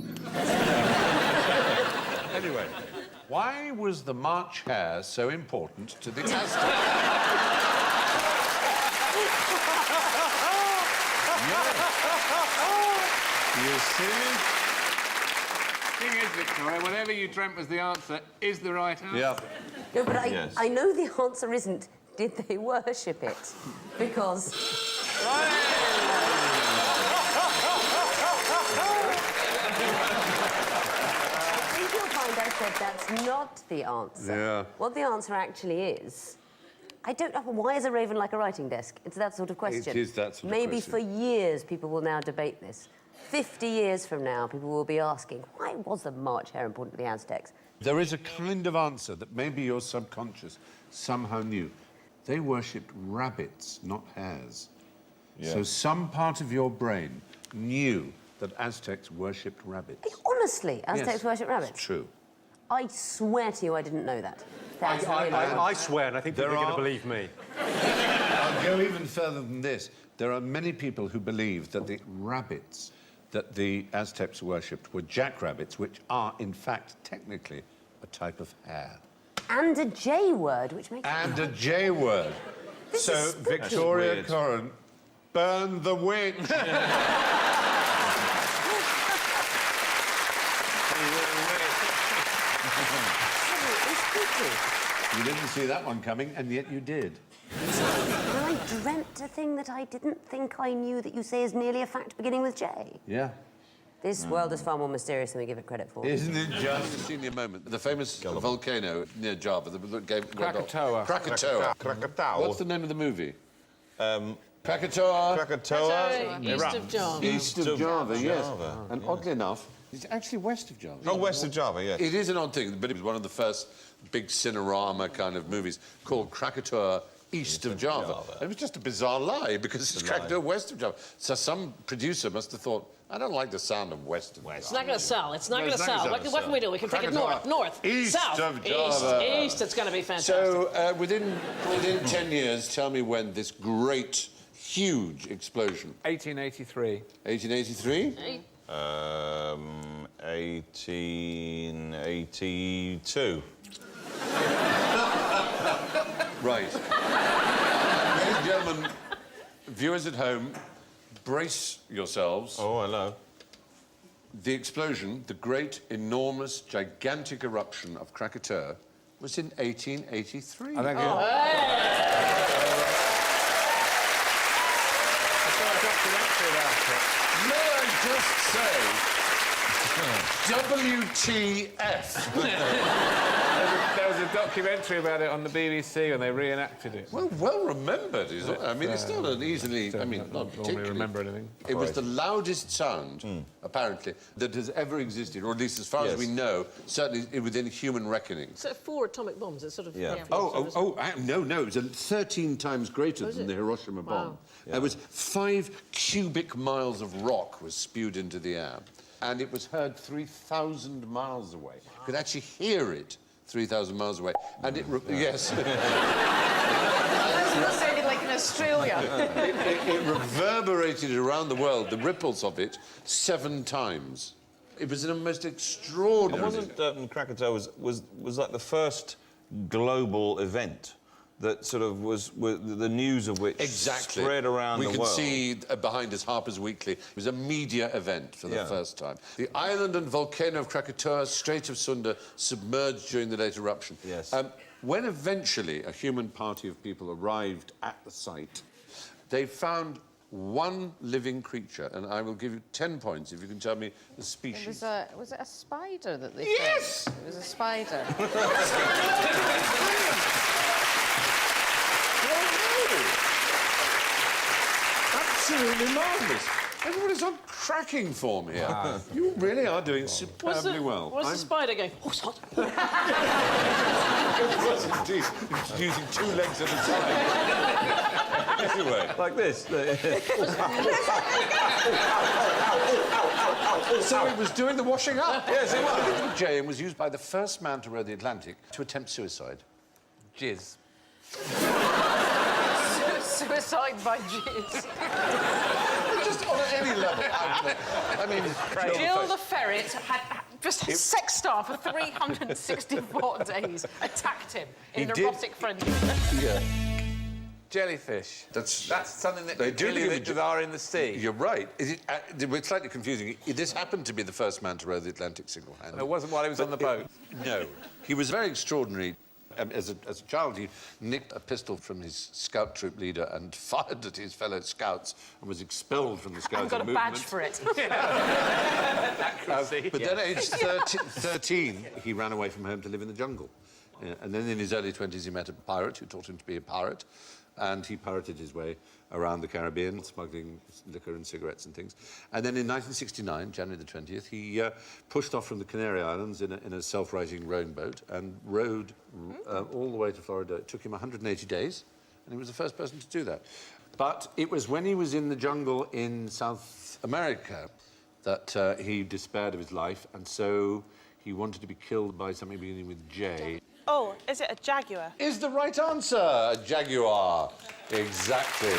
Anyway, why was the March hare so important to the Aztecs? You see? Thing is, Victoria, whatever you dreamt was the answer is the right answer. Yeah. No, but I know the answer isn't, did they worship it? Because... Right. I think you'll find I said that's not the answer. Yeah. What the answer actually is... I don't know, why is a raven like a writing desk? It's that sort of question. It is that sort of Maybe question. for years people will now debate this. 50 years from now, people will be asking, why was the March hare important to the Aztecs? There is a kind of answer that maybe your subconscious somehow knew. They worshipped rabbits, not hares. Yeah. So some part of your brain knew that Aztecs worshipped rabbits. Honestly, Aztecs worship rabbits? It's true. I swear to you I didn't know that. I swear, and I think people are going to believe me. I'll go even further than this. There are many people who believe that the rabbits that the Aztecs worshipped were jackrabbits, which are, in fact, technically a type of hare. And a J word, which makes... And a J word. So, Victoria Corrin, burn the witch. You didn't see that one coming, and yet you did. I dreamt a thing that I didn't think I knew that you say is nearly a fact beginning with J. Yeah. This world is far more mysterious than we give it credit for. Isn't it just a senior moment? The famous volcano near Java, the game... Krakatoa. Krakatoa. Krakatoa. What's the name of the movie? Krakatoa. Krakatoa. East of Java. East of Java, yes. And oddly enough, it's actually west of Java. Oh, west of Java, yes. It is an odd thing, but it was one of the first big Cinerama kind of movies called Krakatoa East of Java. It was just a bizarre lie because it's Krakatoa west of Java. So some producer must have thought, I don't like the sound of west of Java. It's not going to sell. It's not going to sell. What can we do? We can take it north, East south, of Java. east. It's going to be fantastic. So within 10 years, tell me when this great, huge explosion. 1883. 1883? 1882. Right. Ladies and gentlemen, viewers at home, brace yourselves. Oh, hello. The explosion, the great, enormous, gigantic eruption of Krakatoa, was in 1883. I think May I just say, WTF? There was a documentary about it on the BBC and they reenacted it. Well remembered, isn't it? I mean, it's not an easily... I mean, not particularly... remember anything. It was the loudest sound, apparently, that has ever existed, or at least as far as we know, certainly within human reckoning. So 4 atomic bombs. It's sort of... No, it was 13 times greater than the Hiroshima bomb. There was 5 cubic miles of rock was spewed into the air, and it was heard 3,000 miles away. You could actually hear it 3,000 miles away, and it... Yes. That's sounded like in Australia. it reverberated around the world, the ripples of it, 7 times. It was a most extraordinary... Wasn't Krakatoa was like the first global event that sort of was the news of which spread around the world. We can see behind us Harper's Weekly. It was a media event for the first time. The island and volcano of Krakatoa, Strait of Sunda, submerged during the late eruption. Yes. When eventually a human party of people arrived at the site, they found one living creature, and I will give you 10 points if you can tell me the species. Was it a spider that they Yes! found? It was a spider. Absolutely marvellous. Everybody's on cracking form here. Wow. You really are doing superbly well. What's the spider going? Oh, it's hot. It was indeed. It's using 2 legs at a time. Anyway. Like this. So it was doing the washing up. Yes, it was. The Jane was used by the first man to row the Atlantic to attempt suicide. Jizz. Suicide by jizz. Just on any level. I mean, Jill the ferret had just sex star for 364 days. Attacked him in an erotic frenzy. Yeah. Jellyfish. That's something that they do are in the sea. You're right. It's slightly confusing. This happened to be the first man to row the Atlantic single-handedly. It wasn't while he was on the boat. No. He was very extraordinary. As a child, he nicked a pistol from his scout troop leader and fired at his fellow scouts and was expelled from the scouting movement. I've got a badge for it. But then, at age 13, he ran away from home to live in the jungle. And then in his early 20s, he met a pirate who taught him to be a pirate. And he pirated his way around the Caribbean, smuggling liquor and cigarettes and things. And then in 1969, January the 20th, he pushed off from the Canary Islands in a self-righting rowing boat and rowed all the way to Florida. It took him 180 days, and he was the first person to do that. But it was when he was in the jungle in South America that he despaired of his life, and so he wanted to be killed by something beginning with J. Oh, is it a jaguar? Is the right answer a jaguar? Exactly.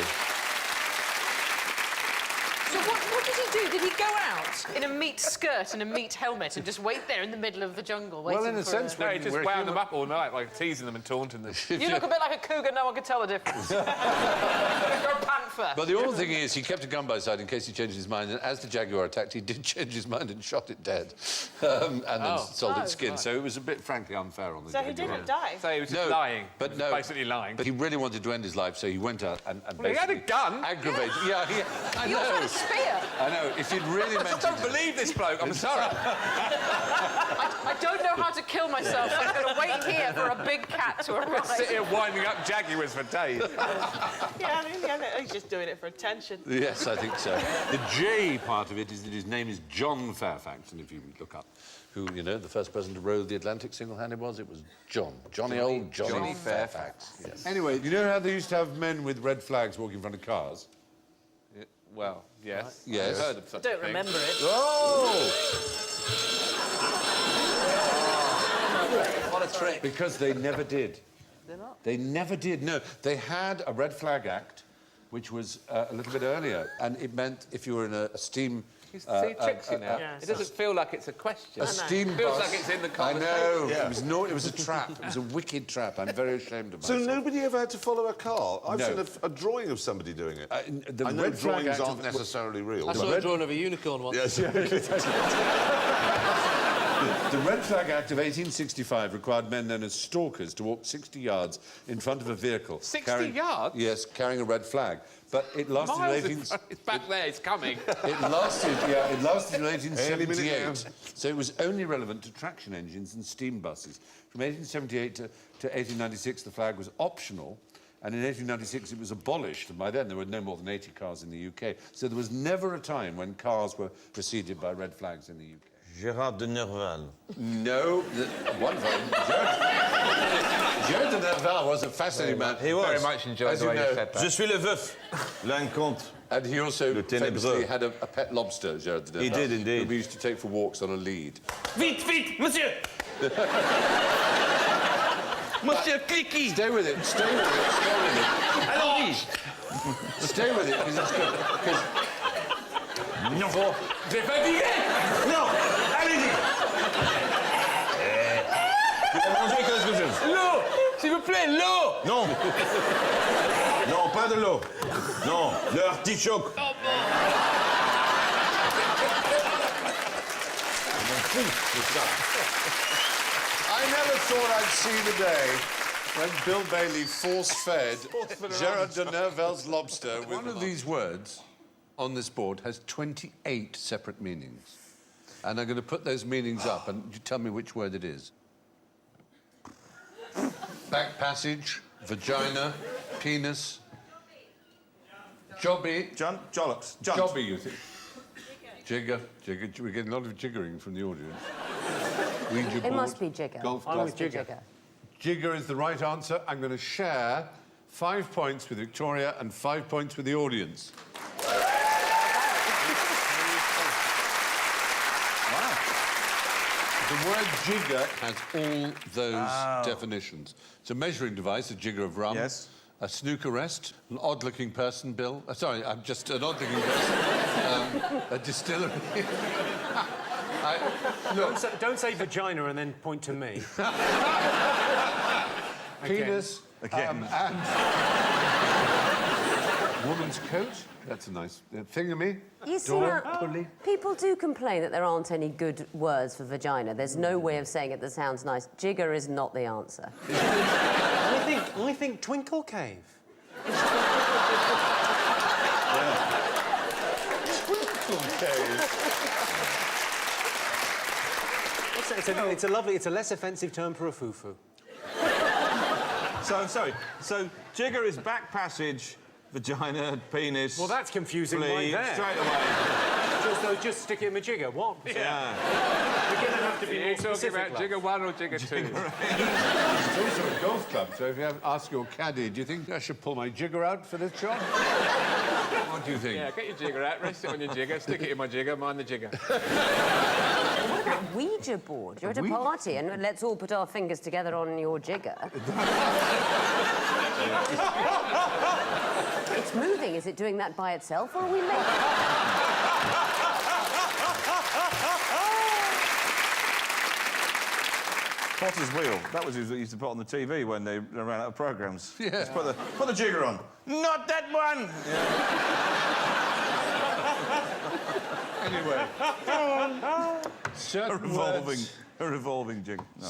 So what did he do? Did he go out in a meat skirt and a meat helmet and just wait there in the middle of the jungle waiting Well, in a sense, for he just wound them up all night, like teasing them and taunting them. You look a bit like a cougar, no one could tell the difference. You're a panther. But the awful thing is, he kept a gun by his side in case he changed his mind, and as the jaguar attacked, he did change his mind and shot it dead, and then sold its skin. Right. So it was a bit, frankly, unfair on the jaguar. So he didn't die? So he was just lying. But no, basically lying. But he really wanted to end his life, so he went out and well, he had a gun. Aggravated. Yeah, I know. You also had a spear. I know. If you'd really meant I don't believe this bloke. I'm sorry. I don't know how to kill kill myself, so I'm going to wait here for a big cat to arrive. Sit here winding up Jaguars for days. Yeah, I mean, yeah, he's just doing it for attention. Yes, I think so. The J part of it is that his name is John Fairfax, and if you look up who, you know, the first person to row the Atlantic single-handed was, it was John. Johnny Fairfax. Yes. Anyway, you know how they used to have men with red flags walking in front of cars? Well, yes. Yes. I've heard of such I don't a thing. remember it. Oh! What a trick. Because they never did. They're not? They never did, no. They had a Red Flag Act, which was a little bit earlier, and it meant if you were in a steam... He tricks you now. It doesn't feel like it's a question. A steam It feels bus. like it's in the I conversation. know. Yeah. It was a trap. It was a wicked trap. I'm very ashamed of So myself. nobody ever had to follow a car? I've No. seen a drawing of somebody doing it. The I know Red Flag drawings Act aren't of- necessarily real. I saw a drawing of a unicorn once. Yes, yeah. The Red Flag Act of 1865 required men known as stalkers to walk 60 yards in front of a vehicle. 60 yards? Yes, carrying a red flag. But it lasted Miles in it's back there, it's coming. It lasted in Any minute 1878. So it was only relevant to traction engines and steam buses. From 1878 to 1896, the flag was optional. And in 1896, it was abolished. And by then, there were no more than 80 cars in the UK. So there was never a time when cars were preceded by red flags in the UK. Gérard de Nerval. No, one of them. Gérard de Nerval was a fascinating man. He was. Very much enjoyed As the you way know. you said that. Je suis le veuf. L'un compte. And he also Le ténébreux. famously had a pet lobster, Gérard de Nerval. He did indeed. Who we used to take for walks on a lead. Vite, vite, monsieur! Monsieur Clicky! Stay with it, stay with it, stay with it. Allons-y! Stay with it, because it's good. Non! J'ai fatigué! Non! Allez-y! Tu vas manger quelque chose? L'eau! S'il vous plaît, l'eau! Non. Non, pas de l'eau. Non, de l'artichoke. I never thought I'd see the day when Bill Bailey force-fed Gérard de Nerval's lobster with... One of these words on this board has 28 separate meanings. And I'm going to put those meanings up, and you tell me which word it is. Back passage, vagina, penis, jobby... Jollops. Jobby, you think? Jigger. We're getting a lot of jiggering from the audience. Ouija It board, must be Jigger. Golf It club. must be Jigger. Jigger is the right answer. I'm going to share 5 points with Victoria and 5 points with the audience. The word jigger has all those definitions. It's a measuring device, a jigger of rum. Yes. A snooker rest, an odd-looking person, Bill. Sorry, I'm just an odd-looking person. A distillery. Don't say vagina and then point to me. Penis. Again. And woman's coat. That's a nice thingamy. You see Door, that? pulley. People do complain that there aren't any good words for vagina. There's no way of saying it that sounds nice. Jigger is not the answer. I think Twinkle Cave. Twinkle Cave. It's a lovely, it's a less offensive term for a foo-foo. So, I'm sorry. So, jigger is back passage, vagina, penis... Well, that's confusing flea, right there. straight away. Just stick it in the jigger. What? Yeah. We're going to have to be more You're talking specific. about Jigger 1 or Jigger 2? It's also a golf club, so if you ask your caddy, do you think I should pull my jigger out for this shot? What do you think? Yeah, get your jigger out, rest it on your jigger, stick it in my jigger, mind the jigger. Ouija board. You're at a party and let's all put our fingers together on your jigger. It's moving. Is it doing that by itself or are we making... Potter's wheel. That was what they used to put on the TV when they ran out of programmes. Yeah. Just put the jigger on. Not that one! Anyway. Certain A revolving jig. No.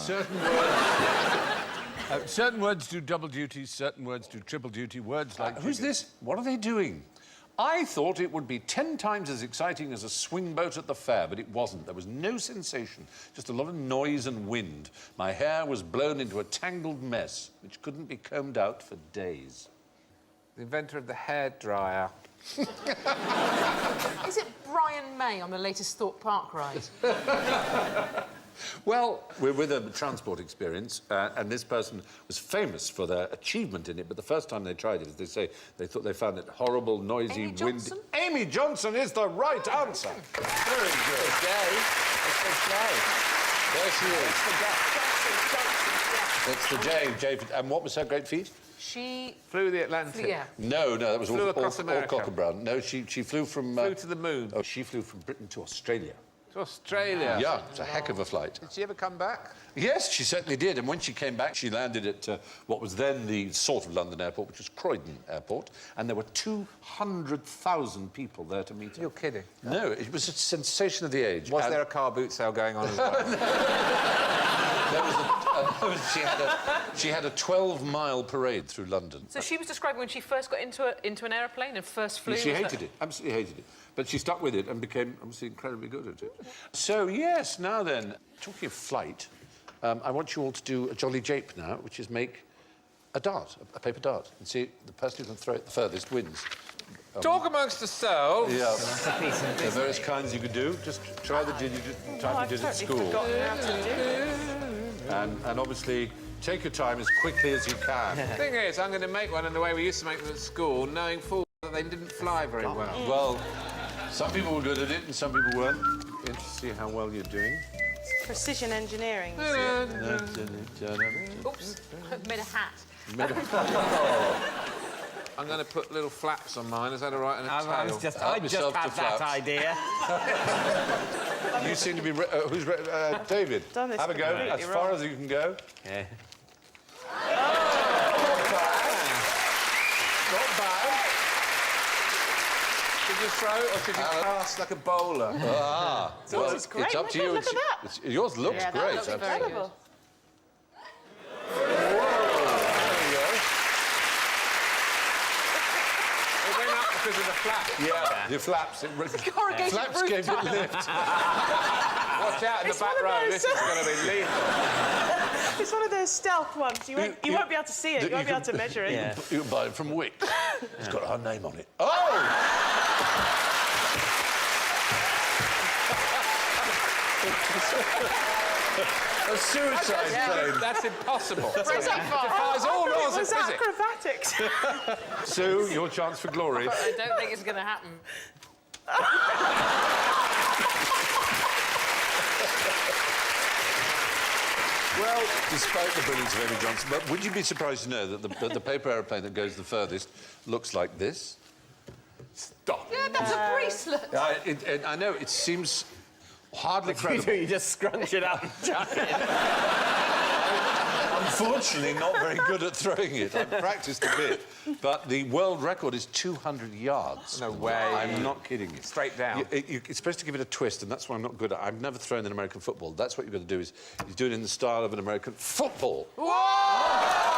Certain words do double duty, certain words do triple duty. Words like... who's this? What are they doing? I thought it would be 10 times as exciting as a swing boat at the fair, but it wasn't. There was no sensation, just a lot of noise and wind. My hair was blown into a tangled mess, which couldn't be combed out for days. The inventor of the hairdryer. Is it Brian May on the latest Thorpe Park ride? Well, we're with a transport experience, and this person was famous for their achievement in it, but the first time they tried it, as they say, they thought they found it horrible, noisy, windy. Amy Johnson is the right answer. Very good. It's the J. It's the J. There she is. It's the J. It's the J. And what was her great feat? She flew the Atlantic. Yeah. No, that was Flew across America. all Cockerbrown. No, she flew from... Flew to the moon. Oh, she flew from Britain to Australia. To Australia? Yeah, it's a heck of a flight. Did she ever come back? Yes, she certainly did. And when she came back, she landed at what was then the sort of London airport, which was Croydon Airport, and there were 200,000 people there to meet her. You're kidding. No, it was a sensation of the age. Was there a car boot sale going on as well? She had a 12-mile parade through London. So she was describing when she first got into an aeroplane and first flew. She hated it, absolutely hated it. But she stuck with it and became obviously incredibly good at it. So, yes, now then, talking of flight, I want you all to do a jolly jape now, which is make a dart, a paper dart, and see the person who can throw it the furthest wins. Talk amongst yourselves. Yeah. There are various kinds you could do. Just try the type you did at school. And obviously, take your time as quickly as you can. The thing is, I'm going to make one in the way we used to make them at school, knowing full that they didn't fly very well. Well, some people were good at it and some people weren't. Interesting to see how well you're doing. Precision engineering. Oops, I've made a hat. I'm going to put little flaps on mine. Is that all right? And a tail. I just had that idea. You seem to be... who's... David, have a go. As far as you can go. Yeah. Not bad. Should you throw or should you pass like a bowler? Yours is great. It's up to you. Look at that. Yours looks great. That looks incredible. Because of the flaps. Yeah, the flaps. Flaps gave it lift. Watch out in the back row. This is going to be lethal. It's one of those stealth ones. You won't be able to see it. You won't be able to measure it. Yeah. You can buy it from Wick. It's got her name on it. Oh! A suicide plane. That's impossible. It Was that defies all laws of physics. acrobatics? Sue, your chance for glory. I don't think it's going to happen. Well, despite the brilliance of Amy Johnson, but would you be surprised to know that the paper aeroplane that goes the furthest looks like this? Stop. Yeah, that's a bracelet. I know, it seems hardly credible. You just scrunch it up and chuck it. Unfortunately, not very good at throwing it. I've practiced a bit. But the world record is 200 yards. No way. I'm not kidding you. Straight down. It's supposed to give it a twist, and that's what I'm not good at. I've never thrown in American football. That's what you've got to do, is do it in the style of an American football. Whoa!